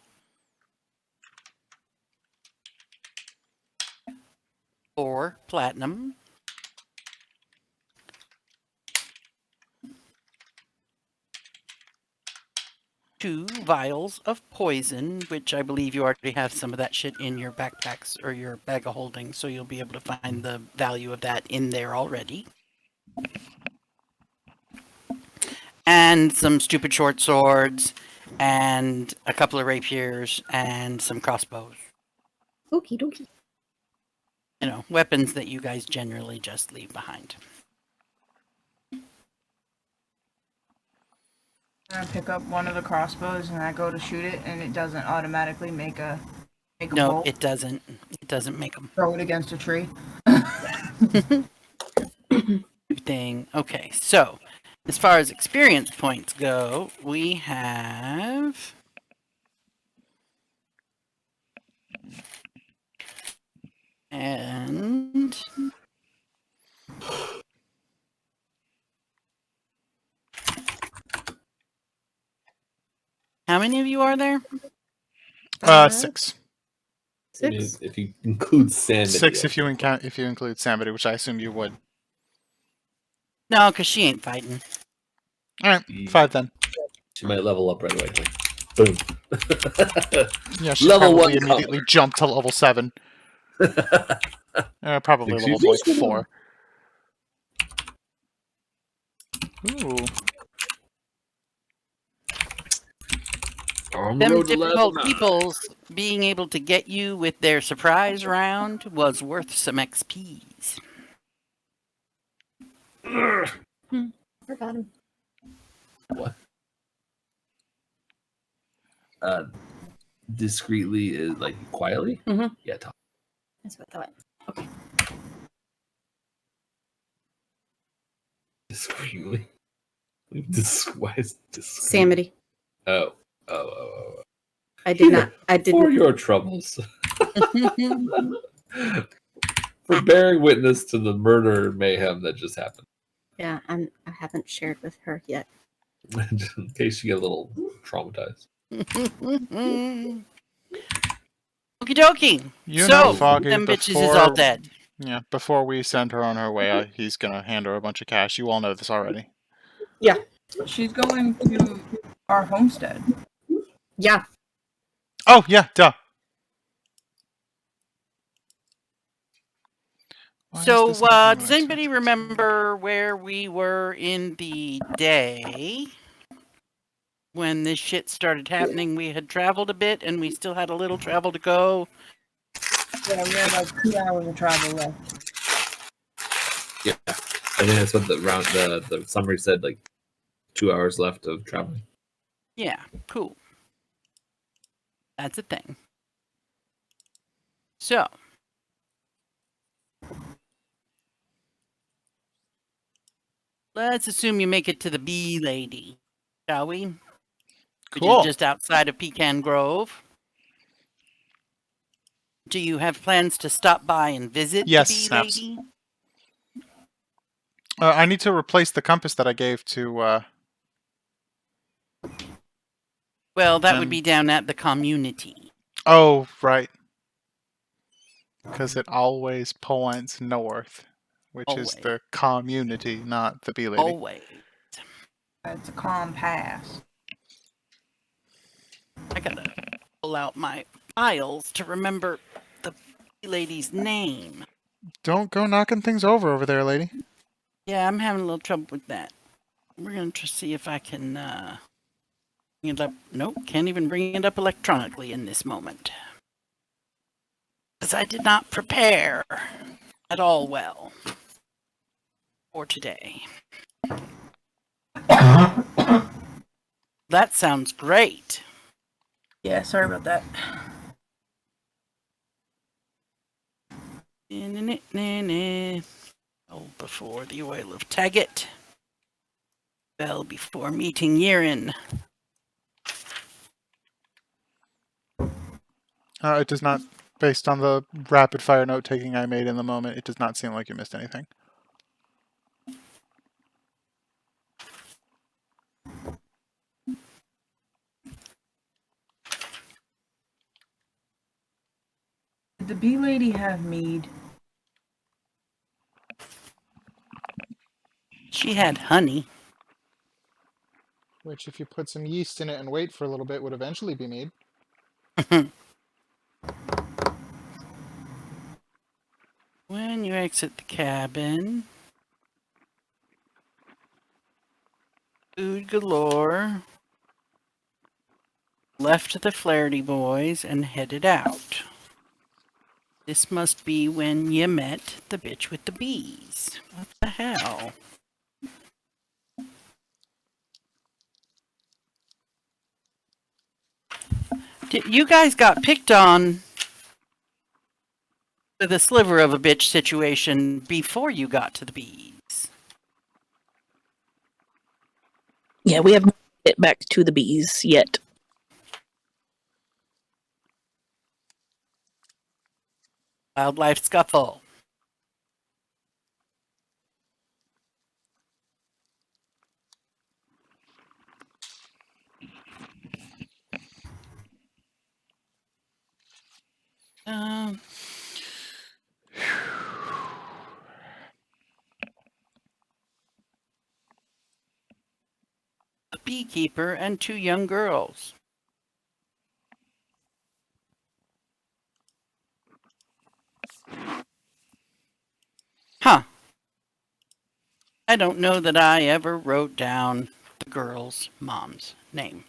[SPEAKER 2] Or platinum. 2 vials of poison, which I believe you already have some of that shit in your backpacks or your bag of holding, so you'll be able to find the value of that in there already. And some stupid short swords, and a couple of rapiers, and some crossbows.
[SPEAKER 8] Okie dokie.
[SPEAKER 2] You know, weapons that you guys generally just leave behind.
[SPEAKER 4] I pick up one of the crossbows and I go to shoot it, and it doesn't automatically make a
[SPEAKER 2] No,
[SPEAKER 4] bolt.
[SPEAKER 2] it doesn't. It doesn't make them.
[SPEAKER 4] Throw it against a tree.
[SPEAKER 2] Thing. Okay, so as far as experience points go, we have and how many of you are there?
[SPEAKER 1] 6.
[SPEAKER 8] Six.
[SPEAKER 3] If you include Sanity.
[SPEAKER 1] 6 if you include Samity, which I assume you would.
[SPEAKER 2] No, because she ain't fighting.
[SPEAKER 1] All right, 5 then.
[SPEAKER 3] She might level up right away. Boom.
[SPEAKER 1] Yeah, she
[SPEAKER 3] Level
[SPEAKER 1] probably
[SPEAKER 3] 1
[SPEAKER 1] immediately jumped to level 7. Probably
[SPEAKER 3] Excuse
[SPEAKER 1] level
[SPEAKER 3] me?
[SPEAKER 1] 4. Ooh.
[SPEAKER 3] On the
[SPEAKER 2] Them
[SPEAKER 3] road to
[SPEAKER 2] difficult
[SPEAKER 3] level 9.
[SPEAKER 2] peoples being able to get you with their surprise round was worth some XPs.
[SPEAKER 8] Forgot him.
[SPEAKER 3] What? Discreetly is like quietly?
[SPEAKER 8] Mhm.
[SPEAKER 3] Yeah, talk.
[SPEAKER 8] That's what I thought. Okay.
[SPEAKER 3] Discreetly. Why is discreet?
[SPEAKER 6] Samity.
[SPEAKER 3] Oh.
[SPEAKER 6] I did not. I
[SPEAKER 3] For
[SPEAKER 6] didn't.
[SPEAKER 3] your troubles. For bearing witness to the murder and mayhem that just happened.
[SPEAKER 6] Yeah, I haven't shared with her yet.
[SPEAKER 3] Just in case you get a little traumatized.
[SPEAKER 2] Okie dokie.
[SPEAKER 1] You
[SPEAKER 2] So,
[SPEAKER 1] know, Foggy,
[SPEAKER 2] them bitches is all dead.
[SPEAKER 1] Yeah, before we send her on her way, he's gonna hand her a bunch of cash. You all know this already.
[SPEAKER 4] She's going to our homestead.
[SPEAKER 6] Yeah.
[SPEAKER 1] Oh, yeah, duh. Why is
[SPEAKER 2] So,
[SPEAKER 1] this not going
[SPEAKER 2] does
[SPEAKER 1] right?
[SPEAKER 2] anybody remember where we were in the day when this shit started happening? We had traveled a bit and we still had a little travel to go.
[SPEAKER 4] Yeah, we have like 2 hours of travel left.
[SPEAKER 3] Yeah. I think that's what the summary said, like 2 hours left of traveling.
[SPEAKER 2] Yeah, cool. That's a thing. So, let's assume you make it to the bee lady, shall we? Which
[SPEAKER 1] Cool.
[SPEAKER 2] is just outside of Pecan Grove. Do you have plans to stop by and visit
[SPEAKER 1] Yes,
[SPEAKER 2] the bee
[SPEAKER 1] snaps.
[SPEAKER 2] lady?
[SPEAKER 1] I need to replace the compass that I gave to.
[SPEAKER 2] Well, that would be down at the community.
[SPEAKER 1] Oh, right. Because it always points north, which is
[SPEAKER 2] Always.
[SPEAKER 1] the community, not the bee lady.
[SPEAKER 2] Always.
[SPEAKER 4] It's a compass.
[SPEAKER 2] I gotta pull out my files to remember the bee lady's name.
[SPEAKER 1] Don't go knocking things over there, lady.
[SPEAKER 2] Yeah, I'm having a little trouble with that. We're gonna try to see if I can bring it up. Nope, can't even bring it up electronically in this moment. Because I did not prepare at all well for today. That sounds great.
[SPEAKER 4] Yeah, sorry about that.
[SPEAKER 2] Oh, before the oil of Taggett. Fell before meeting Yirin.
[SPEAKER 1] It does not, based on the rapid fire note taking I made in the moment, it does not seem like you missed anything.
[SPEAKER 4] Did the bee lady have mead?
[SPEAKER 2] She had honey.
[SPEAKER 1] Which, if you put some yeast in it and wait for a little bit, would eventually be mead.
[SPEAKER 2] When you exit the cabin, food galore, left the Flaherty boys and headed out. This must be when you met the bitch with the bees. What the hell? You guys got picked on with a sliver of a bitch situation before you got to the bees.
[SPEAKER 5] Yeah, we haven't made it back to the bees yet.
[SPEAKER 2] Wildlife scuffle. A beekeeper and 2 young girls. Huh. I don't know that I ever wrote down the girl's mom's name.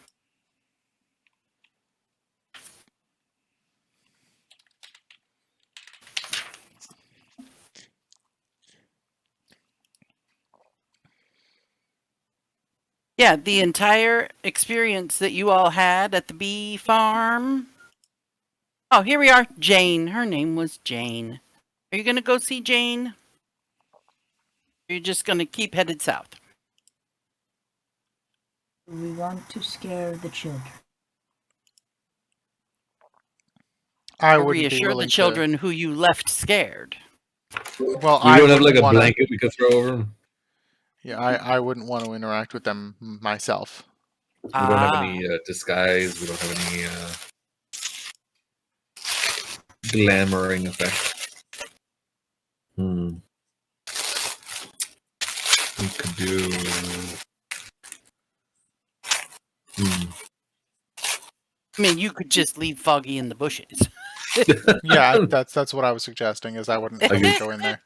[SPEAKER 2] Yeah, the entire experience that you all had at the bee farm. Oh, here we are. Jane. Her name was Jane. Are you going to go see Jane? Or are you just going to keep headed south?
[SPEAKER 8] We want to scare the children.
[SPEAKER 1] I
[SPEAKER 2] Or
[SPEAKER 1] wouldn't be
[SPEAKER 2] reassure the
[SPEAKER 1] willing
[SPEAKER 2] children who you left scared.
[SPEAKER 1] to. Well,
[SPEAKER 3] We
[SPEAKER 1] I
[SPEAKER 3] don't have like
[SPEAKER 1] wouldn't
[SPEAKER 3] a
[SPEAKER 1] wanna,
[SPEAKER 3] blanket we could throw over them.
[SPEAKER 1] Yeah, I wouldn't want to interact with them myself.
[SPEAKER 3] We don't have any disguise. We don't have any glamoring effect. We could do.
[SPEAKER 2] I mean, you could just leave Foggy in the bushes.
[SPEAKER 1] Yeah, that's what I was suggesting. Is I wouldn't go in there.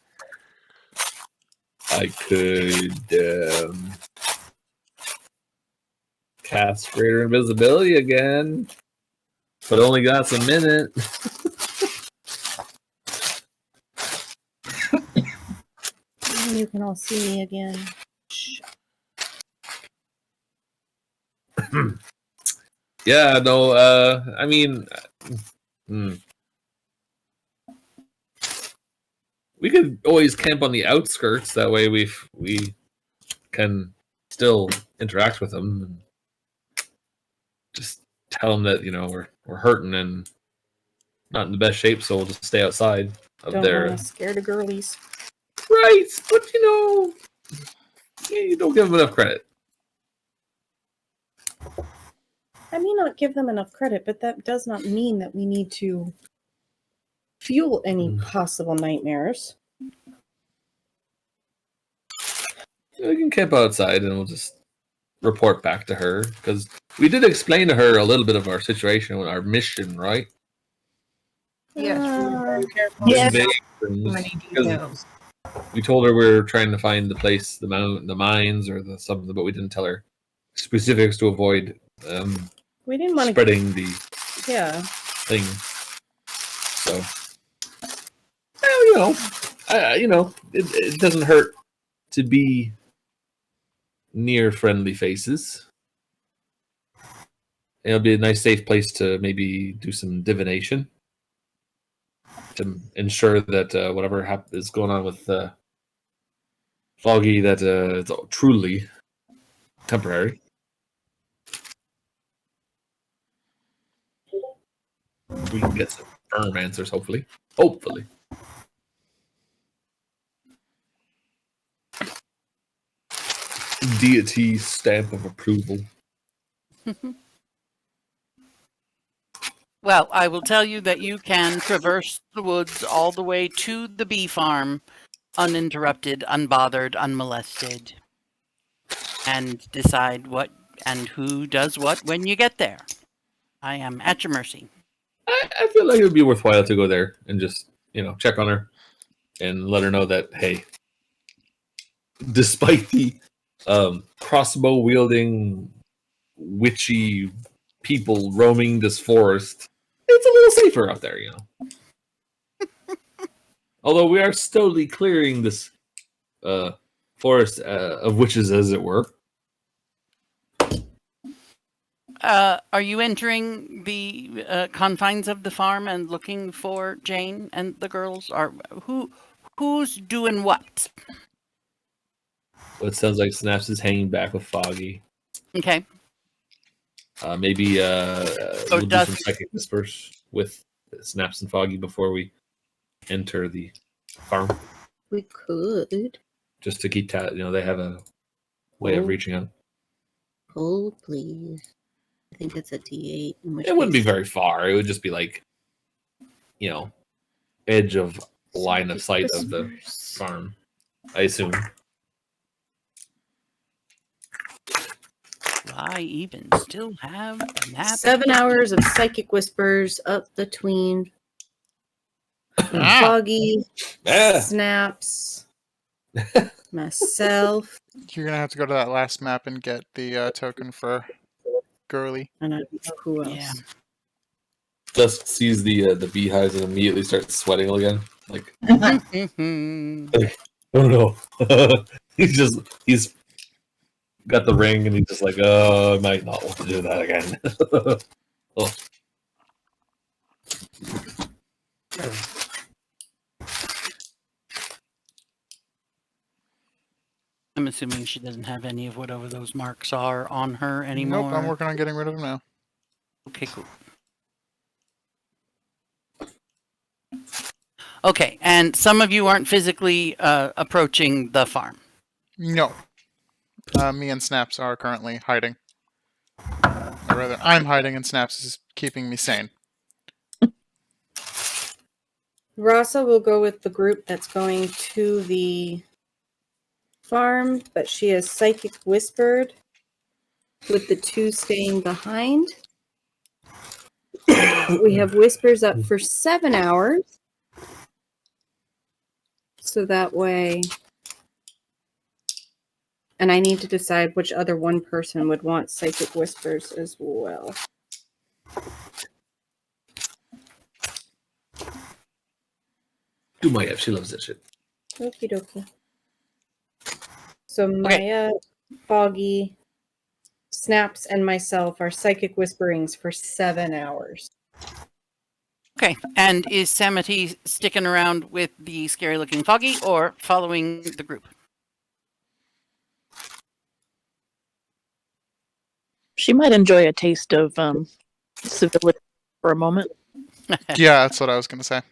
[SPEAKER 3] I could cast greater invisibility again, but only got a minute.
[SPEAKER 8] You can all see me again.
[SPEAKER 3] Yeah, no, I mean, we could always camp on the outskirts. That way we can still interact with them and just tell them that, we're hurting and not in the best shape, so we'll just stay outside of
[SPEAKER 8] Don't
[SPEAKER 3] their...
[SPEAKER 8] want to scare the girlies.
[SPEAKER 3] Right, but you don't give them enough credit.
[SPEAKER 8] I may not give them enough credit, but that does not mean that we need to fuel any possible nightmares.
[SPEAKER 3] We can camp outside and we'll just report back to her, because we did explain to her a little bit of our situation with our mission, right?
[SPEAKER 4] Yes, we were very careful.
[SPEAKER 5] Yes.
[SPEAKER 3] Vague
[SPEAKER 4] So
[SPEAKER 3] things,
[SPEAKER 4] many
[SPEAKER 3] because
[SPEAKER 4] details.
[SPEAKER 3] we told her we were trying to find the place, the mines, or something, but we didn't tell her specifics to avoid
[SPEAKER 8] We didn't want to.
[SPEAKER 3] spreading the
[SPEAKER 8] Yeah.
[SPEAKER 3] thing. So, well, it doesn't hurt to be near friendly faces. It'll be a nice, safe place to maybe do some divination to ensure that whatever is going on with Foggy, that it's truly temporary. We can get some firm answers, hopefully. Hopefully. Deity stamp of approval.
[SPEAKER 2] Well, I will tell you that you can traverse the woods all the way to the bee farm uninterrupted, unbothered, unmolested, and decide what and who does what when you get there. I am at your mercy.
[SPEAKER 3] I feel like it would be worthwhile to go there and just, check on her and let her know that, hey, despite the crossbow wielding witchy people roaming this forest, it's a little safer out there, Although we are slowly clearing this forest of witches, as it were.
[SPEAKER 2] Are you entering the confines of the farm and looking for Jane and the girls? Or who's doing what?
[SPEAKER 3] Well, it sounds like Snaps is hanging back with Foggy.
[SPEAKER 2] Okay.
[SPEAKER 3] Maybe we'll do some
[SPEAKER 2] Dust.
[SPEAKER 3] psychic whispers with Snaps and Foggy before we enter the farm.
[SPEAKER 6] We could.
[SPEAKER 3] Just to keep they have a way of reaching out.
[SPEAKER 6] Hold, please. I think it's a D8.
[SPEAKER 3] It wouldn't be very far. It would just be like, edge of line of sight of the farm, I assume.
[SPEAKER 2] Do I even still have a map?
[SPEAKER 6] 7 hours of psychic whispers up between Foggy,
[SPEAKER 3] Yeah.
[SPEAKER 6] Snaps, myself,
[SPEAKER 1] You're gonna have to go to that last map and get the token for Girly.
[SPEAKER 8] And who else?
[SPEAKER 2] Yeah.
[SPEAKER 3] Just sees the beehives and immediately starts sweating again. Like, oh no. he's got the ring and he's just like, I might not want to do that again. Oh.
[SPEAKER 2] I'm assuming she doesn't have any of whatever those marks are on her anymore.
[SPEAKER 1] Nope, I'm working on getting rid of them now.
[SPEAKER 2] Okay, cool. Okay, and some of you aren't physically approaching the farm.
[SPEAKER 1] No. Me and Snaps are currently hiding. Or rather, I'm hiding and Snaps is keeping me sane.
[SPEAKER 8] Rasa will go with the group that's going to the farm, but she has Psychic Whispered with the 2 staying behind. We have Whispers up for 7 hours. So that way... And I need to decide which other one person would want Psychic Whispers as well.
[SPEAKER 3] Do Maya, she loves that shit.
[SPEAKER 8] Okie dokie. So Maya, Foggy, Snaps, and myself are Psychic Whisperings for 7 hours.
[SPEAKER 2] Okay, and is Samity sticking around with the scary-looking Foggy or following the group?
[SPEAKER 5] She might enjoy a taste of civility for a moment.
[SPEAKER 1] Yeah, that's what I was gonna say.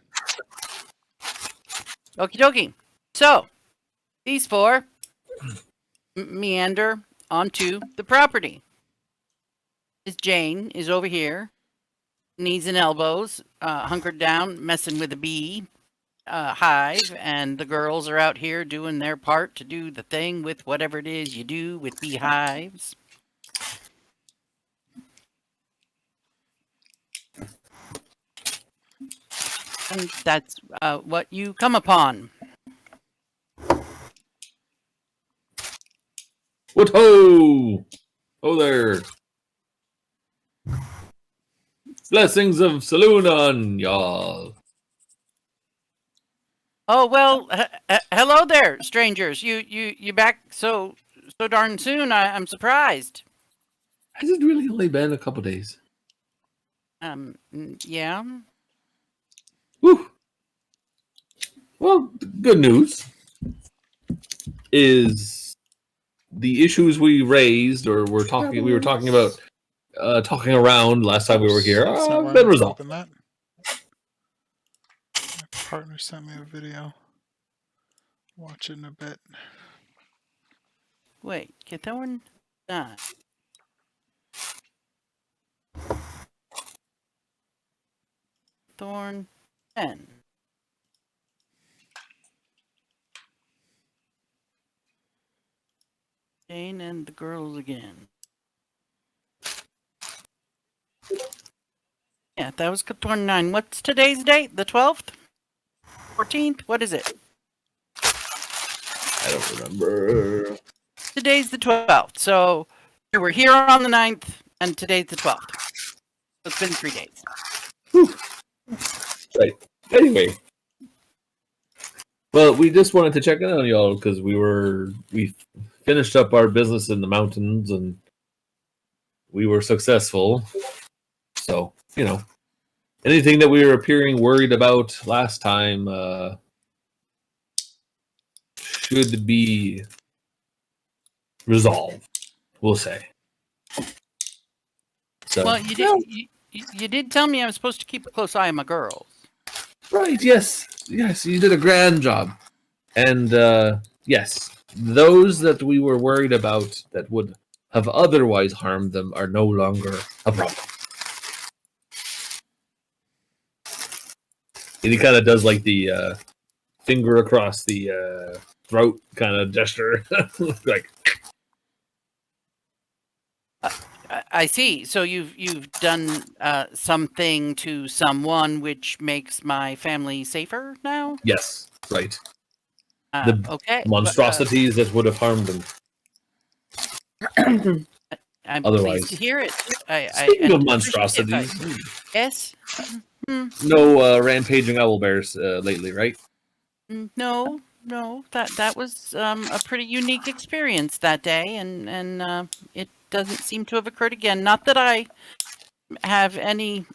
[SPEAKER 2] Okie dokie. So, these 4 meander onto the property. Miss Jane is over here, knees and elbows, hunkered down, messing with a bee hive, and the girls are out here doing their part to do the thing with whatever it is you do with beehives. And that's what you come upon.
[SPEAKER 3] What ho! Oh there! Blessings of saloon on y'all.
[SPEAKER 2] Oh well, hello there, strangers. You back so darn soon. I'm surprised.
[SPEAKER 3] Has it really only been a couple days?
[SPEAKER 2] Yeah.
[SPEAKER 3] Whew. Well, good news is the issues we raised, or we were talking about talking around last time we were here,
[SPEAKER 1] That's not why
[SPEAKER 3] been
[SPEAKER 1] I'm
[SPEAKER 3] resolved.
[SPEAKER 1] open that. My partner sent me a video. Watch it in a bit.
[SPEAKER 2] Wait, get that one done. Thorn 10. Jane and the girls again. Yeah, that was Thorn 9. What's today's date? The 12th? 14th? What is it?
[SPEAKER 3] I don't remember.
[SPEAKER 2] Today's the 12th. So you were here on the 9th, and today's the 12th. So it's been 3 days.
[SPEAKER 3] Whew. Right. Anyway. Well, we just wanted to check in on y'all because we finished up our business in the mountains and we were successful. So, anything that we were appearing worried about last time should be resolved, we'll say. So,
[SPEAKER 2] Well, you did tell me I was supposed to keep a close eye on my girls.
[SPEAKER 3] right, yes, you did a grand job. And yes, those that we were worried about that would have otherwise harmed them are no longer a problem. And he kind of does like the finger across the throat kind of gesture. Like,
[SPEAKER 2] I see. So you've done something to someone which makes my family safer now?
[SPEAKER 3] yes, right. The
[SPEAKER 2] Okay.
[SPEAKER 3] monstrosities that would have harmed them.
[SPEAKER 2] I'm
[SPEAKER 3] otherwise.
[SPEAKER 2] pleased to hear it.
[SPEAKER 3] Speaking of
[SPEAKER 2] and
[SPEAKER 3] monstrosities,
[SPEAKER 2] yes.
[SPEAKER 3] no rampaging owlbears lately, right?
[SPEAKER 2] No. That was a pretty unique experience that day, and it doesn't seem to have occurred again. Not that I have any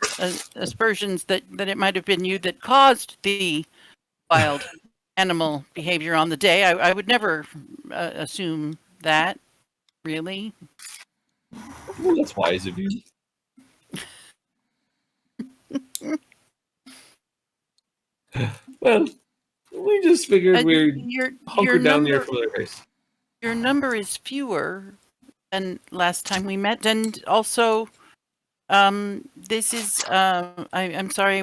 [SPEAKER 2] aspersions that it might have been you that caused the wild animal behavior on the day. I would never assume that, really.
[SPEAKER 3] Well, that's wise of you. Well, we just figured we'd hunker down here for the race.
[SPEAKER 2] Your number is fewer than last time we met, and also, this is I'm sorry.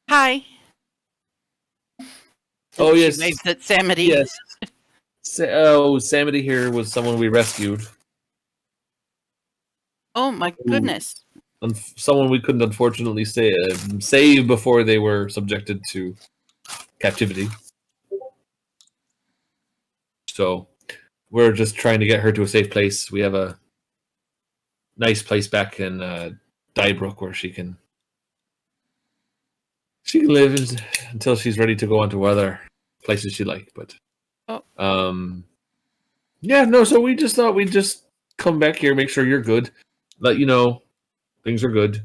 [SPEAKER 2] Hi.
[SPEAKER 3] Oh,
[SPEAKER 2] She
[SPEAKER 3] yes.
[SPEAKER 2] waves at Samity.
[SPEAKER 3] Yes. Samity here was someone we rescued.
[SPEAKER 2] Oh my goodness.
[SPEAKER 3] Someone we couldn't unfortunately save before they were subjected to captivity. So we're just trying to get her to a safe place. We have a nice place back in Dybrook where she can live until she's ready to go on to other places she'd like. But yeah, no. So we just thought we'd just come back here, make sure you're good, let you know things are good.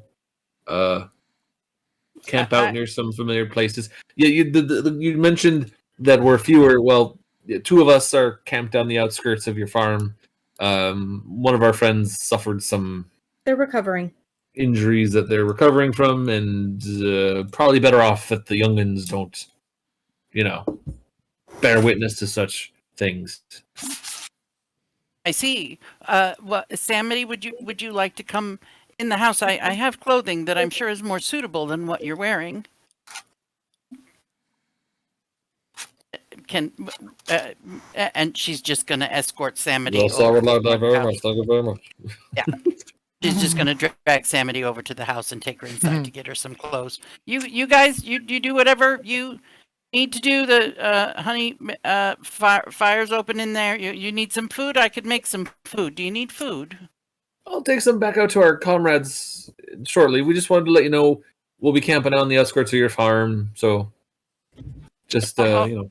[SPEAKER 3] Camp out near some familiar places. Yeah, you mentioned that we're fewer. Well, two of us are camped on the outskirts of your farm. One of our friends suffered some.
[SPEAKER 8] They're recovering.
[SPEAKER 3] Injuries that they're recovering from, and probably better off that the youngins don't, bear witness to such things.
[SPEAKER 2] I see. Samity, would you like to come in the house? I have clothing that I'm sure is more suitable than what you're wearing. And she's just going to escort Samity.
[SPEAKER 3] Well, sorry, thank you very much.
[SPEAKER 2] Yeah. She's just going to drag Samity over to the house and take her inside to get her some clothes. You guys, you do whatever you need to do. The honey, fire's open in there. You need some food? I could make some food. Do you need food?
[SPEAKER 3] I'll take some back out to our comrades shortly. We just wanted to let you know we'll be camping on the outskirts of your farm. So just,
[SPEAKER 2] All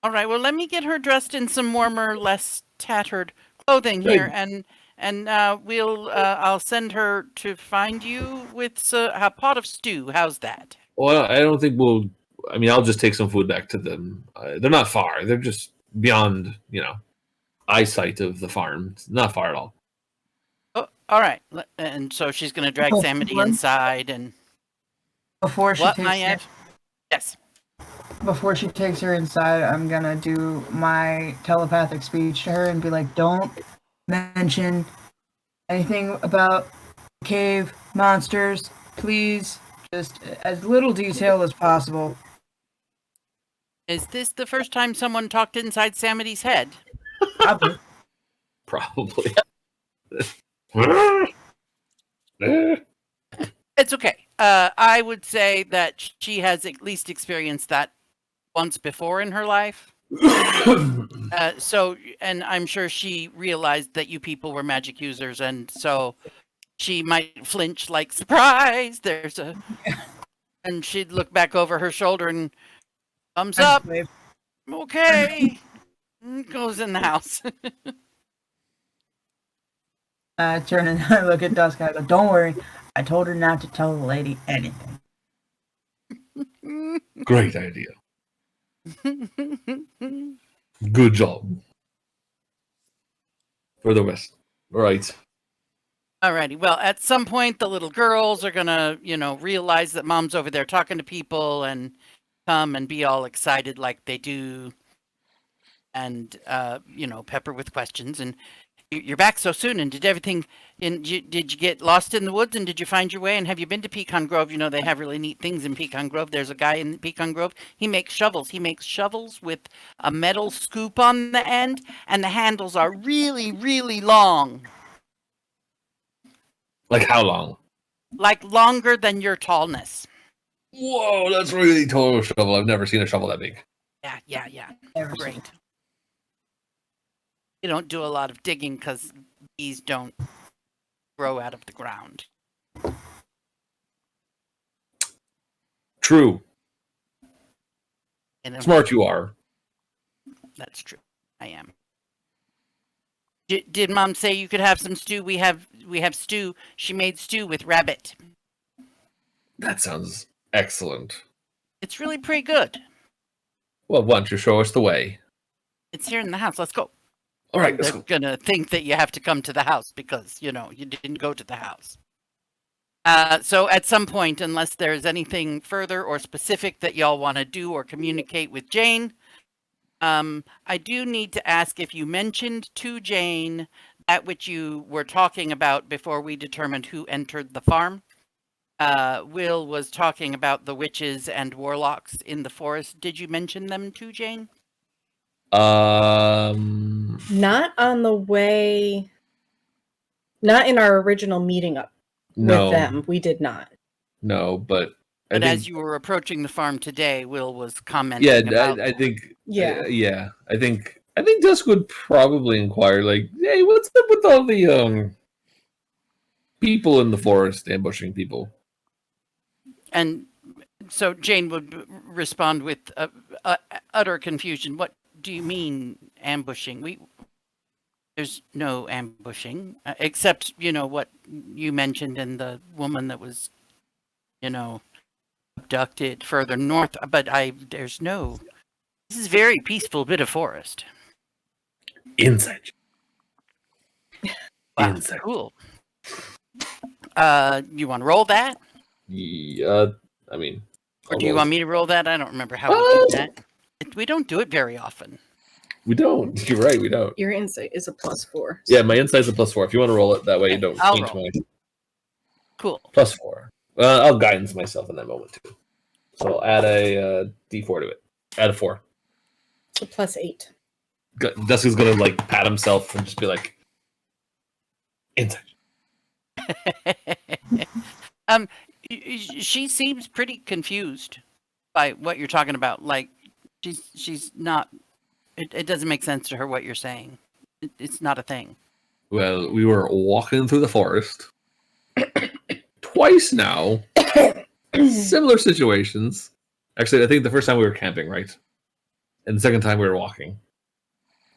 [SPEAKER 2] right. Well, let me get her dressed in some warmer, less tattered clothing here, and I'll send her to find you with a pot of stew. How's that?
[SPEAKER 3] Well, I don't think I'll just take some food back to them. They're not far. They're just beyond, eyesight of the farm. It's not far at all.
[SPEAKER 2] Oh, all right. And so she's going to drag Samity inside and...
[SPEAKER 4] Before she
[SPEAKER 2] Yes.
[SPEAKER 4] Before she takes her inside, I'm gonna do my telepathic speech to her and be like, don't mention anything about cave monsters, please. Just as little detail as possible.
[SPEAKER 2] Is this the first time someone talked inside Samity's head?
[SPEAKER 3] Probably.
[SPEAKER 2] It's okay. I would say that she has at least experienced that once before in her life. And I'm sure she realized that you people were magic users, and so she might flinch like, surprise, and she'd look back over her shoulder and thumbs up. Okay. Goes in the house.
[SPEAKER 4] I turn and I look at Dusk. I go, don't worry. I told her not to tell the lady anything.
[SPEAKER 3] Great idea. Good job. For the West. All right.
[SPEAKER 2] Alrighty. Well, at some point, the little girls are gonna, realize that mom's over there talking to people and come and be all excited like they do, and pepper with questions. And you're back so soon. And did everything? Did you get lost in the woods? And did you find your way? And have you been to Pecan Grove? They have really neat things in Pecan Grove. There's a guy in Pecan Grove. He makes shovels. He makes shovels with a metal scoop on the end, and the handles are really, really long.
[SPEAKER 3] Like how long?
[SPEAKER 2] Like longer than your tallness.
[SPEAKER 3] Whoa, that's really tall shovel. I've never seen a shovel that big.
[SPEAKER 2] Yeah.
[SPEAKER 4] Ever so
[SPEAKER 2] Great. You don't do a lot of digging because bees don't grow out of the ground.
[SPEAKER 3] True.
[SPEAKER 2] And
[SPEAKER 3] Smart you are.
[SPEAKER 2] That's true. I am. Did Mom say you could have some stew? We have stew. She made stew with rabbit.
[SPEAKER 3] That sounds excellent.
[SPEAKER 2] It's really pretty good.
[SPEAKER 3] Well, why don't you show us the way?
[SPEAKER 2] It's here in the house. Let's go.
[SPEAKER 3] All right, let's
[SPEAKER 2] They're
[SPEAKER 3] go.
[SPEAKER 2] gonna think that you have to come to the house because you didn't go to the house. So at some point, unless there's anything further or specific that y'all want to do or communicate with Jane, I do need to ask if you mentioned to Jane that which you were talking about before we determined who entered the farm. Will was talking about the witches and warlocks in the forest. Did you mention them to Jane?
[SPEAKER 8] Not on the way. Not in our original meeting up
[SPEAKER 3] No,
[SPEAKER 8] with them. We did not.
[SPEAKER 3] no, but I
[SPEAKER 2] But
[SPEAKER 3] think,
[SPEAKER 2] as you were approaching the farm today, Will was commenting
[SPEAKER 3] yeah,
[SPEAKER 2] about.
[SPEAKER 3] I think,
[SPEAKER 8] Yeah.
[SPEAKER 3] yeah, I think Dusk would probably inquire, like, hey, what's up with all the people in the forest ambushing people?
[SPEAKER 2] And so Jane would respond with utter confusion. What do you mean ambushing? There's no ambushing, except, what you mentioned in the woman that was, abducted further north. But this is a very peaceful bit of forest.
[SPEAKER 3] Inside.
[SPEAKER 2] Wow,
[SPEAKER 3] Inside.
[SPEAKER 2] cool. You want to roll that?
[SPEAKER 3] Yeah, I mean,
[SPEAKER 2] Or do you want me to roll that? I don't remember how we do that. We don't do it very often.
[SPEAKER 3] We don't. You're right, we don't.
[SPEAKER 8] Your insight is a +4.
[SPEAKER 3] Yeah, my insight's a +4. If you want to roll it, that way you don't
[SPEAKER 2] I'll
[SPEAKER 3] change
[SPEAKER 2] roll.
[SPEAKER 3] my
[SPEAKER 2] Cool.
[SPEAKER 3] +4. I'll guidance myself in that moment too. So I'll add a D4 to it. Add a 4.
[SPEAKER 8] So +8.
[SPEAKER 3] Dusk is gonna like pat himself and just be like, inside.
[SPEAKER 2] She seems pretty confused by what you're talking about. Like, she's not. It doesn't make sense to her what you're saying. It's not a thing.
[SPEAKER 3] Well, we were walking through the forest twice now. Similar situations. Actually, I think the first time we were camping, right? And the second time we were walking.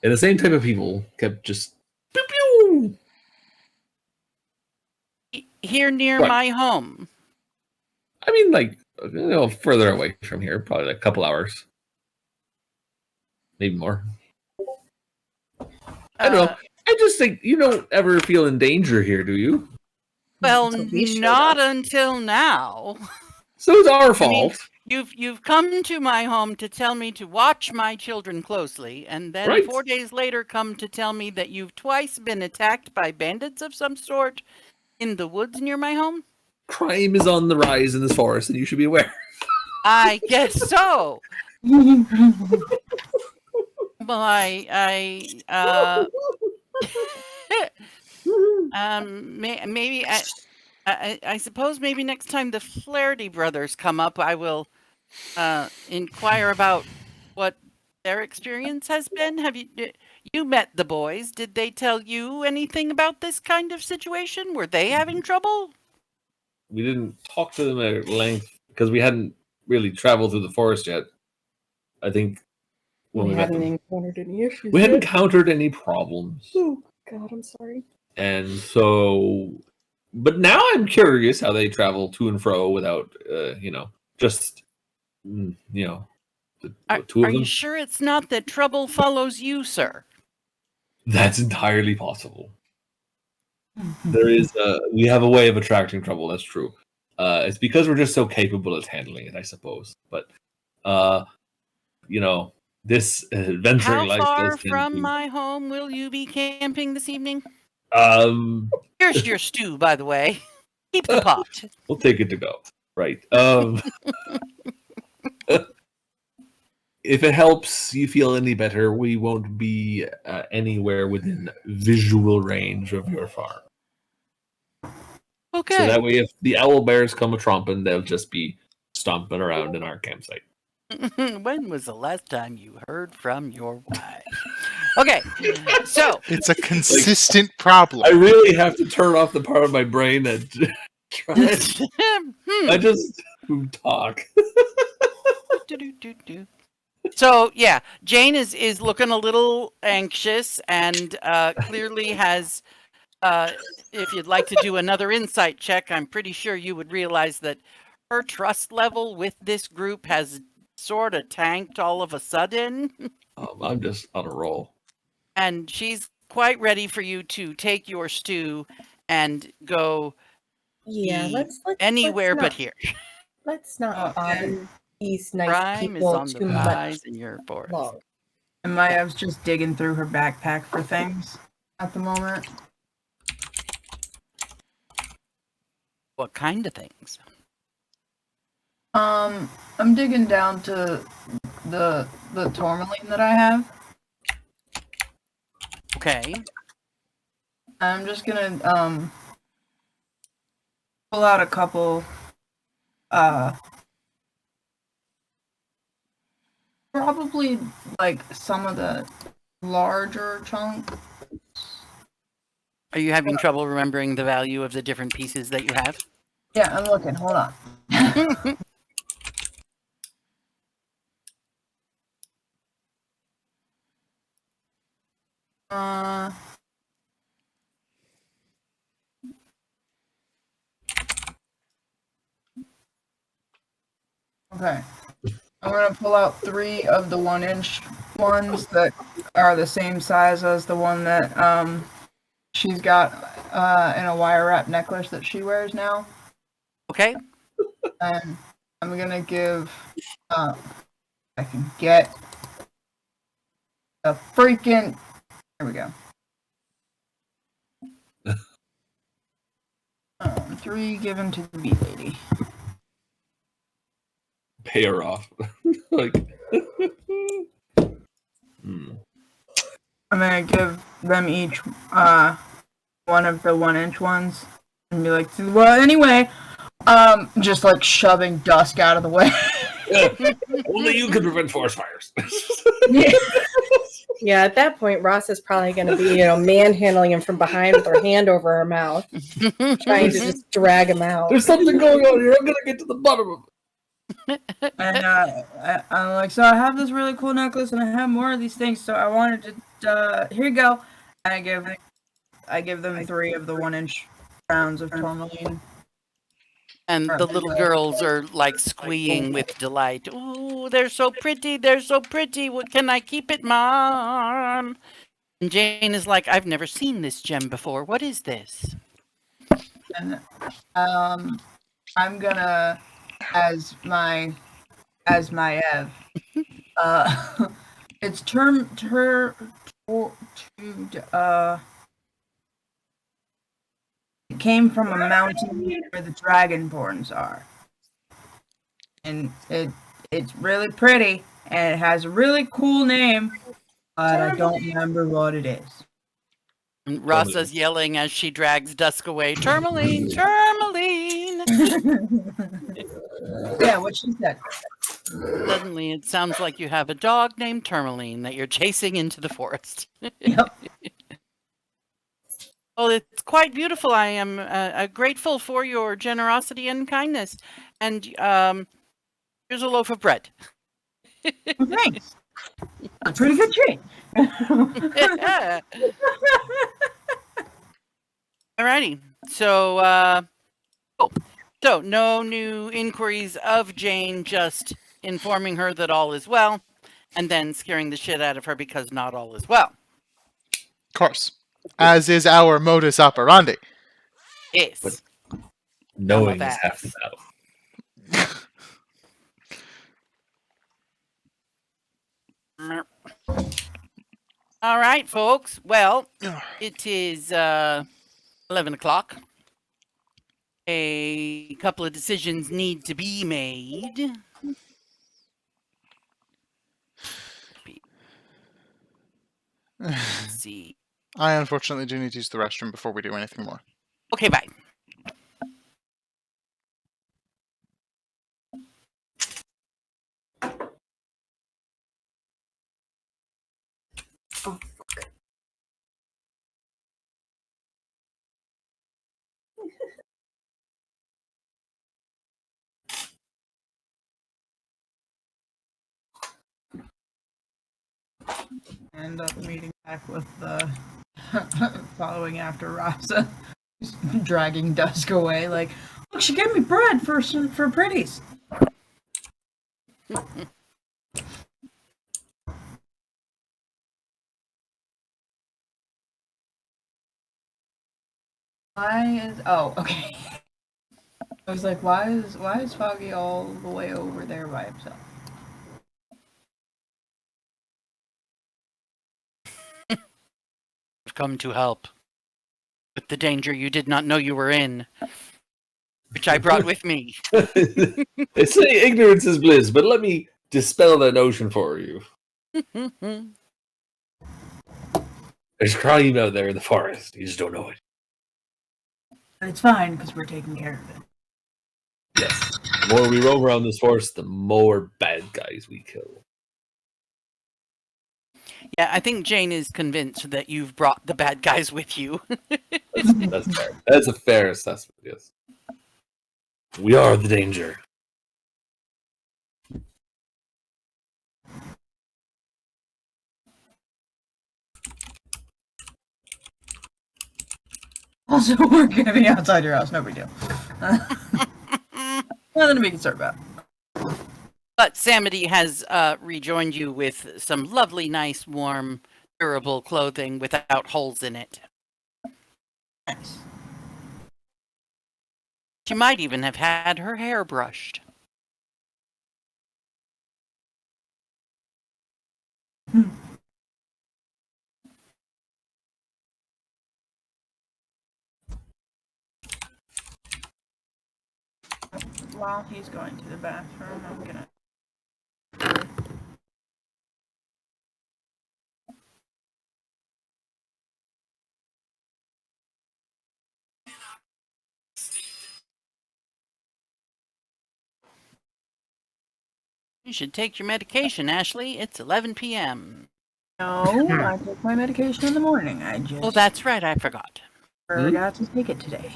[SPEAKER 3] And the same type of people kept just pew pew.
[SPEAKER 2] Here near
[SPEAKER 3] Right.
[SPEAKER 2] my home.
[SPEAKER 3] I mean, like, further away from here, probably like a couple hours. Maybe more. I don't know. I just think you don't ever feel in danger here, do you?
[SPEAKER 2] Well,
[SPEAKER 8] Until we showed
[SPEAKER 2] not
[SPEAKER 8] up.
[SPEAKER 2] until now.
[SPEAKER 3] So it's our
[SPEAKER 2] I mean,
[SPEAKER 3] fault.
[SPEAKER 2] You've come to my home to tell me to watch my children closely, and then
[SPEAKER 3] Right.
[SPEAKER 2] 4 days later come to tell me that you've twice been attacked by bandits of some sort in the woods near my home?
[SPEAKER 3] Crime is on the rise in this forest, and you should be aware.
[SPEAKER 2] I guess so. Well, maybe I suppose maybe next time the Flaherty brothers come up, I will inquire about what their experience has been. Have you met the boys? Did they tell you anything about this kind of situation? Were they having trouble?
[SPEAKER 3] We didn't talk to them at length because we hadn't really traveled through the forest yet. I think when
[SPEAKER 8] We
[SPEAKER 3] we met
[SPEAKER 8] hadn't
[SPEAKER 3] them,
[SPEAKER 8] encountered any issues.
[SPEAKER 3] we hadn't
[SPEAKER 8] yet.
[SPEAKER 3] encountered any problems.
[SPEAKER 8] Oh God, I'm sorry.
[SPEAKER 3] And so, but now I'm curious how they travel to and fro without, just, the two
[SPEAKER 2] Are
[SPEAKER 3] of them.
[SPEAKER 2] you sure it's not that trouble follows you, sir?
[SPEAKER 3] That's entirely possible. There is, we have a way of attracting trouble. That's true. It's because we're just so capable at handling it, I suppose. But, this adventuring
[SPEAKER 2] How
[SPEAKER 3] life
[SPEAKER 2] far
[SPEAKER 3] does tend
[SPEAKER 2] from
[SPEAKER 3] to.
[SPEAKER 2] my home will you be camping this evening?
[SPEAKER 3] We'll
[SPEAKER 2] Here's your stew, by the way. Keep the pot.
[SPEAKER 3] take it to go. Right. If it helps you feel any better, we won't be anywhere within visual range of your farm.
[SPEAKER 2] Okay.
[SPEAKER 3] So that way, if the owl bears come a tromping, they'll just be stomping around in our campsite.
[SPEAKER 2] When was the last time you heard from your wife? Okay, so
[SPEAKER 1] It's a consistent problem.
[SPEAKER 3] I really have to turn off the part of my brain that tries. I just talk.
[SPEAKER 2] So yeah, Jane is looking a little anxious and clearly has. If you'd like to do another insight check, I'm pretty sure you would realize that her trust level with this group has sort of tanked all of a sudden.
[SPEAKER 3] I'm just on a roll.
[SPEAKER 2] And she's quite ready for you to take your stew and go
[SPEAKER 8] Yeah, let's
[SPEAKER 2] anywhere
[SPEAKER 8] let's
[SPEAKER 2] but
[SPEAKER 8] not,
[SPEAKER 2] here.
[SPEAKER 8] let's not
[SPEAKER 4] Okay.
[SPEAKER 8] bother these nice
[SPEAKER 2] Crime is
[SPEAKER 8] people
[SPEAKER 2] on the
[SPEAKER 8] too
[SPEAKER 2] rise
[SPEAKER 8] much
[SPEAKER 2] in your forest.
[SPEAKER 8] long.
[SPEAKER 4] And Maya's just digging through her backpack for things at the moment.
[SPEAKER 2] What kind of things?
[SPEAKER 4] I'm digging down to the tourmaline that I have.
[SPEAKER 2] Okay.
[SPEAKER 4] I'm just gonna pull out a couple probably like some of the larger chunks.
[SPEAKER 2] Are you having trouble remembering the value of the different pieces that you have?
[SPEAKER 4] Yeah, I'm looking. Hold on. Okay. I'm gonna pull out 3 of the 1-inch ones that are the same size as the one that she's got in a wire wrap necklace that she wears now.
[SPEAKER 2] Okay.
[SPEAKER 4] And I'm gonna give I can get a freaking there we go. 3 given to the bee lady.
[SPEAKER 3] Pay her off. Like,
[SPEAKER 4] I'm gonna give them each one of the 1-inch ones and be like, well, anyway, just like shoving dusk out of the way.
[SPEAKER 3] only you can prevent forest fires.
[SPEAKER 4] Yeah.
[SPEAKER 8] Yeah, at that point, Ross is probably going to be, manhandling him from behind with her hand over her mouth, trying to just drag him out.
[SPEAKER 3] There's something going on here. I'm gonna get to the bottom of it.
[SPEAKER 4] And I'm like, so I have this really cool necklace, and I have more of these things. So I wanted to, here you go. And I give them 3 of the 1-inch rounds of tourmaline.
[SPEAKER 2] And the little girls are like squeeing with delight. Ooh, they're so pretty. They're so pretty. What can I keep it, Mom? And Jane is like, I've never seen this gem before. What is this?
[SPEAKER 4] And I'm gonna as my Ev. It's it came from a mountain where the dragonborns are. And it's really pretty and it has a really cool name, but I don't remember what it is.
[SPEAKER 2] And Rasa's yelling as she drags Dusk away. Tourmaline, Tourmaline!
[SPEAKER 4] Yeah, what she said.
[SPEAKER 2] Suddenly, it sounds like you have a dog named Tourmaline that you're chasing into the forest.
[SPEAKER 4] Yep.
[SPEAKER 2] Well, it's quite beautiful. I am grateful for your generosity and kindness. And here's a loaf of bread.
[SPEAKER 4] Thanks. A pretty good treat.
[SPEAKER 2] Alrighty. So, cool. So, no new inquiries of Jane, just informing her that all is well, and then scaring the shit out of her because not all is well.
[SPEAKER 1] Of course. As is our modus operandi.
[SPEAKER 2] Yes.
[SPEAKER 3] But knowing is
[SPEAKER 2] that.
[SPEAKER 3] half the battle.
[SPEAKER 2] All right, folks. Well, it is 11 o'clock. A couple of decisions need to be made. Let's see.
[SPEAKER 1] I unfortunately do need to use the restroom before we do anything more.
[SPEAKER 2] Okay, bye.
[SPEAKER 4] End up meeting back with the following after Rasa, dragging Dusk away. Like, look, she gave me bread for pretties. Okay. I was like, why is Foggy all the way over there by himself?
[SPEAKER 2] I've come to help with the danger you did not know you were in, which I brought with me.
[SPEAKER 3] They say ignorance is bliss, but let me dispel that notion for you. There's crime out there in the forest. You just don't know it.
[SPEAKER 4] But it's fine because we're taking care of it.
[SPEAKER 3] Yes. The more we roam around this forest, the more bad guys we kill.
[SPEAKER 2] Yeah, I think Jane is convinced that you've brought the bad guys with you.
[SPEAKER 3] That's fair. That's a fair assessment, yes. We are the danger.
[SPEAKER 4] Also, we're gonna be outside your house. No big deal. Nothing to be concerned about.
[SPEAKER 2] But Samity has rejoined you with some lovely, nice, warm, durable clothing without holes in it.
[SPEAKER 4] Nice.
[SPEAKER 2] She might even have had her hair brushed.
[SPEAKER 4] While he's going to the bathroom, I'm gonna.
[SPEAKER 2] You should take your medication, Ashley. It's 11 p.m.
[SPEAKER 4] No, I take my medication in the morning. I just
[SPEAKER 2] Oh, that's right. I forgot.
[SPEAKER 4] forgot to take it today.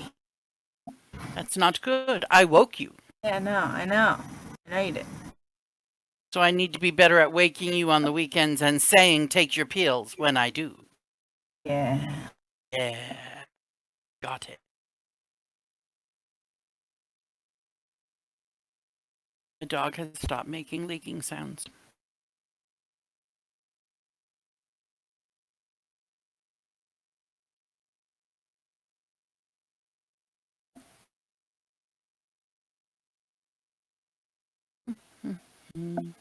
[SPEAKER 2] That's not good. I woke you.
[SPEAKER 4] Yeah, no, I know. I ate it.
[SPEAKER 2] So I need to be better at waking you on the weekends and saying take your pills when I do.
[SPEAKER 4] Yeah.
[SPEAKER 2] Yeah. Got it. The dog has stopped making leaking sounds. Mm.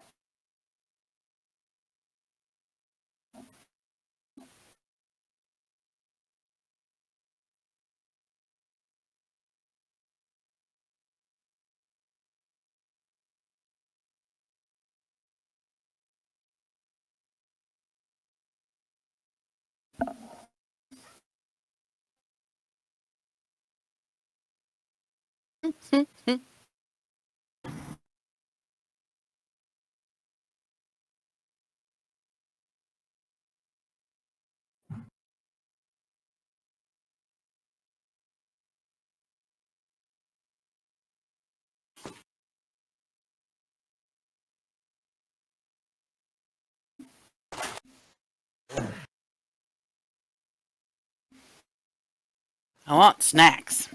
[SPEAKER 2] I want snacks.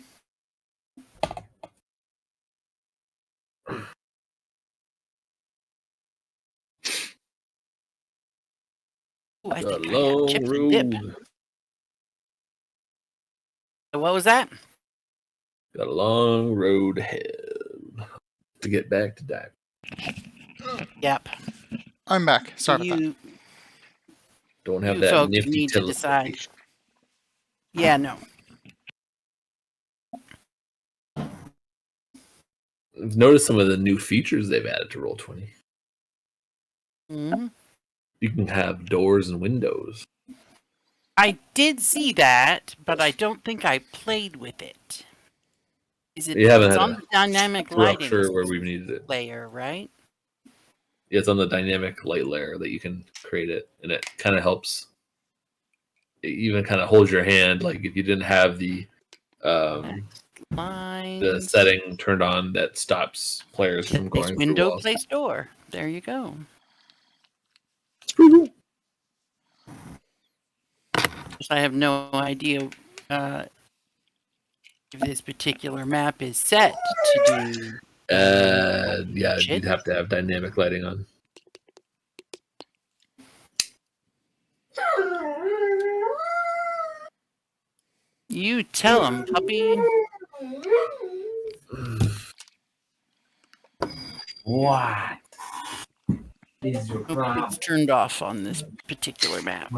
[SPEAKER 2] Ooh, I
[SPEAKER 3] Got a
[SPEAKER 2] think I have
[SPEAKER 3] long
[SPEAKER 2] chips and dip.
[SPEAKER 3] road.
[SPEAKER 2] What was that?
[SPEAKER 3] Got a long road ahead to get back to Dak.
[SPEAKER 2] Yep.
[SPEAKER 1] I'm back. Sorry about that.
[SPEAKER 2] You
[SPEAKER 3] Don't have
[SPEAKER 2] You
[SPEAKER 3] that
[SPEAKER 2] folks
[SPEAKER 3] nifty
[SPEAKER 2] need to decide.
[SPEAKER 3] teleportation.
[SPEAKER 2] Yeah, no.
[SPEAKER 3] I've noticed some of the new features they've added to Roll20.
[SPEAKER 2] Mhm.
[SPEAKER 3] You can have doors and windows.
[SPEAKER 2] I did see that, but I don't think I played with it. Is it?
[SPEAKER 3] You haven't
[SPEAKER 2] It's
[SPEAKER 3] had
[SPEAKER 2] on
[SPEAKER 3] a
[SPEAKER 2] the dynamic lighting
[SPEAKER 3] structure where we've needed it.
[SPEAKER 2] layer, right?
[SPEAKER 3] Yeah, it's on the dynamic light layer that you can create it, and it kind of helps. It even kind of holds your hand, like if you didn't have the
[SPEAKER 2] Lines.
[SPEAKER 3] setting turned on that stops players from
[SPEAKER 2] Place
[SPEAKER 3] going through
[SPEAKER 2] window,
[SPEAKER 3] walls.
[SPEAKER 2] place door. There you go. I have no idea if this particular map is set to do.
[SPEAKER 3] Yeah,
[SPEAKER 2] Shit.
[SPEAKER 3] you'd have to have dynamic lighting on.
[SPEAKER 2] You tell him, puppy.
[SPEAKER 9] What is your
[SPEAKER 2] Nope,
[SPEAKER 9] problem?
[SPEAKER 2] it's turned off on this particular map.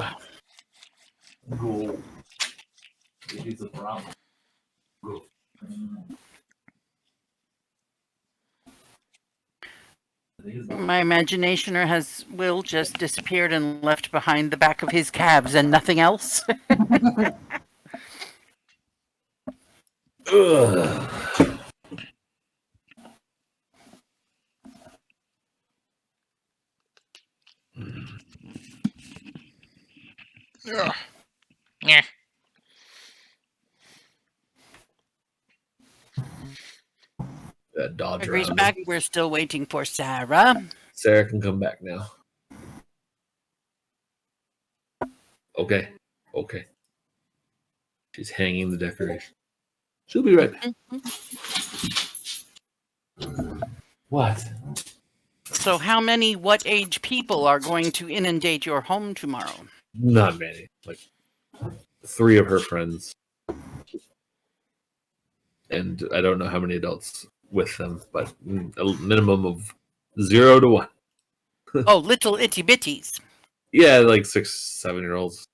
[SPEAKER 9] Go. It is a problem. Go.
[SPEAKER 2] My imaginationer has Will just disappeared and left behind the back of his calves and nothing else.
[SPEAKER 3] Ugh.
[SPEAKER 1] Ugh. Yeah.
[SPEAKER 3] That dodge
[SPEAKER 2] Agrees
[SPEAKER 3] around.
[SPEAKER 2] back. We're still waiting for Sarah.
[SPEAKER 3] Sarah can come back now. Okay. Okay. She's hanging the decoration. She'll be right back. What?
[SPEAKER 2] So how many what age people are going to inundate your home tomorrow?
[SPEAKER 3] Not many. Like 3 of her friends. And I don't know how many adults with them, but a minimum of 0 to 1.
[SPEAKER 2] Oh, little itty bitties.
[SPEAKER 3] Yeah, like 6, 7-year-olds.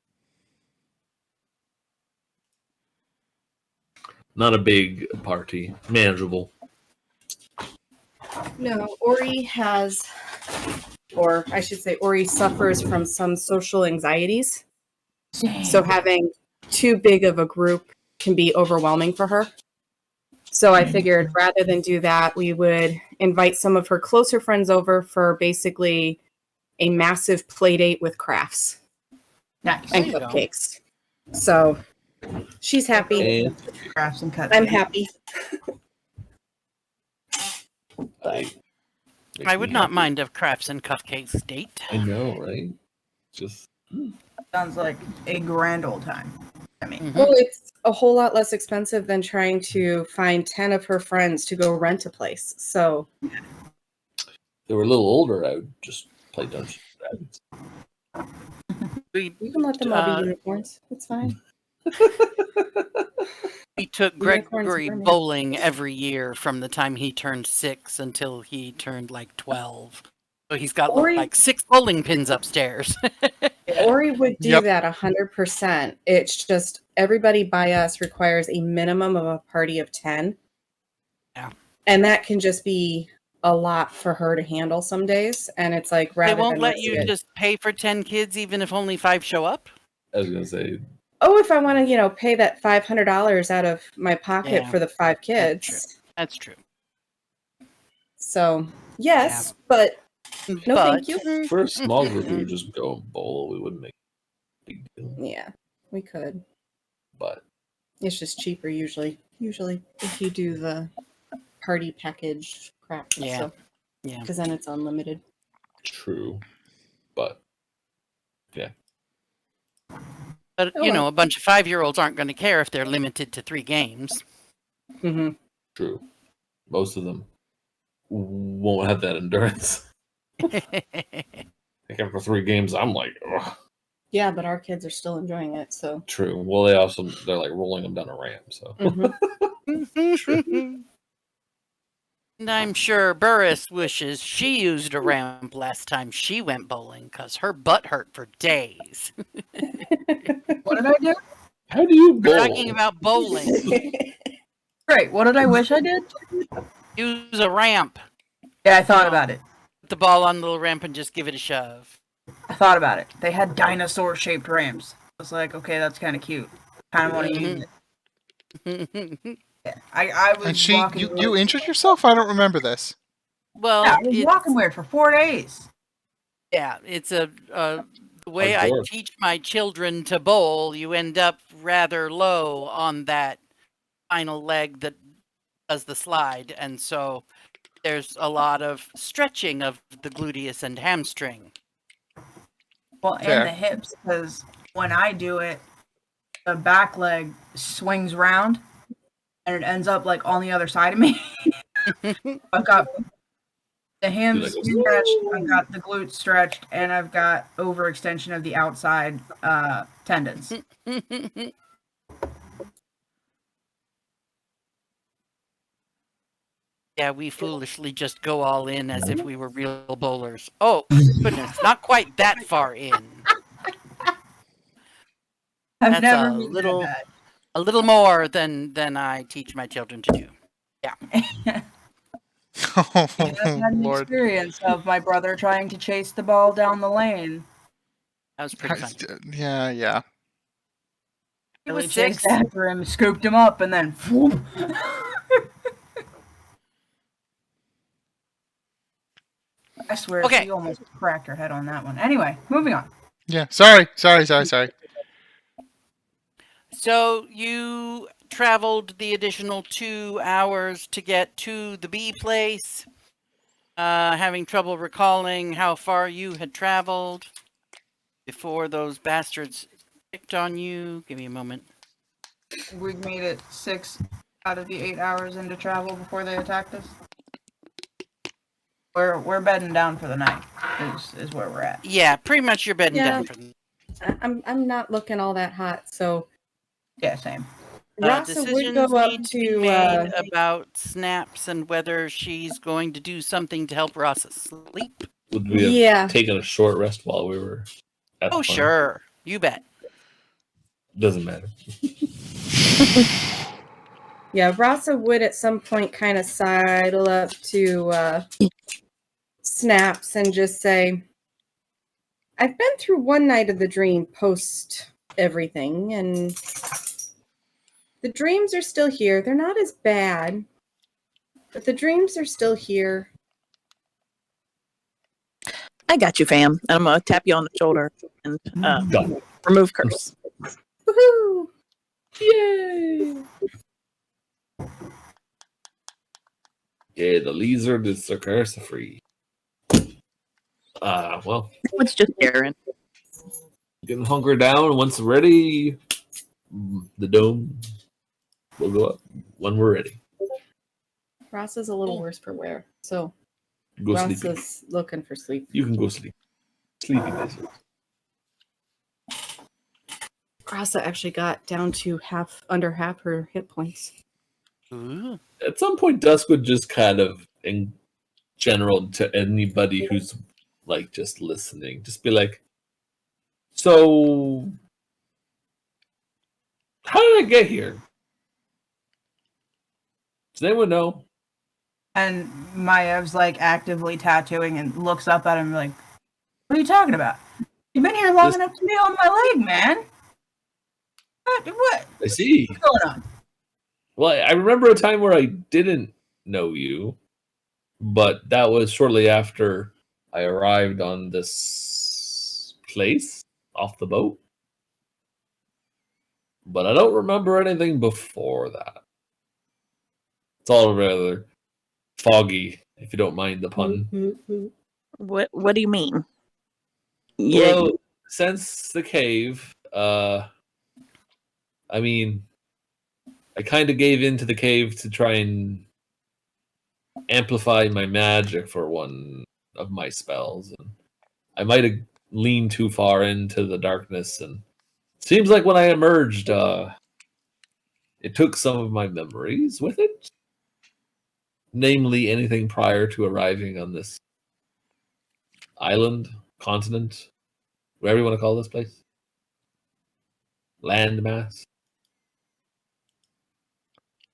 [SPEAKER 3] Not a big party. Manageable.
[SPEAKER 8] No, Ori has, or I should say, Ori suffers from some social anxieties. So having too big of a group can be overwhelming for her. So I figured rather than do that, we would invite some of her closer friends over for basically a massive play date with crafts
[SPEAKER 4] Nice.
[SPEAKER 8] and
[SPEAKER 2] There you go.
[SPEAKER 8] cupcakes. So she's happy.
[SPEAKER 3] And
[SPEAKER 4] Crafts and cuts.
[SPEAKER 8] I'm happy.
[SPEAKER 2] I would not mind a crafts and cupcakes date.
[SPEAKER 3] I know, right? Just
[SPEAKER 4] Sounds like a grand old time. I mean,
[SPEAKER 2] Mhm.
[SPEAKER 8] Well, it's a whole lot less expensive than trying to find 10 of her friends to go rent a place. So
[SPEAKER 3] they were a little older. I would just play Dungeons and Dragons.
[SPEAKER 2] We
[SPEAKER 8] you can let them all be unicorns. It's fine.
[SPEAKER 2] We took
[SPEAKER 8] Unicorns
[SPEAKER 2] Gregory
[SPEAKER 8] for me.
[SPEAKER 2] bowling every year from the time he turned 6 until he turned like 12. So he's got
[SPEAKER 8] Ori-
[SPEAKER 2] like 6 bowling pins upstairs.
[SPEAKER 8] Ori would do
[SPEAKER 1] Yep.
[SPEAKER 8] that 100%. It's just everybody by us requires a minimum of a party of 10.
[SPEAKER 2] Yeah.
[SPEAKER 8] And that can just be a lot for her to handle some days. And it's like,
[SPEAKER 2] They
[SPEAKER 8] rather
[SPEAKER 2] won't
[SPEAKER 8] than
[SPEAKER 2] let
[SPEAKER 8] risking
[SPEAKER 2] you
[SPEAKER 8] it-
[SPEAKER 2] just pay for 10 kids even if only 5 show up?
[SPEAKER 3] I was gonna say,
[SPEAKER 8] oh, if I want to, pay that $500 out of my pocket
[SPEAKER 2] Yeah.
[SPEAKER 8] for the 5
[SPEAKER 2] That's
[SPEAKER 8] kids.
[SPEAKER 2] That's true.
[SPEAKER 8] So, yes, but no, thank you.
[SPEAKER 3] for a small group, we would just go and bowl. We wouldn't make a big deal.
[SPEAKER 8] Yeah, we could.
[SPEAKER 3] But
[SPEAKER 8] It's just cheaper usually. Usually, if you do the party package crap.
[SPEAKER 2] Yeah. Yeah.
[SPEAKER 8] Because then it's unlimited.
[SPEAKER 3] true. But
[SPEAKER 2] But,
[SPEAKER 8] Oh,
[SPEAKER 2] you
[SPEAKER 8] well.
[SPEAKER 2] know, a bunch of 5-year-olds aren't going to care if they're limited to 3 games.
[SPEAKER 8] Mm-hmm.
[SPEAKER 3] true. Most of them won't have that endurance. Like after 3 games, I'm like, ugh.
[SPEAKER 8] Yeah, but our kids are still enjoying it. So.
[SPEAKER 3] True. Well, they're like rolling them down a ramp. So
[SPEAKER 8] Mhm.
[SPEAKER 2] And I'm sure Burris wishes she used a ramp last time she went bowling because her butt hurt for days.
[SPEAKER 4] what did I do?
[SPEAKER 3] how do you
[SPEAKER 2] We're
[SPEAKER 3] bowl?
[SPEAKER 2] talking about bowling.
[SPEAKER 4] Great. What did I wish I did?
[SPEAKER 2] Use a ramp.
[SPEAKER 4] Yeah, I thought about it.
[SPEAKER 2] Put the ball on the little ramp and just give it a shove.
[SPEAKER 4] I thought about it. They had dinosaur-shaped ramps. I was like, okay, that's kind of cute. Kind of want to use it. Yeah. I was
[SPEAKER 1] And
[SPEAKER 4] walking
[SPEAKER 1] you
[SPEAKER 4] weird.
[SPEAKER 1] injured yourself? I don't remember this.
[SPEAKER 2] Well,
[SPEAKER 4] Yeah, I was
[SPEAKER 2] it's,
[SPEAKER 4] walking weird for 4 days.
[SPEAKER 2] yeah, it's the way I
[SPEAKER 3] Hardcore.
[SPEAKER 2] teach my children to bowl. You end up rather low on that final leg that does the slide, and so there's a lot of stretching of the gluteus and hamstring.
[SPEAKER 4] Well,
[SPEAKER 1] Fair.
[SPEAKER 4] and the hips, because when I do it, the back leg swings round, and it ends up like on the other side of me. I've got the hams
[SPEAKER 3] You're like,
[SPEAKER 4] stretched, I've got the glutes stretched, and I've got overextension of the outside tendons.
[SPEAKER 2] Yeah, we foolishly just go all in as if we were real bowlers. Oh, goodness, not quite that far in.
[SPEAKER 4] I've
[SPEAKER 2] That's
[SPEAKER 4] never
[SPEAKER 2] a
[SPEAKER 4] been
[SPEAKER 2] little,
[SPEAKER 4] that
[SPEAKER 2] a little more than I teach my children to do.
[SPEAKER 4] bad.
[SPEAKER 1] Oh,
[SPEAKER 4] I've had an
[SPEAKER 1] Lord.
[SPEAKER 4] experience of my brother trying to chase the ball down the lane.
[SPEAKER 2] That was pretty fun.
[SPEAKER 1] Yeah.
[SPEAKER 2] It
[SPEAKER 4] We
[SPEAKER 2] was
[SPEAKER 4] chased
[SPEAKER 2] 6.
[SPEAKER 4] after him, scooped him up, and then whoop. I swear
[SPEAKER 2] Okay.
[SPEAKER 4] she almost cracked her head on that one. Anyway, moving on.
[SPEAKER 1] Yeah. Sorry.
[SPEAKER 2] So you traveled the additional 2 hours to get to the bee place, having trouble recalling how far you had traveled before those bastards picked on you. Give me a moment.
[SPEAKER 4] We made it 6 out of the 8 hours into travel before they attacked us. We're bedding down for the night. Is where we're at.
[SPEAKER 2] Yeah, pretty much you're bedding
[SPEAKER 8] Yeah.
[SPEAKER 2] down for the
[SPEAKER 8] I'm not looking all that hot, so
[SPEAKER 4] Yeah, same.
[SPEAKER 8] Rasa would
[SPEAKER 2] decisions
[SPEAKER 8] go up
[SPEAKER 2] need to be
[SPEAKER 8] to
[SPEAKER 2] made about Snaps and whether she's going to do something to help Rasa sleep.
[SPEAKER 3] Would we have
[SPEAKER 8] Yeah.
[SPEAKER 3] taken a short rest while we were at the
[SPEAKER 2] Oh,
[SPEAKER 3] farm?
[SPEAKER 2] sure. You bet.
[SPEAKER 3] Doesn't matter.
[SPEAKER 8] Yeah, Rasa would at some point kind of sidle up to Snaps and just say, I've been through one night of the dream post everything, and the dreams are still here. They're not as bad, but the dreams are still here.
[SPEAKER 5] I got you, fam. And I'm gonna tap you on the shoulder and
[SPEAKER 3] Done.
[SPEAKER 5] remove curse.
[SPEAKER 8] Woohoo! Yay!
[SPEAKER 3] Yeah, the lizard is curse free. Well,
[SPEAKER 5] It's just Aaron.
[SPEAKER 3] getting hunkered down. Once ready, the dome will go up when we're ready.
[SPEAKER 8] Rasa's a little worse for wear, so
[SPEAKER 3] Go sleep.
[SPEAKER 8] Rasa's looking for sleep.
[SPEAKER 3] You can go sleep. Sleepy business.
[SPEAKER 8] Rasa actually got down to under half her hit points.
[SPEAKER 2] Ooh.
[SPEAKER 3] At some point, Dusk would just kind of, in general, to anybody who's like just listening, just be like, "So, how did I get here? Does anyone know?"
[SPEAKER 4] And Maev's like actively tattooing and looks up at him like, "What are you talking about? You've been here long
[SPEAKER 3] This-
[SPEAKER 4] enough to be on my leg, man. What?
[SPEAKER 3] I see.
[SPEAKER 4] What's going on?"
[SPEAKER 3] Well, I remember a time where I didn't know you, but that was shortly after I arrived on this place off the boat. But I don't remember anything before that. It's all rather foggy, if you don't mind the pun.
[SPEAKER 5] What do you mean? Yeah,
[SPEAKER 3] Well, since the cave, I mean, I kind of gave into the cave to try and amplify my magic for one of my spells, and I might have leaned too far into the darkness, and seems like when I emerged, it took some of my memories with it, namely anything prior to arriving on this island, continent, whatever you want to call this place, landmass.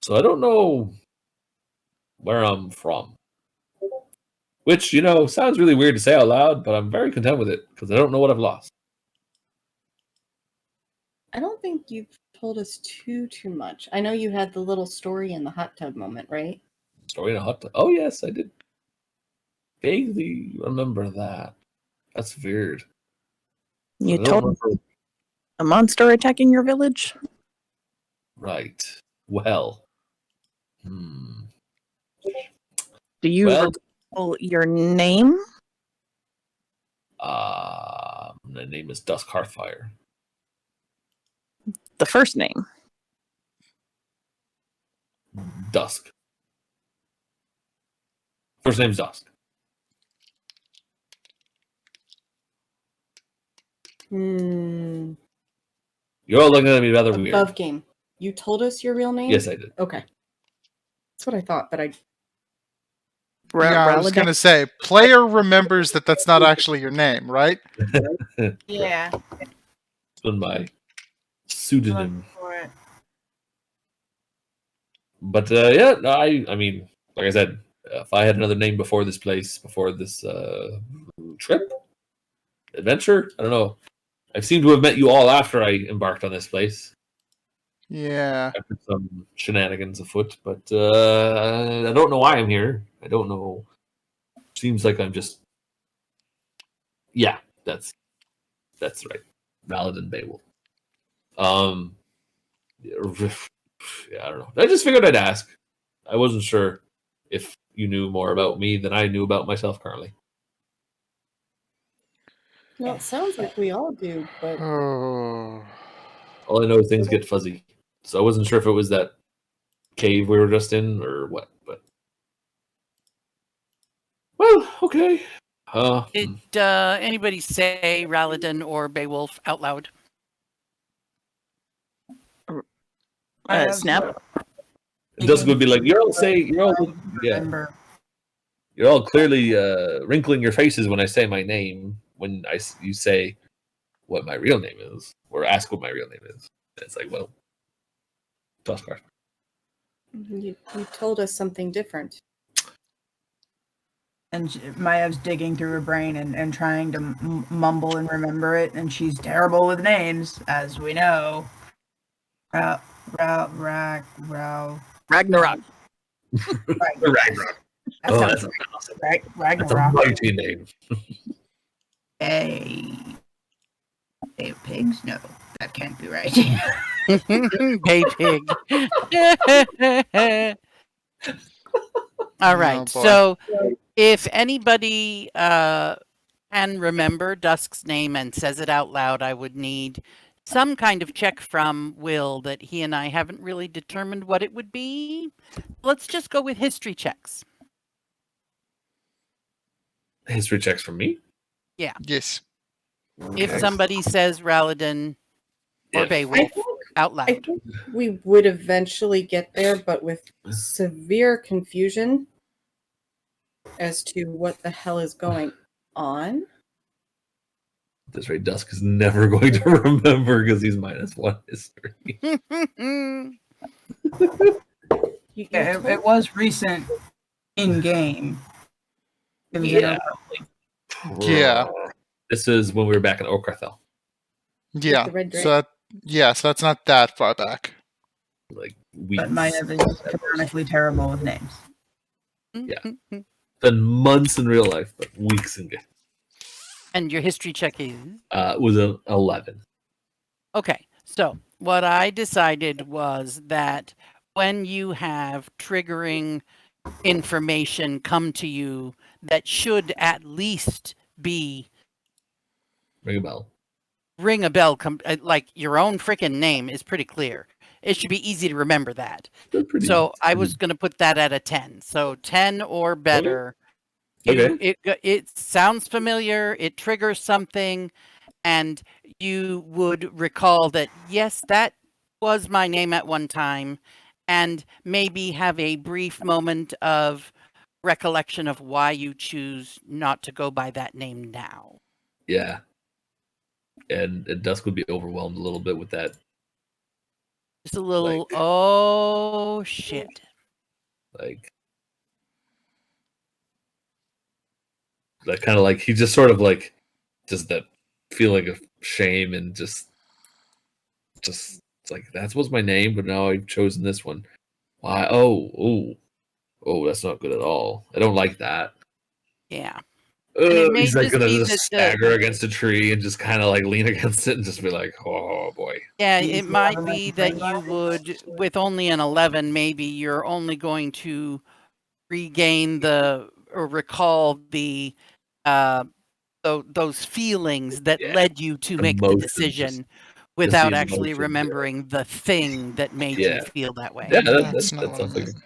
[SPEAKER 3] So I don't know where I'm from. Which, sounds really weird to say out loud, but I'm very content with it because I don't know what I've lost.
[SPEAKER 8] I don't think you've told us too much. I know you had the little story in the hot tub moment, right?
[SPEAKER 3] Story in a hot tub. Oh, yes, I did vaguely remember that. That's weird.
[SPEAKER 5] you
[SPEAKER 3] I don't
[SPEAKER 5] told
[SPEAKER 3] remember.
[SPEAKER 5] a monster attacking your village.
[SPEAKER 3] Right. Well.
[SPEAKER 5] Do you
[SPEAKER 3] Well,
[SPEAKER 5] recall your name?
[SPEAKER 3] my name is Dusk Hearthfire.
[SPEAKER 5] the first name.
[SPEAKER 3] Dusk. First name's Dusk.
[SPEAKER 8] Hmm.
[SPEAKER 3] You're all looking at me rather weird.
[SPEAKER 8] Above game. You told us your real name?
[SPEAKER 3] Yes, I did.
[SPEAKER 8] Okay. That's what I thought, but I.
[SPEAKER 1] Yeah, I was
[SPEAKER 5] Raladan?
[SPEAKER 1] going to say, player remembers that that's not actually your name, right?
[SPEAKER 4] Yeah.
[SPEAKER 3] It's been my pseudonym.
[SPEAKER 4] For it.
[SPEAKER 3] But yeah, no, I mean, like I said, if I had another name before this place, before this trip, adventure, I don't know. I seem to have met you all after I embarked on this place.
[SPEAKER 1] Yeah.
[SPEAKER 3] After some shenanigans afoot, but I don't know why I'm here. I don't know. Seems like I'm just. Yeah, that's right. Paladin Beowulf. Yeah, I don't know. I just figured I'd ask. I wasn't sure if you knew more about me than I knew about myself currently.
[SPEAKER 8] Well, it sounds like we all do, but
[SPEAKER 1] Oh.
[SPEAKER 3] All I know is things get fuzzy. So I wasn't sure if it was that cave we were just in or what, but well, okay.
[SPEAKER 2] Did anybody say Raladin or Beowulf out loud?
[SPEAKER 5] Snap.
[SPEAKER 3] Dusk would be like, you're all
[SPEAKER 4] Remember.
[SPEAKER 3] you're all clearly wrinkling your faces when I say my name. When you say what my real name is, or ask what my real name is, it's like, well, Tuskar.
[SPEAKER 8] you told us something different.
[SPEAKER 4] And Maya's digging through her brain and trying to mumble and remember it, and she's terrible with names, as we know.
[SPEAKER 2] Ragnarok.
[SPEAKER 3] Ragnarok.
[SPEAKER 4] That
[SPEAKER 3] Oh,
[SPEAKER 4] sounds
[SPEAKER 3] that's
[SPEAKER 4] right.
[SPEAKER 3] awesome. That's a
[SPEAKER 4] Ragnarok.
[SPEAKER 3] mighty name.
[SPEAKER 4] Hey, pigs? No, that can't be right.
[SPEAKER 2] Bay pig. All right.
[SPEAKER 1] Oh, boy.
[SPEAKER 2] So, if anybody can remember Dusk's name and says it out loud, I would need some kind of check from Will that he and I haven't really determined what it would be. Let's just go with history checks.
[SPEAKER 3] History checks from me.
[SPEAKER 1] Yes.
[SPEAKER 2] If
[SPEAKER 3] Okay.
[SPEAKER 2] somebody says Raladin or
[SPEAKER 3] If-
[SPEAKER 2] Beowulf out
[SPEAKER 8] I
[SPEAKER 2] loud.
[SPEAKER 8] think we would eventually get there, but with severe confusion as to what the hell is going on.
[SPEAKER 3] This rate, Dusk is never going to remember because he's -1 history.
[SPEAKER 8] You
[SPEAKER 4] Yeah,
[SPEAKER 8] told-
[SPEAKER 4] it was recent in game. It was
[SPEAKER 3] Yeah.
[SPEAKER 1] Yeah.
[SPEAKER 3] This is when we were back in Okarthel.
[SPEAKER 1] Yeah.
[SPEAKER 8] the red
[SPEAKER 1] So that's not that far back.
[SPEAKER 3] Like weeks.
[SPEAKER 4] but Maya is canonically terrible with names.
[SPEAKER 3] Yeah. Been months in real life, but weeks in game.
[SPEAKER 2] And your history check is?
[SPEAKER 3] It was an 11.
[SPEAKER 2] Okay, so what I decided was that when you have triggering information come to you that should at least be
[SPEAKER 3] Ring a bell.
[SPEAKER 2] ring a bell, like your own freaking name is pretty clear. It should be easy to remember that.
[SPEAKER 3] They're pretty.
[SPEAKER 2] So I was going to put that at a 10. So 10 or better.
[SPEAKER 3] Okay.
[SPEAKER 2] It sounds familiar. It triggers something. And you would recall that, yes, that was my name at one time. And maybe have a brief moment of recollection of why you choose not to go by that name now.
[SPEAKER 3] Yeah. And Dusk would be overwhelmed a little bit with that.
[SPEAKER 2] Just a little,
[SPEAKER 3] Like-
[SPEAKER 2] oh, shit.
[SPEAKER 3] Like that kind of like he just sort of like just that feeling of shame and just it's like that was my name, but now I've chosen this one. Why? Oh, that's not good at all. I don't like that.
[SPEAKER 2] Yeah. it may
[SPEAKER 3] He's like
[SPEAKER 2] just
[SPEAKER 3] gonna
[SPEAKER 2] be
[SPEAKER 3] just
[SPEAKER 2] that
[SPEAKER 3] stagger against a tree and just kind of like lean against it and just be like, oh boy.
[SPEAKER 2] Yeah,
[SPEAKER 4] These
[SPEAKER 2] it might
[SPEAKER 4] eleven
[SPEAKER 2] be
[SPEAKER 4] and
[SPEAKER 2] that
[SPEAKER 4] three
[SPEAKER 2] you would, with only an 11, maybe you're only going to regain or recall the those feelings that
[SPEAKER 3] Yeah.
[SPEAKER 2] led you to make the
[SPEAKER 3] Emotions,
[SPEAKER 2] decision. Without
[SPEAKER 3] the
[SPEAKER 2] actually
[SPEAKER 3] emotions, yeah.
[SPEAKER 2] remembering the thing that made
[SPEAKER 3] Yeah.
[SPEAKER 2] you feel that way.
[SPEAKER 3] Yeah,
[SPEAKER 1] That's not
[SPEAKER 3] that
[SPEAKER 1] what
[SPEAKER 3] sounds
[SPEAKER 1] I
[SPEAKER 3] like
[SPEAKER 1] meant.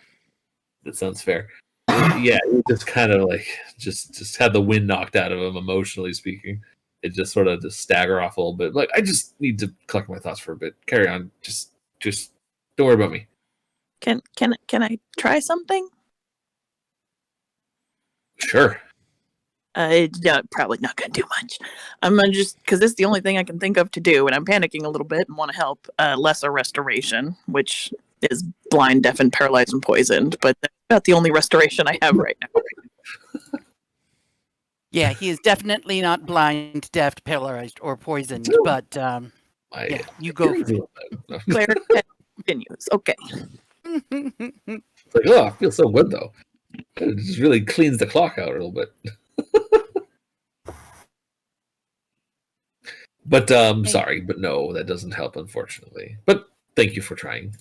[SPEAKER 3] that sounds fair. Yeah, it just kind of like just had the wind knocked out of him, emotionally speaking. It just sort of just stagger off a little bit. Like, I just need to collect my thoughts for a bit. Carry on. Just don't worry about me.
[SPEAKER 5] Can I try something?
[SPEAKER 3] Sure.
[SPEAKER 5] Yeah, probably not gonna do much. I'm gonna just because this is the only thing I can think of to do, and I'm panicking a little bit and want to help. Lesser restoration, which is blind, deaf, and paralyzed and poisoned, but that's about the only restoration I have right now.
[SPEAKER 2] Yeah, he is definitely not blind, deaf, paralyzed, or poisoned, but yeah, you go for it.
[SPEAKER 5] Claire continues. Okay.
[SPEAKER 3] It's like, oh, I feel so good though. It just really cleans the clock out a little bit. But sorry, but no, that doesn't help, unfortunately. But thank you for trying.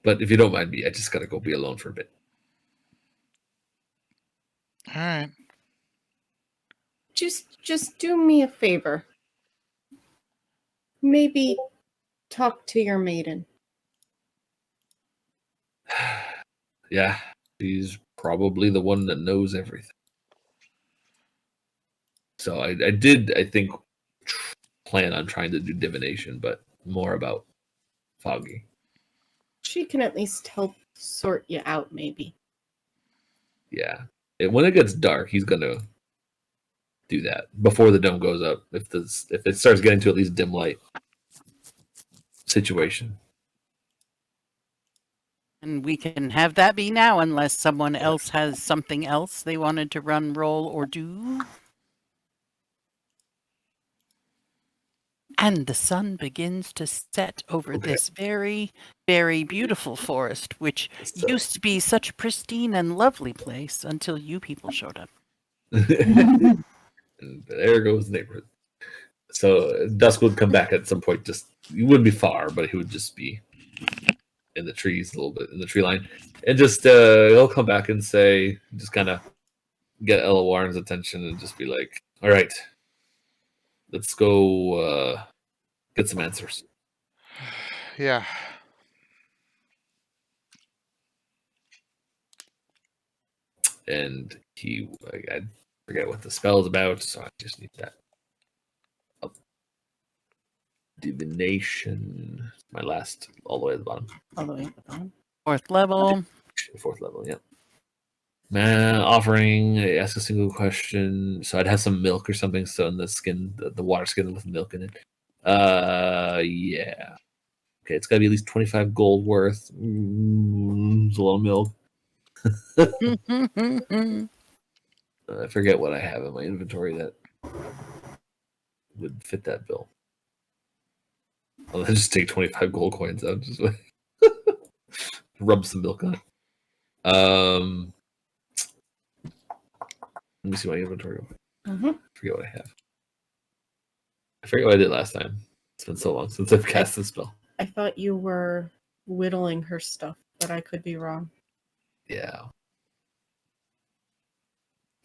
[SPEAKER 3] But if you don't mind me, I just gotta go be alone for a bit.
[SPEAKER 1] All right.
[SPEAKER 8] Just do me a favor. Maybe talk to your maiden.
[SPEAKER 3] Yeah, she's probably the one that knows everything. So I did, I think, plan on trying to do divination, but more about Foggy.
[SPEAKER 8] She can at least help sort you out, maybe.
[SPEAKER 3] Yeah. When it gets dark, he's gonna do that before the dome goes up. If it starts getting to at least dim light situation.
[SPEAKER 2] And we can have that be now, unless someone else has something else they wanted to run, roll, or do. And the sun begins to set over this very, very beautiful forest, which used to be such a pristine and lovely place until you people showed up.
[SPEAKER 3] And there goes the neighborhood. So dusk would come back at some point. Just he wouldn't be far, but he would just be in the trees a little bit, in the tree line, and just he'll come back and say, just kind of get Ella Warren's attention and just be like, "All right, let's go get some answers."
[SPEAKER 1] Yeah.
[SPEAKER 3] And I forget what the spell is about, so I just need that. Divination. My last, all the way at the bottom.
[SPEAKER 2] All the way at the bottom. 4th level.
[SPEAKER 3] 4th level, yeah. Offering, ask a single question. So I'd have some milk or something. So in the skin, the water skin with milk in it. Yeah. Okay, it's got to be at least 25 gold worth. It's a lot of milk. I forget what I have in my inventory that would fit that bill. I'll just take 25 gold coins out. Just rub some milk on it. Let me see my inventory. I forget what I have. I forget what I did last time. It's been so long since I've cast this spell.
[SPEAKER 8] I thought you were whittling her stuff, but I could be wrong.
[SPEAKER 3] Yeah.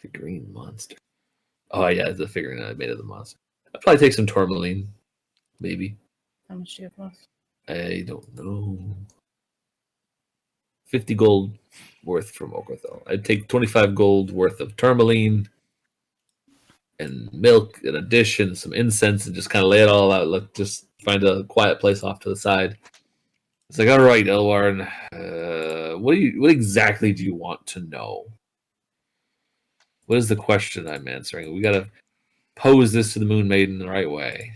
[SPEAKER 3] Figurine monster. Oh yeah, the figurine I made of the monster. I'd probably take some tourmaline. Maybe.
[SPEAKER 8] How much do you have left?
[SPEAKER 3] I don't know. 50 gold worth from Okerthal. I'd take 25 gold worth of tourmaline and milk in addition, some incense, and just kind of lay it all out. Just find a quiet place off to the side. It's like, all right, Elwarn, what exactly do you want to know? What is the question I'm answering? We gotta pose this to the Moon Maiden the right way.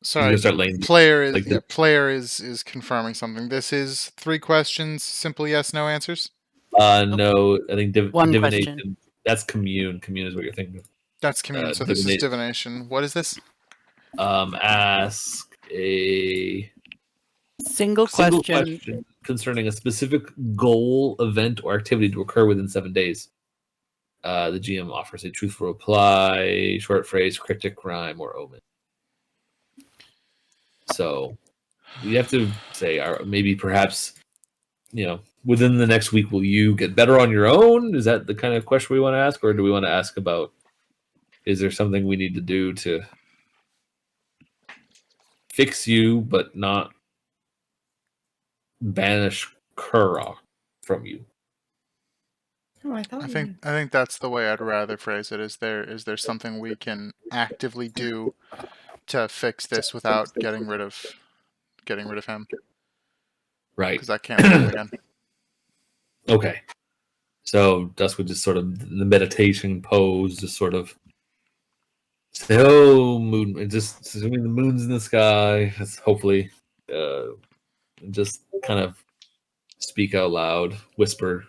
[SPEAKER 1] Sorry,
[SPEAKER 3] start laying,
[SPEAKER 1] player is
[SPEAKER 3] like
[SPEAKER 1] player is confirming something. This is 3 questions, simple yes, no answers.
[SPEAKER 3] No, I think
[SPEAKER 2] One
[SPEAKER 3] divination.
[SPEAKER 2] question.
[SPEAKER 3] That's commune. Commune is what you're thinking of.
[SPEAKER 1] That's commune. So this is divination. What is this?
[SPEAKER 3] Ask a
[SPEAKER 2] Single question
[SPEAKER 3] concerning a specific goal, event, or activity to occur within 7 days. The GM offers a truthful reply, short phrase, cryptic rhyme, or omen. So we have to say, maybe perhaps, within the next week, will you get better on your own? Is that the kind of question we want to ask, or do we want to ask about, is there something we need to do to fix you, but not banish Kurok from you?
[SPEAKER 6] Oh, I thought
[SPEAKER 1] I think that's the way I'd rather phrase it. Is there something we can actively do to fix this without getting rid of him?
[SPEAKER 3] Right.
[SPEAKER 1] Because I can't lose him again.
[SPEAKER 3] Okay. So Dusk would just sort of, the meditation pose, just sort of say, "Oh, moon," and just assuming the moon's in the sky. That's hopefully, just kind of speak out loud, whisper,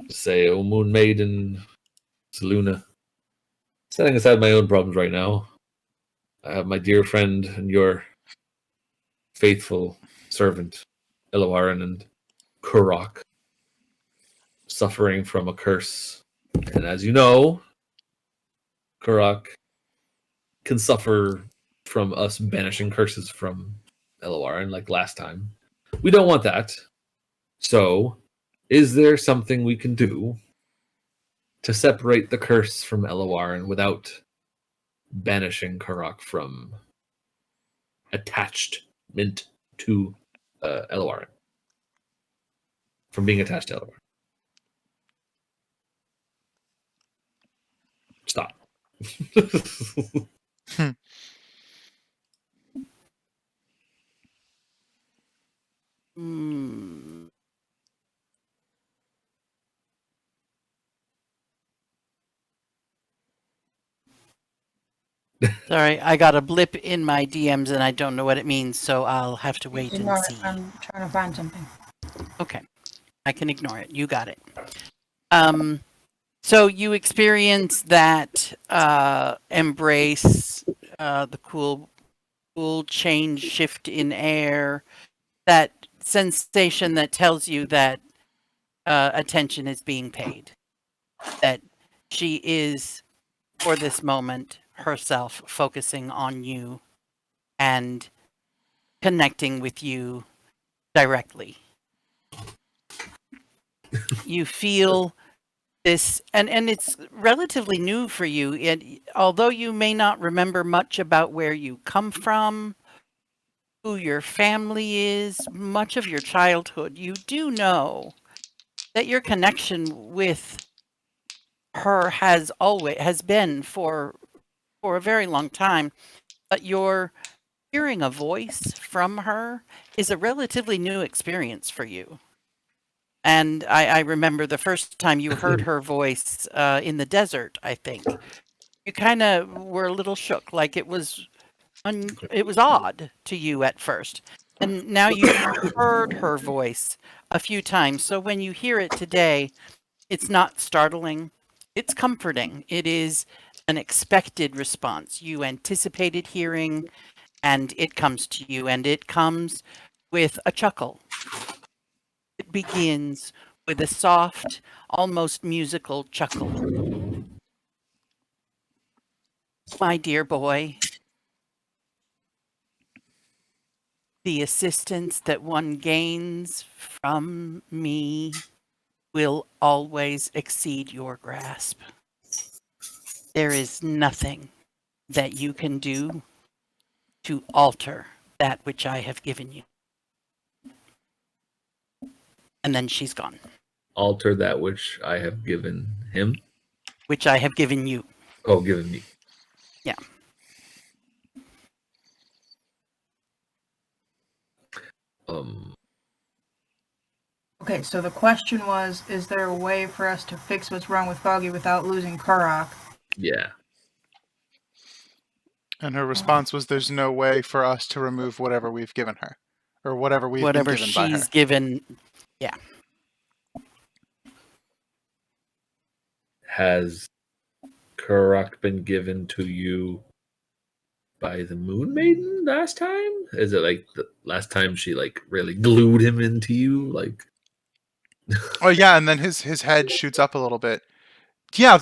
[SPEAKER 3] say, "Oh, moon maiden, Seluna, setting aside my own problems right now, I have my dear friend and your faithful servant, Ilawaran and Kurok, suffering from a curse. And as you know, Kurok can suffer from us banishing curses from Ilawaran like last time. We don't want that. So, is there something we can do to separate the curse from Ilawaran without banishing Kurok from attachment to Ilawaran? From being attached to Ilawaran. Stop.
[SPEAKER 2] Hmm. Sorry, I got a blip in my DMs and I don't know what it means, so I'll have to wait and
[SPEAKER 4] Ignore it.
[SPEAKER 2] see.
[SPEAKER 4] I'm trying to find something.
[SPEAKER 2] Okay, I can ignore it. You got it. So you experience that embrace, the cool change, shift in air, that sensation that tells you that attention is being paid, that she is, for this moment, herself focusing on you and connecting with you directly. You feel this, and it's relatively new for you. Although you may not remember much about where you come from, who your family is, much of your childhood, you do know that your connection with her has been for a very long time, but your hearing a voice from her is a relatively new experience for you. And I remember the first time you heard her voice in the desert, I think. You kind of were a little shook, like it was odd to you at first. And now you've heard her voice a few times. So when you hear it today, it's not startling. It's comforting. It is an expected response. You anticipated hearing, and it comes to you, and it comes with a chuckle. It begins with a soft, almost musical chuckle. My dear boy, the assistance that one gains from me will always exceed your grasp. There is nothing that you can do to alter that which I have given you. And then she's gone.
[SPEAKER 3] Alter that which I have given him?
[SPEAKER 2] Which I have given you.
[SPEAKER 3] Oh, given me.
[SPEAKER 2] Yeah.
[SPEAKER 4] Okay, so the question was, is there a way for us to fix what's wrong with Foggy without losing Kurok?
[SPEAKER 3] Yeah.
[SPEAKER 1] And her response was, "There's no way for us to remove whatever we've given her, or whatever we've been given by her."
[SPEAKER 2] She's given, yeah.
[SPEAKER 3] Has Kurok been given to you by the Moon Maiden last time? Is it like the last time she like really glued him into you? Like,
[SPEAKER 1] Oh yeah, and then his head shoots up a little bit. Yeah,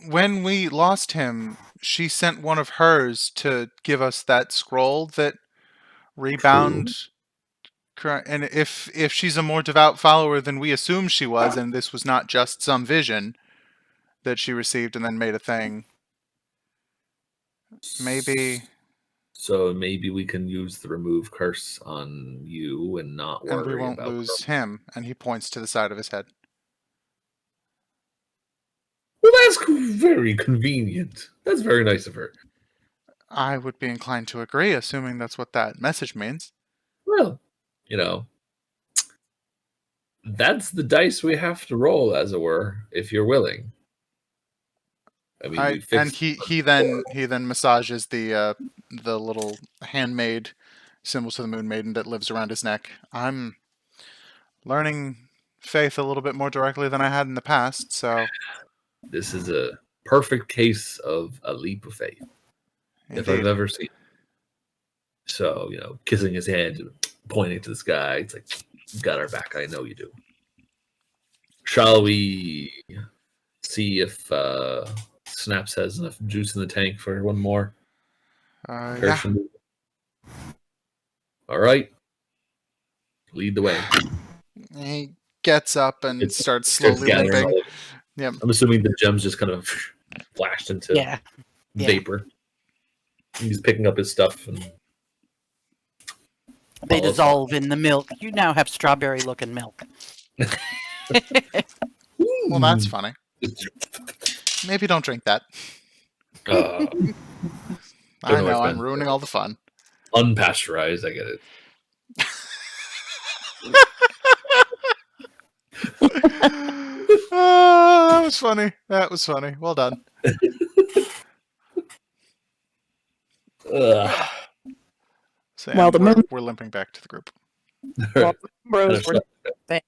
[SPEAKER 1] when we lost him, she sent one of hers to give us that scroll that rebound. And if she's a more devout follower than we assumed she was, and this was not just some vision that she received and then made a thing, maybe.
[SPEAKER 3] So maybe we can use the remove curse on you and not worry
[SPEAKER 1] And we won't
[SPEAKER 3] about
[SPEAKER 1] lose him. And he points to the side of his head.
[SPEAKER 3] Well, that's very convenient. That's very nice of her.
[SPEAKER 1] I would be inclined to agree, assuming that's what that message means.
[SPEAKER 3] Well, you know, that's the dice we have to roll, as it were, if you're willing. I mean, we
[SPEAKER 1] And
[SPEAKER 3] fixed.
[SPEAKER 1] he then massages the little handmade symbol to the Moon Maiden that lives around his neck. I'm learning faith a little bit more directly than I had in the past, so
[SPEAKER 3] This is a perfect case of a leap of faith, if I've
[SPEAKER 1] indeed.
[SPEAKER 3] ever seen. So, you know, kissing his head, pointing to the sky. It's like, you got our back. I know you do. Shall we see if Snaps has enough juice in the tank for one more?
[SPEAKER 1] Yeah.
[SPEAKER 3] All right. Lead the way.
[SPEAKER 1] He gets up and starts
[SPEAKER 3] Starts
[SPEAKER 1] slowly
[SPEAKER 3] gathering
[SPEAKER 1] limping.
[SPEAKER 3] all of-
[SPEAKER 1] Yep.
[SPEAKER 3] I'm assuming the gems just kind of flashed into
[SPEAKER 2] Yeah.
[SPEAKER 3] vapor. He's picking up his stuff and
[SPEAKER 2] They
[SPEAKER 3] Oh,
[SPEAKER 2] dissolve in the milk. You now have strawberry-looking milk.
[SPEAKER 1] Well, that's funny. Maybe don't drink that.
[SPEAKER 3] uh,
[SPEAKER 1] I
[SPEAKER 3] know
[SPEAKER 1] know,
[SPEAKER 3] it's
[SPEAKER 1] I'm
[SPEAKER 3] been-
[SPEAKER 1] ruining all the fun.
[SPEAKER 3] unpasteurized. I get it.
[SPEAKER 1] That was funny. That was funny. Well done.
[SPEAKER 3] Ugh.
[SPEAKER 1] So,
[SPEAKER 5] Well,
[SPEAKER 1] and
[SPEAKER 5] the moon-
[SPEAKER 1] we're limping back to the group.
[SPEAKER 5] While the bros
[SPEAKER 3] Kind
[SPEAKER 5] were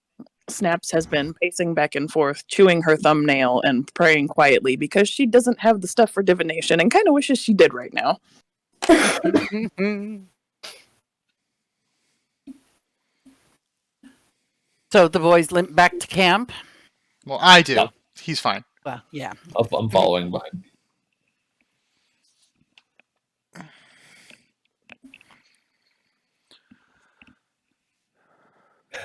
[SPEAKER 5] Snaps has been pacing back and forth, chewing her thumbnail and praying quietly because she doesn't have the stuff for divination and kind of wishes she did right now.
[SPEAKER 2] So the boys limp back to camp.
[SPEAKER 1] Well, I do.
[SPEAKER 3] Yeah.
[SPEAKER 1] He's fine.
[SPEAKER 2] Well, yeah.
[SPEAKER 3] I'm following behind.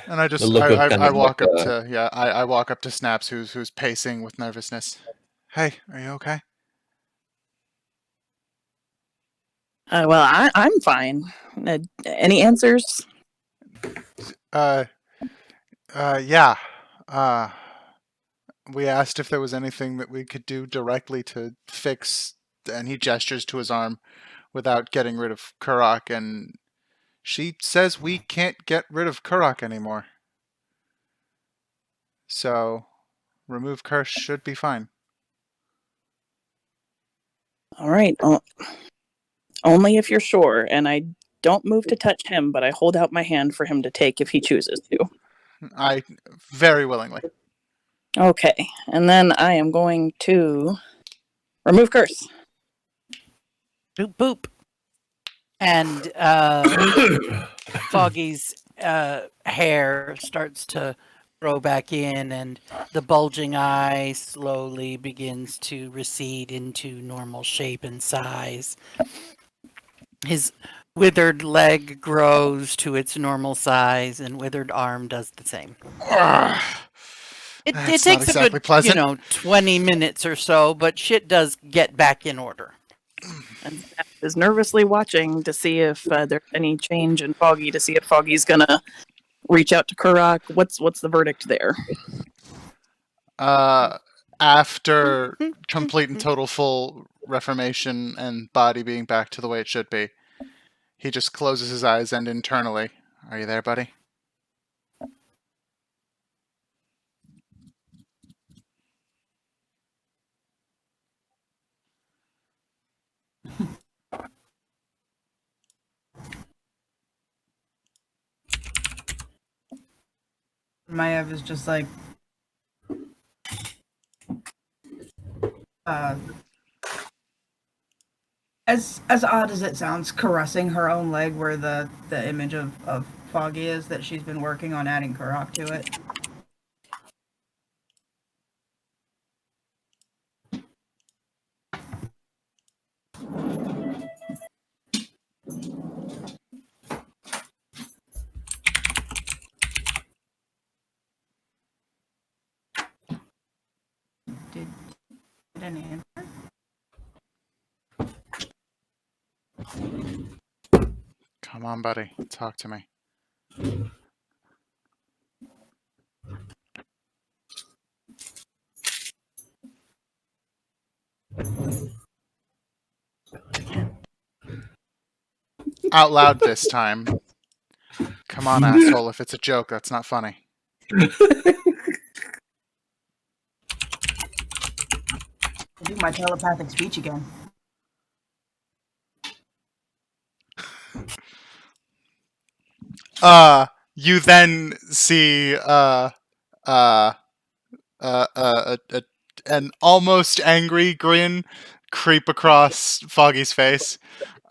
[SPEAKER 1] And I just
[SPEAKER 3] The look of kind
[SPEAKER 1] I
[SPEAKER 3] of
[SPEAKER 1] walk
[SPEAKER 3] like,
[SPEAKER 1] up to I walk up to Snaps who's pacing with nervousness. Hey, are you okay?
[SPEAKER 5] Well, I'm fine. Any answers?
[SPEAKER 1] Yeah. We asked if there was anything that we could do directly to fix, and he gestures to his arm, without getting rid of Kurok, and she says we can't get rid of Kurok anymore. So, remove curse should be fine.
[SPEAKER 5] All right. Only if you're sure, and I don't move to touch him, but I hold out my hand for him to take if he chooses to.
[SPEAKER 1] I very willingly.
[SPEAKER 5] Okay, and then I am going to remove curse.
[SPEAKER 2] Boop boop. And Foggy's hair starts to grow back in, and the bulging eye slowly begins to recede into normal shape and size. His withered leg grows to its normal size, and withered arm does the same. It
[SPEAKER 1] That's
[SPEAKER 2] takes
[SPEAKER 1] not
[SPEAKER 2] a good,
[SPEAKER 1] exactly pleasant.
[SPEAKER 2] 20 minutes or so, but shit does get back in order.
[SPEAKER 5] And Snap is nervously watching to see if there's any change in Foggy, to see if Foggy's gonna reach out to Kurok. What's the verdict there?
[SPEAKER 1] After complete and total full reformation and body being back to the way it should be, he just closes his eyes and internally, are you there, buddy?
[SPEAKER 4] Maiev is just like, as odd as it sounds, caressing her own leg where the image of Foggy is, that she's been working on adding Kurok to it. Get an answer.
[SPEAKER 1] Come on, buddy. Talk to me. Out loud this time. Come on, asshole. If it's a joke, that's not funny.
[SPEAKER 4] I do my telepathic speech again.
[SPEAKER 1] You then see an almost angry grin creep across Foggy's face.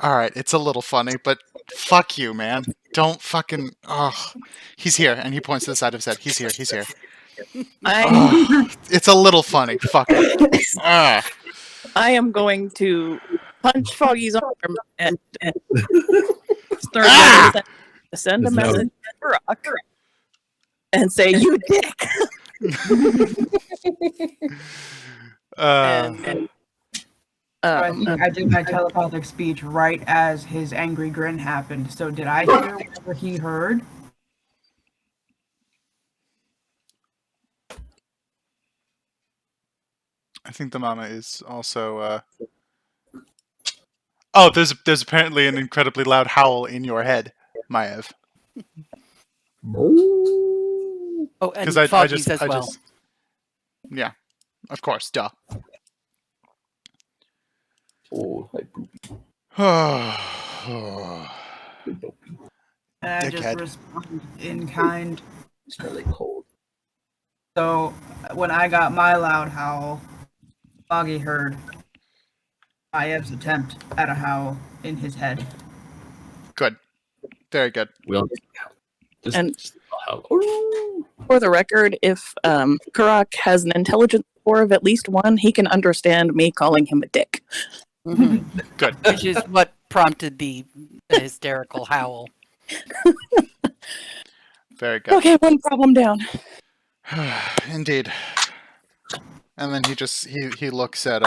[SPEAKER 1] All right, it's a little funny, but fuck you, man. Don't fucking. Oh, he's here, and he points to the side of his head. He's here. He's here. It's a little funny. Fuck it.
[SPEAKER 5] I am going to punch Foggy's arm and start to send a message to Rock and say, "You dick."
[SPEAKER 4] I did my telepathic speech right as his angry grin happened. So did I hear whatever he heard?
[SPEAKER 1] I think the mama is also. Oh, there's apparently an incredibly loud howl in your head, Maev.
[SPEAKER 2] Oh, and
[SPEAKER 1] I
[SPEAKER 2] Foggy's
[SPEAKER 1] just,
[SPEAKER 2] as well.
[SPEAKER 1] Yeah, of course, duh.
[SPEAKER 3] Oh, hi,
[SPEAKER 4] And I just
[SPEAKER 1] Dickhead.
[SPEAKER 4] responded in kind.
[SPEAKER 3] It's really cold.
[SPEAKER 4] So when I got my loud howl, Foggy heard Maev's attempt at a howl in his head.
[SPEAKER 1] Good. Very good.
[SPEAKER 3] We all just
[SPEAKER 5] for the record, if Karak has an intelligence score of at least 1, he can understand me calling him a dick.
[SPEAKER 1] Good.
[SPEAKER 2] Which is what prompted the hysterical howl.
[SPEAKER 1] Very good.
[SPEAKER 5] Okay, one problem down.
[SPEAKER 1] Indeed. And then he looks at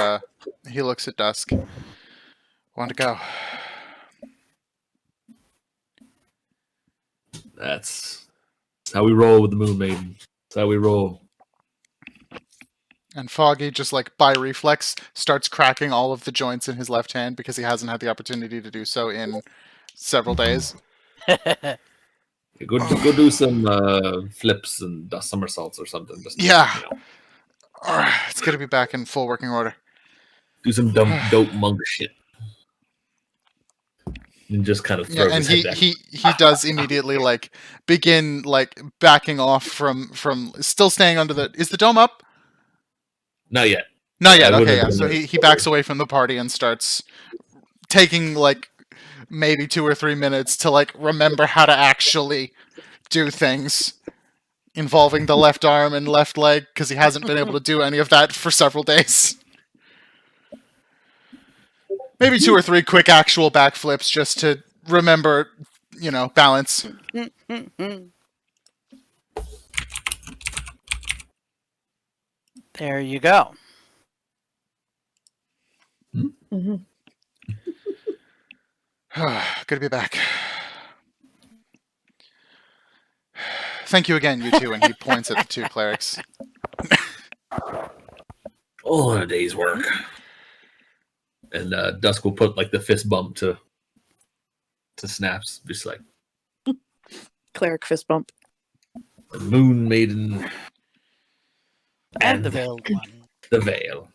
[SPEAKER 1] Dusk. Want to go?
[SPEAKER 3] That's how we roll with the Moon Maiden. That's how we roll.
[SPEAKER 1] And Foggy, just like by reflex, starts cracking all of the joints in his left hand because he hasn't had the opportunity to do so in several days.
[SPEAKER 3] Go do some flips and somersaults or something. Just
[SPEAKER 1] Yeah. It's good to be back in full working order.
[SPEAKER 3] do some dumb dope monk shit. And just kind of throw
[SPEAKER 1] Yeah, and
[SPEAKER 3] his head back.
[SPEAKER 1] he does immediately like begin like backing off from still staying under the. Is the dome up?
[SPEAKER 3] Not yet.
[SPEAKER 1] Not yet.
[SPEAKER 3] I
[SPEAKER 1] Okay,
[SPEAKER 3] wouldn't
[SPEAKER 1] yeah.
[SPEAKER 3] have
[SPEAKER 1] So
[SPEAKER 3] done
[SPEAKER 1] he backs away from the party and starts taking like maybe 2 or 3 minutes to like remember how to actually do things involving the left arm and left leg because he hasn't been able to do any of that for several days. Maybe 2 or 3 quick actual backflips just to remember, balance.
[SPEAKER 2] There you go.
[SPEAKER 5] Mm-hmm.
[SPEAKER 1] Good to be back. Thank you again, you two. And he points at the 2 clerics.
[SPEAKER 3] All in a day's work. And Dusk will put like the fist bump to Snaps, just like
[SPEAKER 5] Cleric fist bump.
[SPEAKER 3] the Moon Maiden
[SPEAKER 2] And the veiled one.
[SPEAKER 3] the Veil.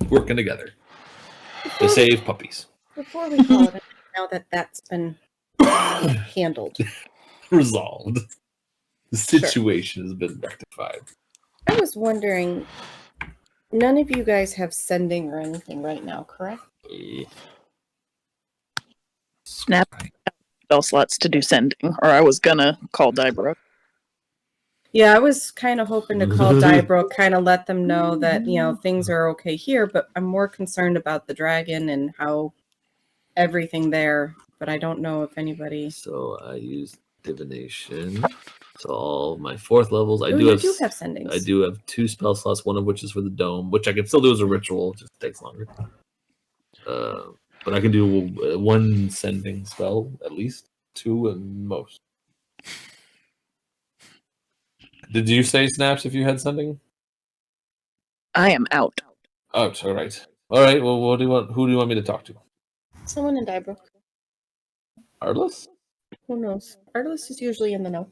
[SPEAKER 3] Working together to save puppies.
[SPEAKER 8] Before we call it, now that that's been handled,
[SPEAKER 3] Resolved. The situation has been rectified.
[SPEAKER 8] I was wondering, none of you guys have sending or anything right now, correct?
[SPEAKER 5] Snap spell slots to do sending, or I was gonna call Dybrook.
[SPEAKER 8] Yeah, I was kind of hoping to call Dybrook, kind of let them know that, things are okay here, but I'm more concerned about the dragon and how everything there, but I don't know if anybody...
[SPEAKER 3] So I used divination So all my 4th levels. I
[SPEAKER 8] Oh,
[SPEAKER 3] do
[SPEAKER 8] you
[SPEAKER 3] have.
[SPEAKER 8] do have sendings.
[SPEAKER 3] I do have 2 spell slots. One of which is for the dome, which I can still do as a ritual. It just takes longer. But I can do 1 sending spell at least, 2 at most. Did you say Snaps if you had sending?
[SPEAKER 5] I am out.
[SPEAKER 3] Oh, all right. All right. Well, what do you want? Who do you want me to talk to?
[SPEAKER 8] Someone in Dybrook.
[SPEAKER 3] Arliss?
[SPEAKER 8] Who knows? Arliss is usually in the know.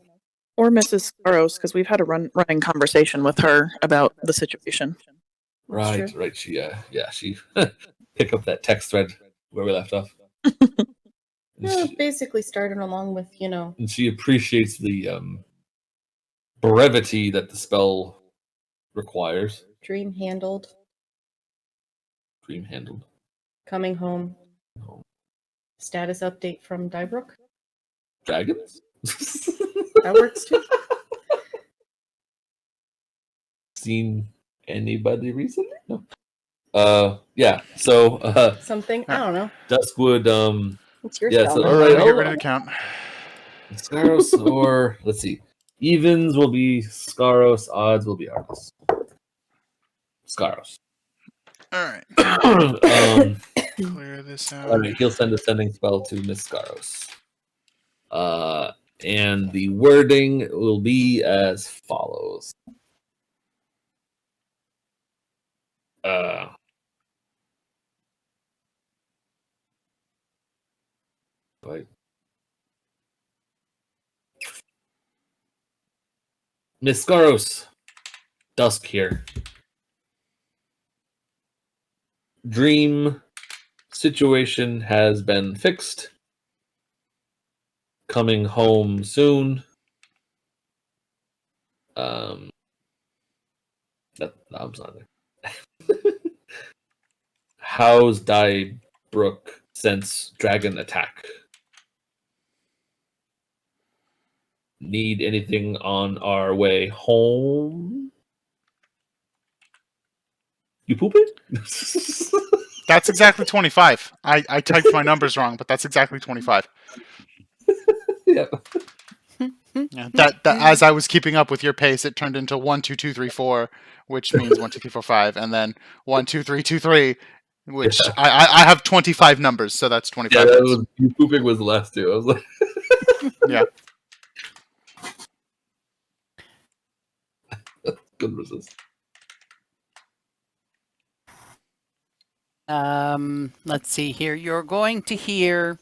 [SPEAKER 5] Or Mrs. Saros, because we've had a running conversation with her about the situation.
[SPEAKER 3] Right.
[SPEAKER 8] true.
[SPEAKER 3] Right. She she pick up that text thread where we left off.
[SPEAKER 8] No, basically started along with, you know,
[SPEAKER 3] And she appreciates the brevity that the spell requires.
[SPEAKER 8] dream handled,
[SPEAKER 3] Dream handled.
[SPEAKER 8] coming home,
[SPEAKER 3] Home.
[SPEAKER 8] status update from Dybrook.
[SPEAKER 3] Dragons?
[SPEAKER 8] That works too.
[SPEAKER 3] Seen anybody recently? No. Yeah. So
[SPEAKER 8] Something, I don't know.
[SPEAKER 3] Duskwood,
[SPEAKER 8] It's your
[SPEAKER 3] yeah,
[SPEAKER 8] spell
[SPEAKER 3] so-
[SPEAKER 8] now.
[SPEAKER 3] all
[SPEAKER 1] I'm
[SPEAKER 3] right,
[SPEAKER 1] gonna get
[SPEAKER 3] I'll-
[SPEAKER 1] rid of the count.
[SPEAKER 3] Scaros or let's see. Evens will be Scaros, odds will be Arliss. Scaros.
[SPEAKER 1] All right.
[SPEAKER 3] um,
[SPEAKER 1] Clear this out.
[SPEAKER 3] all right, he'll send a sending spell to Miss Scaros. And the wording will be as follows. Right. Miss Scaros, Dusk here. Dream situation has been fixed. Coming home soon. That was not there. How's Dybrook since dragon attack? Need anything on our way home? You pooping?
[SPEAKER 1] That's exactly 25. I typed my numbers wrong, but that's exactly 25.
[SPEAKER 3] Yeah.
[SPEAKER 1] Yeah, that as I was keeping up with your pace, it turned into 1, 2, 2, 3, 4, which means 1, 2, 3, 4, 5, and then 1, 2, 3, 2, 3, which
[SPEAKER 3] Yeah.
[SPEAKER 1] I have 25 numbers, so that's 25.
[SPEAKER 3] Yeah, that
[SPEAKER 1] hits.
[SPEAKER 3] was, you pooping was the last two. I was like,
[SPEAKER 1] Yeah.
[SPEAKER 3] good resist.
[SPEAKER 2] Let's see here. You're going to hear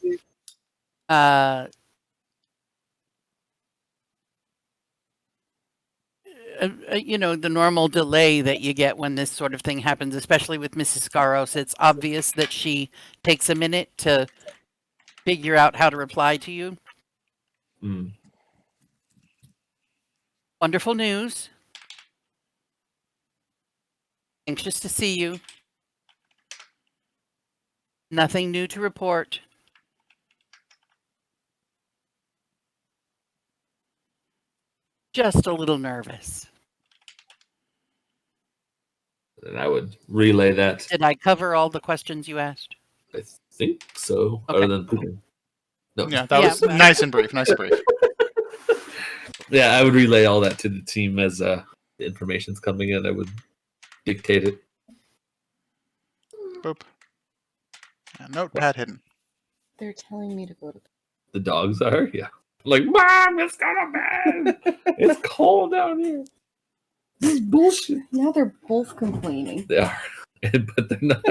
[SPEAKER 2] you know, the normal delay that you get when this sort of thing happens, especially with Mrs. Scaros. It's obvious that she takes a minute to figure out how to reply to you.
[SPEAKER 3] Mm.
[SPEAKER 2] Wonderful news. Anxious to see you. Nothing new to report. Just a little nervous.
[SPEAKER 3] And I would relay that.
[SPEAKER 2] Did I cover all the questions you asked?
[SPEAKER 3] I think so.
[SPEAKER 2] Okay.
[SPEAKER 3] Other than pooping. No.
[SPEAKER 1] Yeah, that was
[SPEAKER 2] Yeah.
[SPEAKER 1] nice and brief. Nice and brief.
[SPEAKER 3] Yeah, I would relay all that to the team as the information's coming in. I would dictate it.
[SPEAKER 1] Boop. Yeah, notepad hidden.
[SPEAKER 8] They're telling me to go to
[SPEAKER 3] The dogs are, yeah. Like, Mom, it's gonna bed. It's cold down here. This is bullshit.
[SPEAKER 8] Now they're both complaining.
[SPEAKER 3] They are, but they're not.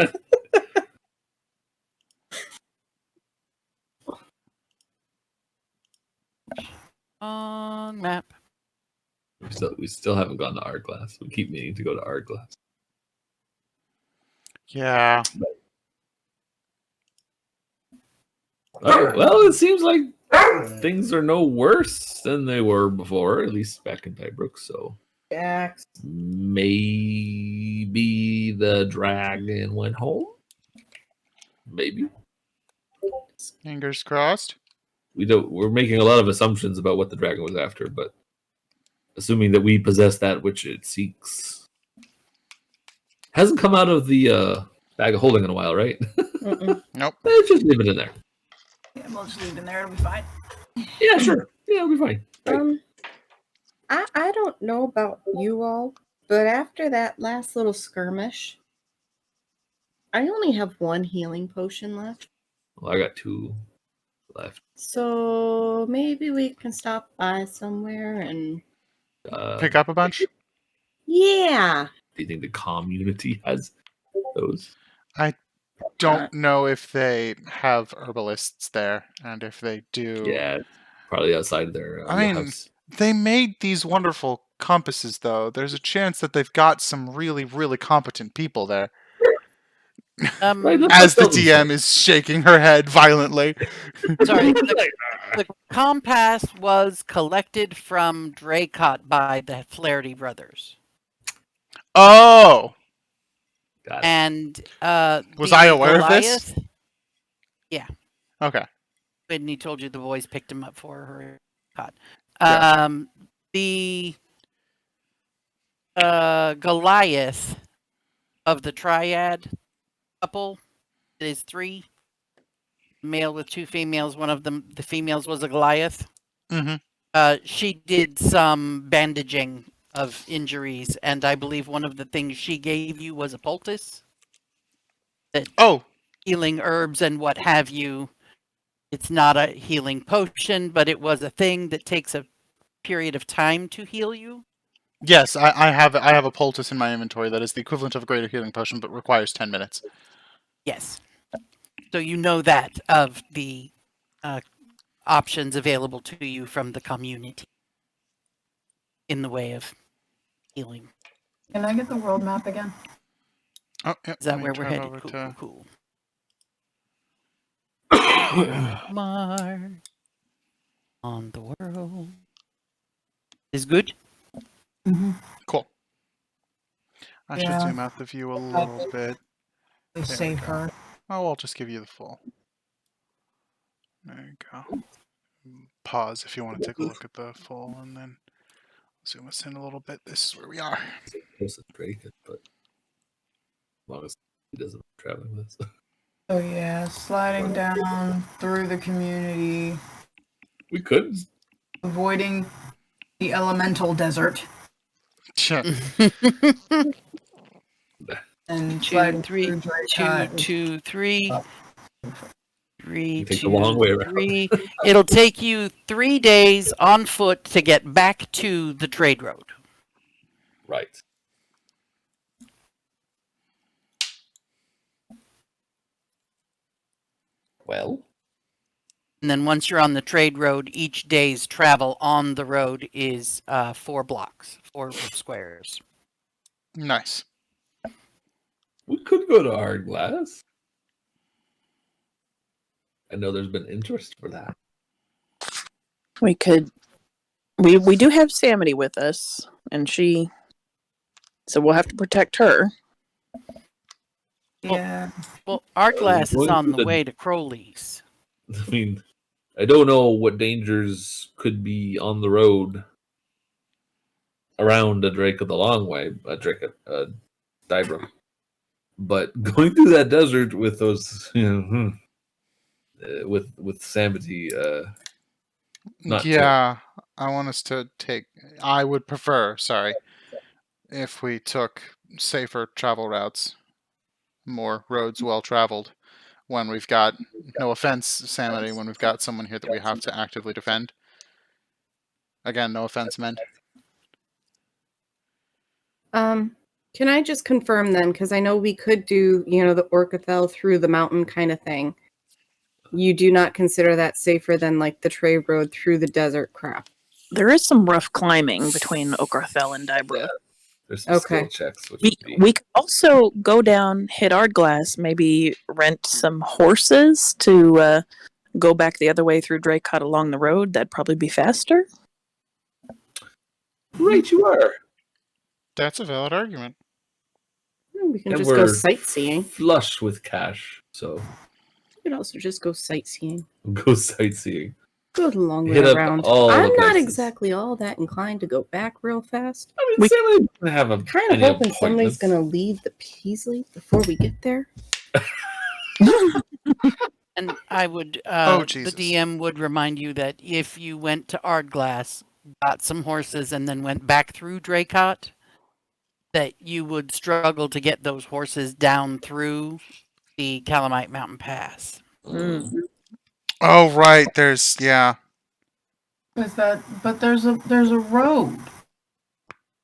[SPEAKER 2] On map.
[SPEAKER 3] We still haven't gone to art class. We keep meaning to go to art class.
[SPEAKER 1] Yeah.
[SPEAKER 3] Well, it seems like things are no worse than they were before, at least back in Dybrook. So
[SPEAKER 4] Jax.
[SPEAKER 3] maybe the dragon went home. Maybe
[SPEAKER 1] Fingers crossed.
[SPEAKER 3] we're making a lot of assumptions about what the dragon was after, but assuming that we possess that which it seeks, hasn't come out of the bag of holding in a while, right?
[SPEAKER 8] Mm-mm.
[SPEAKER 1] Nope.
[SPEAKER 3] Let's just leave it in there.
[SPEAKER 4] Yeah, we'll just leave it in there. It'll be fine.
[SPEAKER 3] Yeah, sure. Yeah, it'll be fine.
[SPEAKER 8] I don't know about you all, but after that last little skirmish, I only have one healing potion left.
[SPEAKER 3] Well, I got 2 left.
[SPEAKER 8] So maybe we can stop by somewhere and
[SPEAKER 1] Pick up a bunch?
[SPEAKER 8] yeah.
[SPEAKER 3] Do you think the community has those?
[SPEAKER 1] I don't know if they have herbalists there, and if they do...
[SPEAKER 3] Yeah, probably outside their
[SPEAKER 1] I mean,
[SPEAKER 3] wheelhouse.
[SPEAKER 1] they made these wonderful compasses, though. There's a chance that they've got some really, really competent people there.
[SPEAKER 3] Right, let's
[SPEAKER 1] As the
[SPEAKER 3] not build them
[SPEAKER 1] DM is shaking her head violently.
[SPEAKER 2] Sorry, the compass was collected from Dracot by the Flaherty brothers.
[SPEAKER 1] Oh!
[SPEAKER 3] Got it.
[SPEAKER 2] And
[SPEAKER 1] Was
[SPEAKER 2] the
[SPEAKER 1] I aware of this?
[SPEAKER 2] Goliath,
[SPEAKER 1] Okay.
[SPEAKER 2] and he told you the boys picked him up for her cot.
[SPEAKER 1] Yeah.
[SPEAKER 2] The Goliath of the triad couple is 3 male with 2 females. One of them, the females, was a Goliath.
[SPEAKER 1] Mm-hmm.
[SPEAKER 2] She did some bandaging of injuries, and I believe one of the things she gave you was a poultice.
[SPEAKER 1] Oh!
[SPEAKER 2] Healing herbs and what have you. It's not a healing potion, but it was a thing that takes a period of time to heal you.
[SPEAKER 1] Yes, I have a poultice in my inventory that is the equivalent of a greater healing potion, but requires 10 minutes.
[SPEAKER 2] Yes. So you know that of the options available to you from the community in the way of healing.
[SPEAKER 4] Can I get the world map again?
[SPEAKER 1] Oh, yeah,
[SPEAKER 2] Is that
[SPEAKER 1] let me
[SPEAKER 2] where we're
[SPEAKER 1] tab
[SPEAKER 2] headed?
[SPEAKER 1] over
[SPEAKER 2] Cool,
[SPEAKER 1] to-
[SPEAKER 2] cool. Mark on the world is good.
[SPEAKER 4] Mm-hmm.
[SPEAKER 1] Cool. I should
[SPEAKER 4] Yeah.
[SPEAKER 1] zoom out the view a little bit.
[SPEAKER 4] It's
[SPEAKER 1] There we
[SPEAKER 4] safer.
[SPEAKER 1] Oh, I'll just give you the full. There you go. Pause if you want to take a look at the full, and then zoom us in a little bit. This is where we are.
[SPEAKER 3] Close to Drake, but as long as he doesn't travel with us.
[SPEAKER 4] So yeah, sliding down through the community,
[SPEAKER 3] We could.
[SPEAKER 4] avoiding the elemental desert,
[SPEAKER 1] Sure.
[SPEAKER 4] and
[SPEAKER 2] 2,
[SPEAKER 4] sliding
[SPEAKER 2] 3,
[SPEAKER 4] through Dracot.
[SPEAKER 2] 2, 3,
[SPEAKER 4] Oh.
[SPEAKER 2] 3,
[SPEAKER 3] You take
[SPEAKER 2] 2,
[SPEAKER 3] the long way around.
[SPEAKER 2] 3. It'll take you 3 days on foot to get back to the trade road.
[SPEAKER 3] Right. Well,
[SPEAKER 2] And then once you're on the trade road, each day's travel on the road is 4 blocks, 4 squares.
[SPEAKER 1] Nice.
[SPEAKER 3] we could go to Hard Glass. I know there's been interest for that.
[SPEAKER 5] We could. We do have Samity with us, and so we'll have to protect her.
[SPEAKER 4] Yeah.
[SPEAKER 2] Well, Artglass is
[SPEAKER 3] going
[SPEAKER 2] on
[SPEAKER 3] through
[SPEAKER 2] the
[SPEAKER 3] the-
[SPEAKER 2] way to Crowley's.
[SPEAKER 3] I mean, I don't know what dangers could be on the road around a Drake of the Long Way, Dybra. But going through that desert with those, with Samity, not
[SPEAKER 1] Yeah, I want us to take. I would prefer, sorry, if we took safer travel routes, more roads well traveled. When we've got, no offense, Samity, when we've got someone here that we have to actively defend. Again, no offense meant.
[SPEAKER 8] Can I just confirm then, because I know we could do, the Orcathel through the mountain kind of thing. You do not consider that safer than like the trade road through the desert crap.
[SPEAKER 5] There is some rough climbing between Okarthel and Dybra.
[SPEAKER 3] Yeah. There's some skill
[SPEAKER 8] Okay.
[SPEAKER 3] checks. Which
[SPEAKER 5] We
[SPEAKER 3] would be,
[SPEAKER 5] we could also go down, hit Ardglass, maybe rent some horses to go back the other way through Dracot along the road. That'd probably be faster.
[SPEAKER 3] right, you are.
[SPEAKER 1] That's a valid argument.
[SPEAKER 8] We can
[SPEAKER 3] And
[SPEAKER 8] just go
[SPEAKER 3] we're
[SPEAKER 8] sightseeing.
[SPEAKER 3] Flush with cash, so
[SPEAKER 8] We could also just go sightseeing.
[SPEAKER 3] go sightseeing.
[SPEAKER 8] Go the long way
[SPEAKER 3] Hit up
[SPEAKER 8] around.
[SPEAKER 3] all the
[SPEAKER 8] I'm not
[SPEAKER 3] places.
[SPEAKER 8] exactly all that inclined to go back real fast.
[SPEAKER 3] I mean,
[SPEAKER 5] We-
[SPEAKER 3] Samity doesn't have a
[SPEAKER 8] Kind of
[SPEAKER 3] any
[SPEAKER 8] hoping somebody's
[SPEAKER 3] appointments.
[SPEAKER 8] going to lead the Peasley before we get there.
[SPEAKER 2] And I would,
[SPEAKER 1] Oh,
[SPEAKER 2] the
[SPEAKER 1] Jesus.
[SPEAKER 2] DM would remind you that if you went to Ardglass, got some horses and then went back through Dracot, that you would struggle to get those horses down through the Calamite Mountain Pass.
[SPEAKER 5] Mm.
[SPEAKER 1] Oh, right. Yeah.
[SPEAKER 4] But there's a road.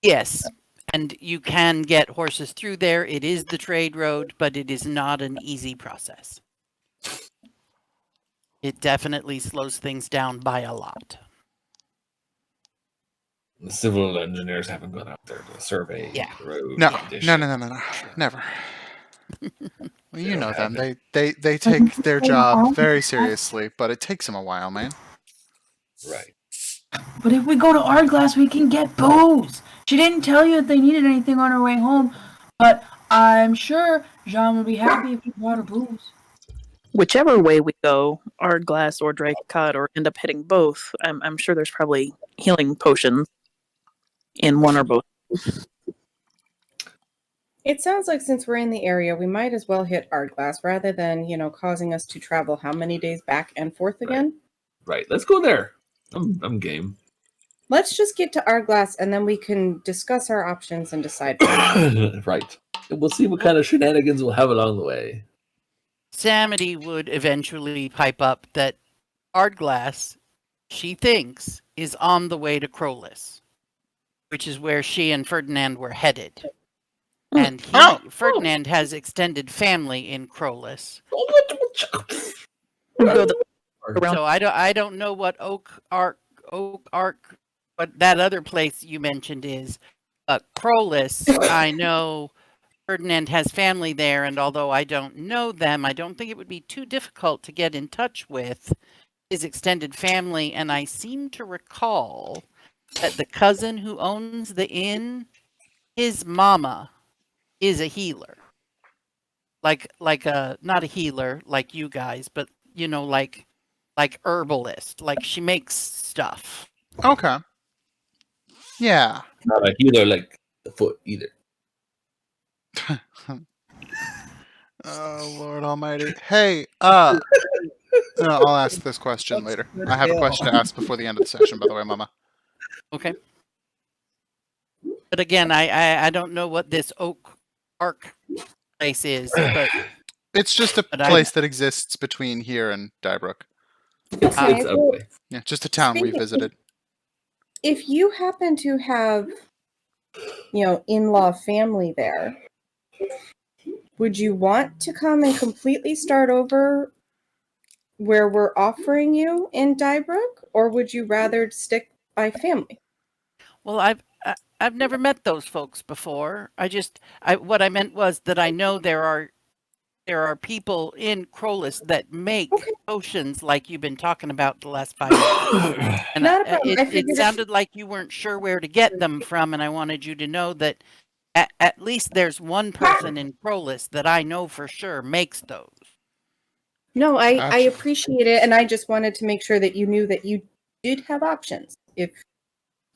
[SPEAKER 2] Yes, and you can get horses through there. It is the trade road, but it is not an easy process. It definitely slows things down by a lot.
[SPEAKER 3] The civil engineers haven't gone out there to survey
[SPEAKER 2] Yeah.
[SPEAKER 3] the road.
[SPEAKER 1] No.
[SPEAKER 3] condition.
[SPEAKER 1] No. Never. Well,
[SPEAKER 3] They
[SPEAKER 1] you
[SPEAKER 3] don't
[SPEAKER 1] know
[SPEAKER 3] have
[SPEAKER 1] them.
[SPEAKER 3] it.
[SPEAKER 1] They take their job very seriously, but it takes them a while, man.
[SPEAKER 3] Right.
[SPEAKER 4] But if we go to Ardglass, we can get booze. She didn't tell you if they needed anything on her way home, but I'm sure Jean would be happy if we brought her booze.
[SPEAKER 5] Whichever way we go, Ardglass or Dracot, or end up hitting both, I'm sure there's probably healing potions in one or both.
[SPEAKER 8] It sounds like since we're in the area, we might as well hit Ardglass rather than, causing us to travel how many days back and forth again.
[SPEAKER 3] Right. Let's go there. I'm game.
[SPEAKER 8] Let's just get to Ardglass and then we can discuss our options and decide.
[SPEAKER 3] Right. And we'll see what kind of shenanigans we'll have along the way.
[SPEAKER 2] Samity would eventually pipe up that Ardglass, she thinks, is on the way to Crowless, which is where she and Ferdinand were headed. And Ferdinand has extended family in Crowless. So I don't know what Oak Ark, what that other place you mentioned is. Crowless, I know Ferdinand has family there, and although I don't know them, I don't think it would be too difficult to get in touch with his extended family. And I seem to recall that the cousin who owns the inn, his mama is a healer. Like not a healer like you guys, but like herbalist. Like she makes stuff.
[SPEAKER 1] Okay. Yeah.
[SPEAKER 3] Not a healer like the foot either.
[SPEAKER 1] Oh, Lord Almighty. Hey, I'll ask this question later. I have a question to ask before the end of the session, by the way, Mama.
[SPEAKER 2] Okay. But again, I don't know what this Oak Ark place is, but
[SPEAKER 1] It's just a place that exists between here and Dybrook.
[SPEAKER 3] It's okay.
[SPEAKER 1] Yeah, just a town we visited.
[SPEAKER 8] If you happen to have, in-law family there, would you want to come and completely start over where we're offering you in Dybrook, or would you rather stick by family?
[SPEAKER 2] Well, I've never met those folks before. What I meant was that I know there are people in Crowless that make potions like you've been talking about the last 5 years. And
[SPEAKER 8] Not a problem.
[SPEAKER 2] it sounded like you weren't sure where to get them from, and I wanted you to know that at least there's one person in Crowless that I know for sure makes those.
[SPEAKER 8] No, I
[SPEAKER 1] Gotcha.
[SPEAKER 8] appreciate it, and I just wanted to make sure that you knew that you did have options. If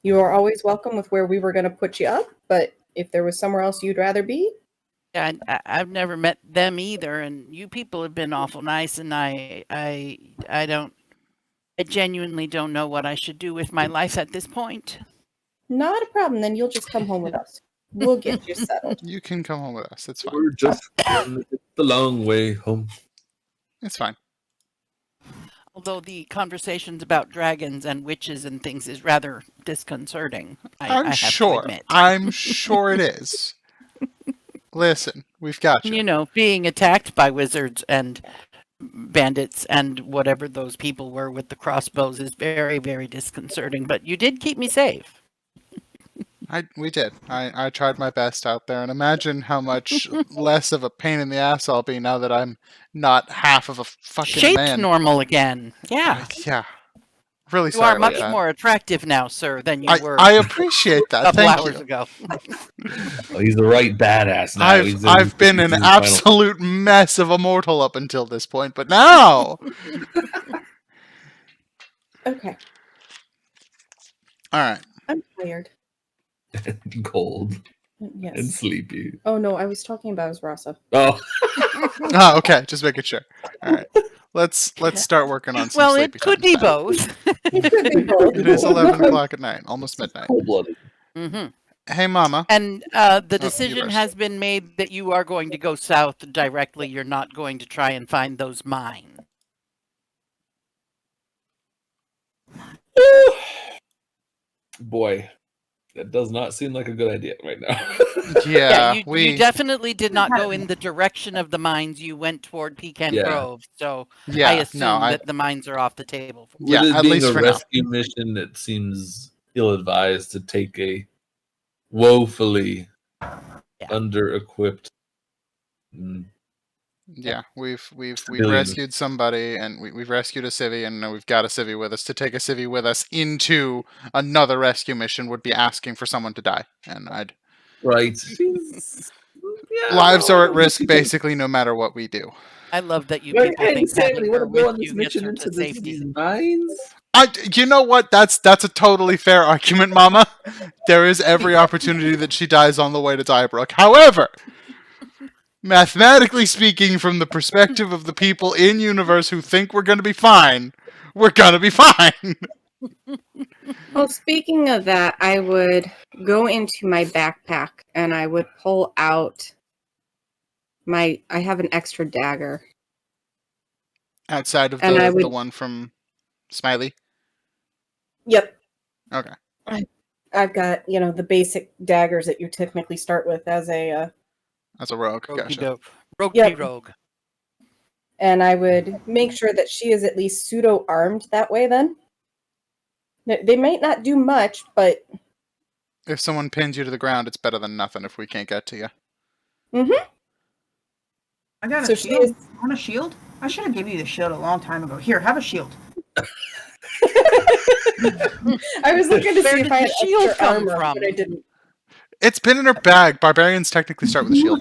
[SPEAKER 8] you are always welcome with where we were going to put you up, but if there was somewhere else you'd rather be.
[SPEAKER 2] Yeah, I've never met them either, and you people have been awful nice, and I genuinely don't know what I should do with my life at this point.
[SPEAKER 8] Not a problem, then you'll just come home with us. We'll get you settled.
[SPEAKER 1] You can come home with us. It's fine.
[SPEAKER 3] We're just the long way home.
[SPEAKER 1] It's fine.
[SPEAKER 2] Although the conversations about dragons and witches and things is rather disconcerting. I
[SPEAKER 1] I'm
[SPEAKER 2] have
[SPEAKER 1] sure.
[SPEAKER 2] to admit.
[SPEAKER 1] I'm sure it is. Listen, we've got you.
[SPEAKER 2] Being attacked by wizards and bandits and whatever those people were with the crossbows is very, very disconcerting. But you did keep me safe.
[SPEAKER 1] We did. I tried my best out there, and imagine how much less of a pain in the ass I'll be now that I'm not half of a fucking
[SPEAKER 2] Shaped
[SPEAKER 1] man.
[SPEAKER 2] normal again. Yeah.
[SPEAKER 1] Yeah. Really
[SPEAKER 2] You
[SPEAKER 1] sorry
[SPEAKER 2] are much
[SPEAKER 1] about that.
[SPEAKER 2] more attractive now, sir, than you were
[SPEAKER 1] I appreciate that.
[SPEAKER 2] a couple
[SPEAKER 1] Thank
[SPEAKER 2] hours
[SPEAKER 1] you.
[SPEAKER 2] ago.
[SPEAKER 3] Oh, he's the right badass now.
[SPEAKER 1] I've been an absolute mess of a mortal up until this point, but now.
[SPEAKER 8] Okay.
[SPEAKER 1] All right.
[SPEAKER 8] I'm tired.
[SPEAKER 3] cold and
[SPEAKER 8] Yes.
[SPEAKER 3] sleepy.
[SPEAKER 8] Oh, no, I was talking about Rasa.
[SPEAKER 3] Oh,
[SPEAKER 1] Oh, okay. Just making sure. All right. Let's start working on some
[SPEAKER 2] Well,
[SPEAKER 1] sleepy
[SPEAKER 2] it could
[SPEAKER 1] times
[SPEAKER 2] be
[SPEAKER 1] then.
[SPEAKER 2] both.
[SPEAKER 8] It could be both.
[SPEAKER 1] It is 11 o'clock at night, almost midnight.
[SPEAKER 3] Cold-blooded.
[SPEAKER 2] hmm
[SPEAKER 1] Hey, Mama.
[SPEAKER 2] And the
[SPEAKER 1] you
[SPEAKER 2] decision
[SPEAKER 1] first.
[SPEAKER 2] has been made that you are going to go south directly. You're not going to try and find those mines.
[SPEAKER 3] Boy, that does not seem like a good idea right now.
[SPEAKER 1] Yeah,
[SPEAKER 2] you definitely did not go in the direction of the mines. You went toward Pecan
[SPEAKER 3] Yeah.
[SPEAKER 2] Grove. So
[SPEAKER 1] yeah,
[SPEAKER 2] I assume
[SPEAKER 1] no,
[SPEAKER 2] that the mines are off the table. For
[SPEAKER 1] Yeah,
[SPEAKER 3] With it
[SPEAKER 1] at
[SPEAKER 3] being
[SPEAKER 1] least
[SPEAKER 3] a
[SPEAKER 1] for now.
[SPEAKER 3] rescue mission, it seems ill-advised to take a woefully under-equipped.
[SPEAKER 1] Yeah, we've
[SPEAKER 3] Civilians.
[SPEAKER 1] rescued somebody, and we've rescued a civvy, and now we've got a civvy with us. To take a civvy with us into another rescue mission would be asking for someone to die, and
[SPEAKER 3] Right.
[SPEAKER 1] lives are at risk basically no matter what we do.
[SPEAKER 2] I love that you
[SPEAKER 3] Right,
[SPEAKER 2] people
[SPEAKER 3] hey,
[SPEAKER 2] think
[SPEAKER 3] Sam,
[SPEAKER 2] having
[SPEAKER 3] you
[SPEAKER 2] her
[SPEAKER 3] want to go
[SPEAKER 2] with
[SPEAKER 3] on this
[SPEAKER 2] you gets
[SPEAKER 3] mission
[SPEAKER 2] her
[SPEAKER 3] into
[SPEAKER 2] to
[SPEAKER 3] these
[SPEAKER 2] safety.
[SPEAKER 3] mines?
[SPEAKER 1] You know what? That's a totally fair argument, Mama. There is every opportunity that she dies on the way to Dybrook. However, mathematically speaking, from the perspective of the people in universe who think we're going to be fine, we're going to be fine.
[SPEAKER 8] Well, speaking of that, I would go into my backpack and I would pull out I have an extra dagger.
[SPEAKER 1] Outside of
[SPEAKER 8] And I
[SPEAKER 1] the
[SPEAKER 8] would-
[SPEAKER 1] one from Smiley.
[SPEAKER 8] Yep.
[SPEAKER 1] Okay.
[SPEAKER 8] I've got, the basic daggers that you typically start with as a
[SPEAKER 1] As a rogue.
[SPEAKER 2] Rogue
[SPEAKER 1] Gotcha.
[SPEAKER 2] rogue
[SPEAKER 8] Yep.
[SPEAKER 2] rogue.
[SPEAKER 8] and I would make sure that she is at least pseudo armed that way then. They might not do much, but
[SPEAKER 1] If someone pins you to the ground, it's better than nothing if we can't get to you.
[SPEAKER 4] I got
[SPEAKER 8] So
[SPEAKER 4] a
[SPEAKER 8] she
[SPEAKER 4] shield.
[SPEAKER 8] is-
[SPEAKER 4] You want a shield? I should have given you the shield a long time ago. Here, have a shield.
[SPEAKER 8] I was looking to
[SPEAKER 2] Where
[SPEAKER 8] see
[SPEAKER 2] did
[SPEAKER 8] if I
[SPEAKER 2] the
[SPEAKER 8] had
[SPEAKER 2] shield
[SPEAKER 8] extra
[SPEAKER 2] come
[SPEAKER 8] armor,
[SPEAKER 2] from?
[SPEAKER 8] but I didn't.
[SPEAKER 1] It's been in her bag. Barbarians technically start with a shield.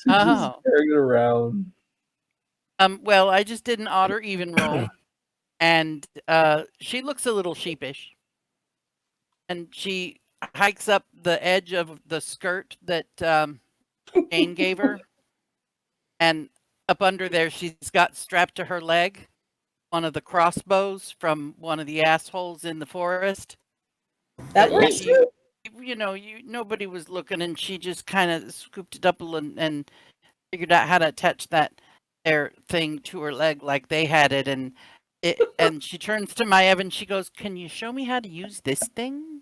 [SPEAKER 2] Oh.
[SPEAKER 3] Carrying it around.
[SPEAKER 2] Well, I just did an odd or even roll, and she looks a little sheepish, and she hikes up the edge of the skirt that Jane gave her, and up under there, she's got strapped to her leg one of the crossbows from one of the assholes in the forest.
[SPEAKER 8] That works too.
[SPEAKER 2] Nobody was looking, and she just kind of scooped it up and figured out how to attach that their thing to her leg like they had it, and she turns to Maev and she goes, "Can you show me how to use this thing?"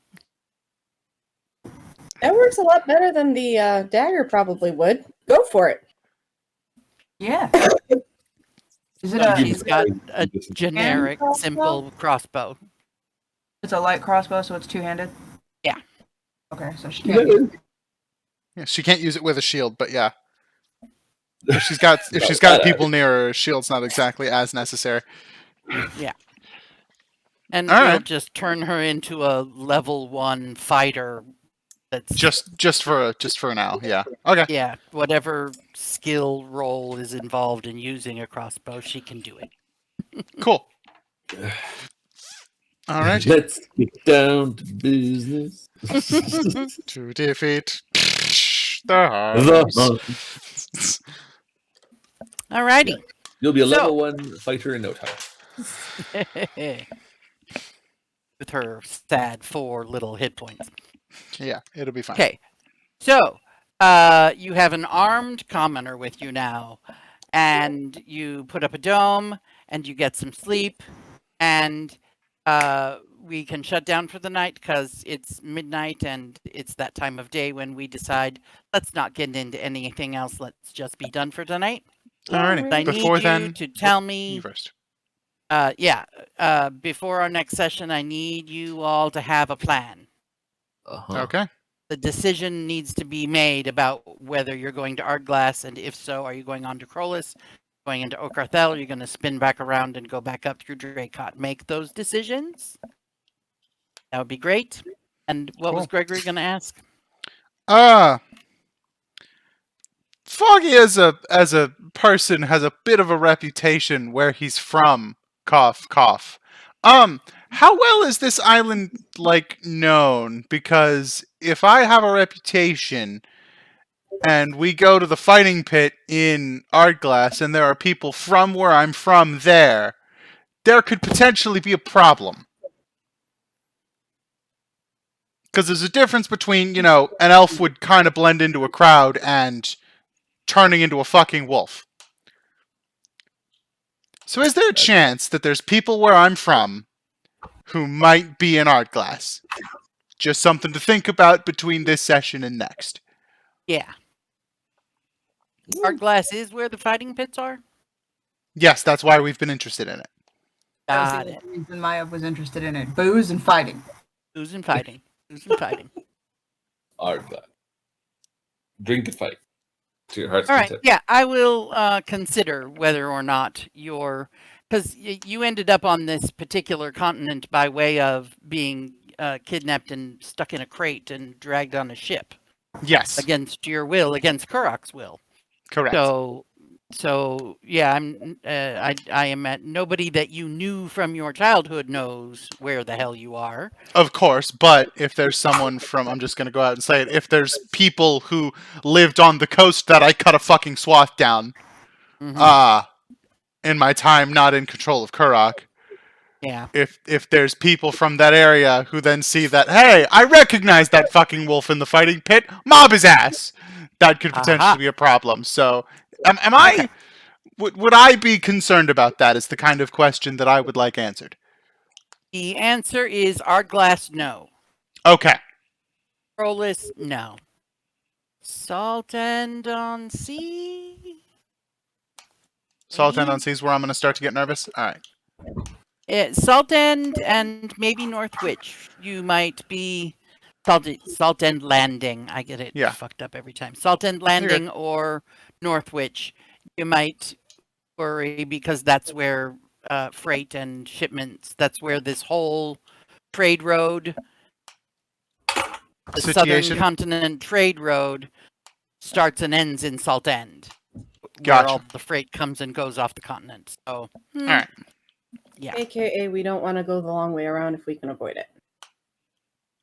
[SPEAKER 8] That works a lot better than the dagger probably would. Go for it.
[SPEAKER 4] Yeah. Is it
[SPEAKER 2] So
[SPEAKER 4] a?
[SPEAKER 2] she's got a generic,
[SPEAKER 4] crossbow?
[SPEAKER 2] simple crossbow.
[SPEAKER 4] It's a light crossbow, so it's two-handed.
[SPEAKER 2] Yeah.
[SPEAKER 4] Okay, so she can't. Use it.
[SPEAKER 1] Yeah, she can't use it with a shield, but yeah. If she's got people near her, a shield's not exactly as necessary.
[SPEAKER 2] And
[SPEAKER 1] All
[SPEAKER 2] we'll
[SPEAKER 1] right.
[SPEAKER 2] just turn her into a level 1 fighter. That's
[SPEAKER 1] Just for now, yeah. Okay.
[SPEAKER 2] yeah, whatever skill roll is involved in using a crossbow, she can do it.
[SPEAKER 1] Cool. All right.
[SPEAKER 3] Let's get down to business.
[SPEAKER 1] To defeat the Huns.
[SPEAKER 2] Alrighty.
[SPEAKER 3] You'll be a
[SPEAKER 2] So-
[SPEAKER 3] level 1 fighter in no time.
[SPEAKER 2] With her sad 4 little hit points.
[SPEAKER 1] Yeah, it'll be fine.
[SPEAKER 2] Okay, so you have an armed commoner with you now, and you put up a dome, and you get some sleep, and we can shut down for the night because it's midnight, and it's that time of day when we decide let's not get into anything else. Let's just be done for tonight.
[SPEAKER 1] Alrighty.
[SPEAKER 2] I
[SPEAKER 1] Before
[SPEAKER 2] need you
[SPEAKER 1] then,
[SPEAKER 2] to tell
[SPEAKER 1] you
[SPEAKER 2] me.
[SPEAKER 1] first.
[SPEAKER 2] Before our next session, I need you all to have a plan.
[SPEAKER 3] Uh-huh.
[SPEAKER 1] Okay.
[SPEAKER 2] The decision needs to be made about whether you're going to Ardglass, and if so, are you going on to Krolis, going into Okarthel, or are you going to spin back around and go back up through Dracot? Make those decisions. That would be great. And what was
[SPEAKER 1] Cool.
[SPEAKER 2] Gregory going to ask?
[SPEAKER 1] Foggy as a person has a bit of a reputation where he's from. Cough, cough. How well is this island known? Because if I have a reputation and we go to the fighting pit in Ardglass, and there are people from where I'm from there could potentially be a problem. Because there's a difference between, an elf would kind of blend into a crowd and turning into a fucking wolf. So is there a chance that there's people where I'm from who might be in Ardglass? Just something to think about between this session and next.
[SPEAKER 2] Yeah. Ardglass is where the fighting pits are?
[SPEAKER 1] Yes, that's why we've been interested in it.
[SPEAKER 2] Got
[SPEAKER 4] That was
[SPEAKER 2] it.
[SPEAKER 4] the reason Maya was interested in it. Booze and fighting.
[SPEAKER 2] Booze and fighting. Booze and fighting.
[SPEAKER 3] Ardglass. Drink and fight. To your heart's
[SPEAKER 2] All right.
[SPEAKER 3] content.
[SPEAKER 2] Yeah, I will consider whether or not you're... Because you ended up on this particular continent by way of being kidnapped and stuck in a crate and dragged on a ship.
[SPEAKER 1] Yes.
[SPEAKER 2] Against your will, against Kurok's will.
[SPEAKER 1] Correct.
[SPEAKER 2] So yeah, I am at nobody that you knew from your childhood knows where the hell you are.
[SPEAKER 1] Of course, but if there's someone from, I'm just going to go out and say it, if there's people who lived on the coast that I cut a fucking swath down, in my time not in control of Kurok,
[SPEAKER 2] yeah.
[SPEAKER 1] If there's people from that area who then see that, hey, I recognize that fucking wolf in the fighting pit, mob his ass, that could potentially be a problem. So, am I... Would I be concerned about that is the kind of question that I would like answered.
[SPEAKER 2] The answer is Ardglass, no.
[SPEAKER 1] Okay.
[SPEAKER 2] Prolus, no. Saltend-on-Sea?
[SPEAKER 1] Saltend-on-Sea is where I'm going to start to get nervous? Alright.
[SPEAKER 2] Saltend and maybe Northwich. You might be... Saltend Landing. I get it fucked up every time. Saltend Landing or Northwich. You might worry because that's where freight and shipments, that's where this whole trade road, the Southern Continent trade road, starts and ends in Saltend. Where all the freight comes and goes off the continent. So,
[SPEAKER 1] alright.
[SPEAKER 2] Yeah.
[SPEAKER 8] AKA, we don't want to go the long way around if we can avoid it.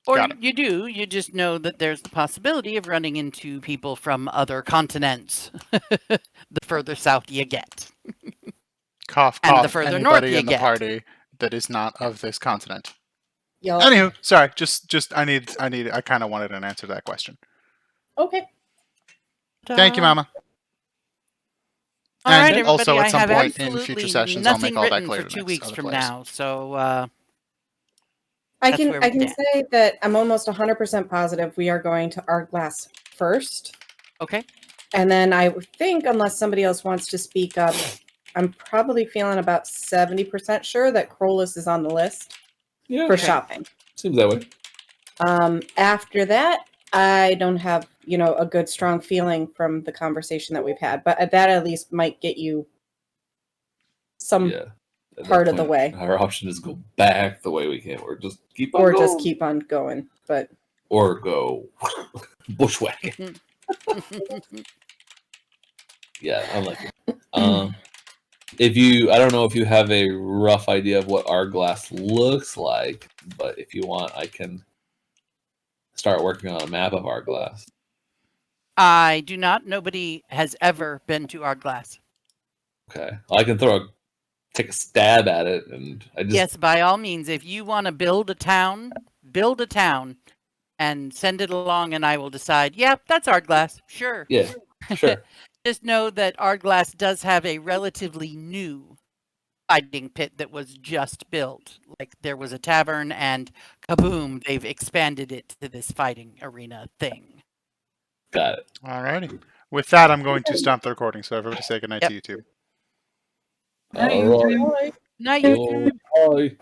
[SPEAKER 2] Or you do, you just know that there's the possibility of running into people from other continents the further south you get.
[SPEAKER 1] Cough,
[SPEAKER 2] and
[SPEAKER 1] cough,
[SPEAKER 2] the further north
[SPEAKER 1] anybody
[SPEAKER 2] you
[SPEAKER 1] in the
[SPEAKER 2] get.
[SPEAKER 1] party that is not of this continent.
[SPEAKER 8] Yep.
[SPEAKER 1] Anywho, sorry, just I kind of wanted an answer to that question.
[SPEAKER 8] Okay.
[SPEAKER 1] Thank you, Mama.
[SPEAKER 2] All
[SPEAKER 1] and
[SPEAKER 2] right, everybody,
[SPEAKER 1] also at some
[SPEAKER 2] I have
[SPEAKER 1] point in future sessions, I'll make all that clear
[SPEAKER 2] for
[SPEAKER 1] to
[SPEAKER 2] 2 weeks
[SPEAKER 1] other
[SPEAKER 2] from
[SPEAKER 1] players.
[SPEAKER 2] now. So
[SPEAKER 8] I
[SPEAKER 2] that's
[SPEAKER 8] can
[SPEAKER 2] where we stand.
[SPEAKER 8] say that I'm almost 100% positive we are going to Ardglass first.
[SPEAKER 2] Okay.
[SPEAKER 8] And then I think, unless somebody else wants to speak up, I'm probably feeling about 70% sure that Krolus is on the list for shopping.
[SPEAKER 3] Seems that way.
[SPEAKER 8] After that, I don't have, a good strong feeling from the conversation that we've had, but that at least might get you some part of the way.
[SPEAKER 3] Our option is go back the way we came, or just keep on
[SPEAKER 8] or
[SPEAKER 3] going.
[SPEAKER 8] just keep on going, but
[SPEAKER 3] or go bushwhacking. Yeah, I like it. I don't know if you have a rough idea of what Ardglass looks like, but if you want, I can start working on a map of Ardglass.
[SPEAKER 2] I do not. Nobody has ever been to Ardglass.
[SPEAKER 3] Okay, I can take a stab at it, and I just
[SPEAKER 2] Yes, by all means. If you want to build a town, and send it along, and I will decide. Yep, that's Ardglass. Sure.
[SPEAKER 3] Yeah, sure.
[SPEAKER 2] Just know that Ardglass does have a relatively new fighting pit that was just built. Like, there was a tavern, and kaboom, they've expanded it to this fighting arena thing.
[SPEAKER 3] Got it.
[SPEAKER 1] Alrighty. With that, I'm going to stop the recording, so everybody say goodnight to YouTube.
[SPEAKER 3] All right.
[SPEAKER 2] Night, YouTube.
[SPEAKER 3] Bye.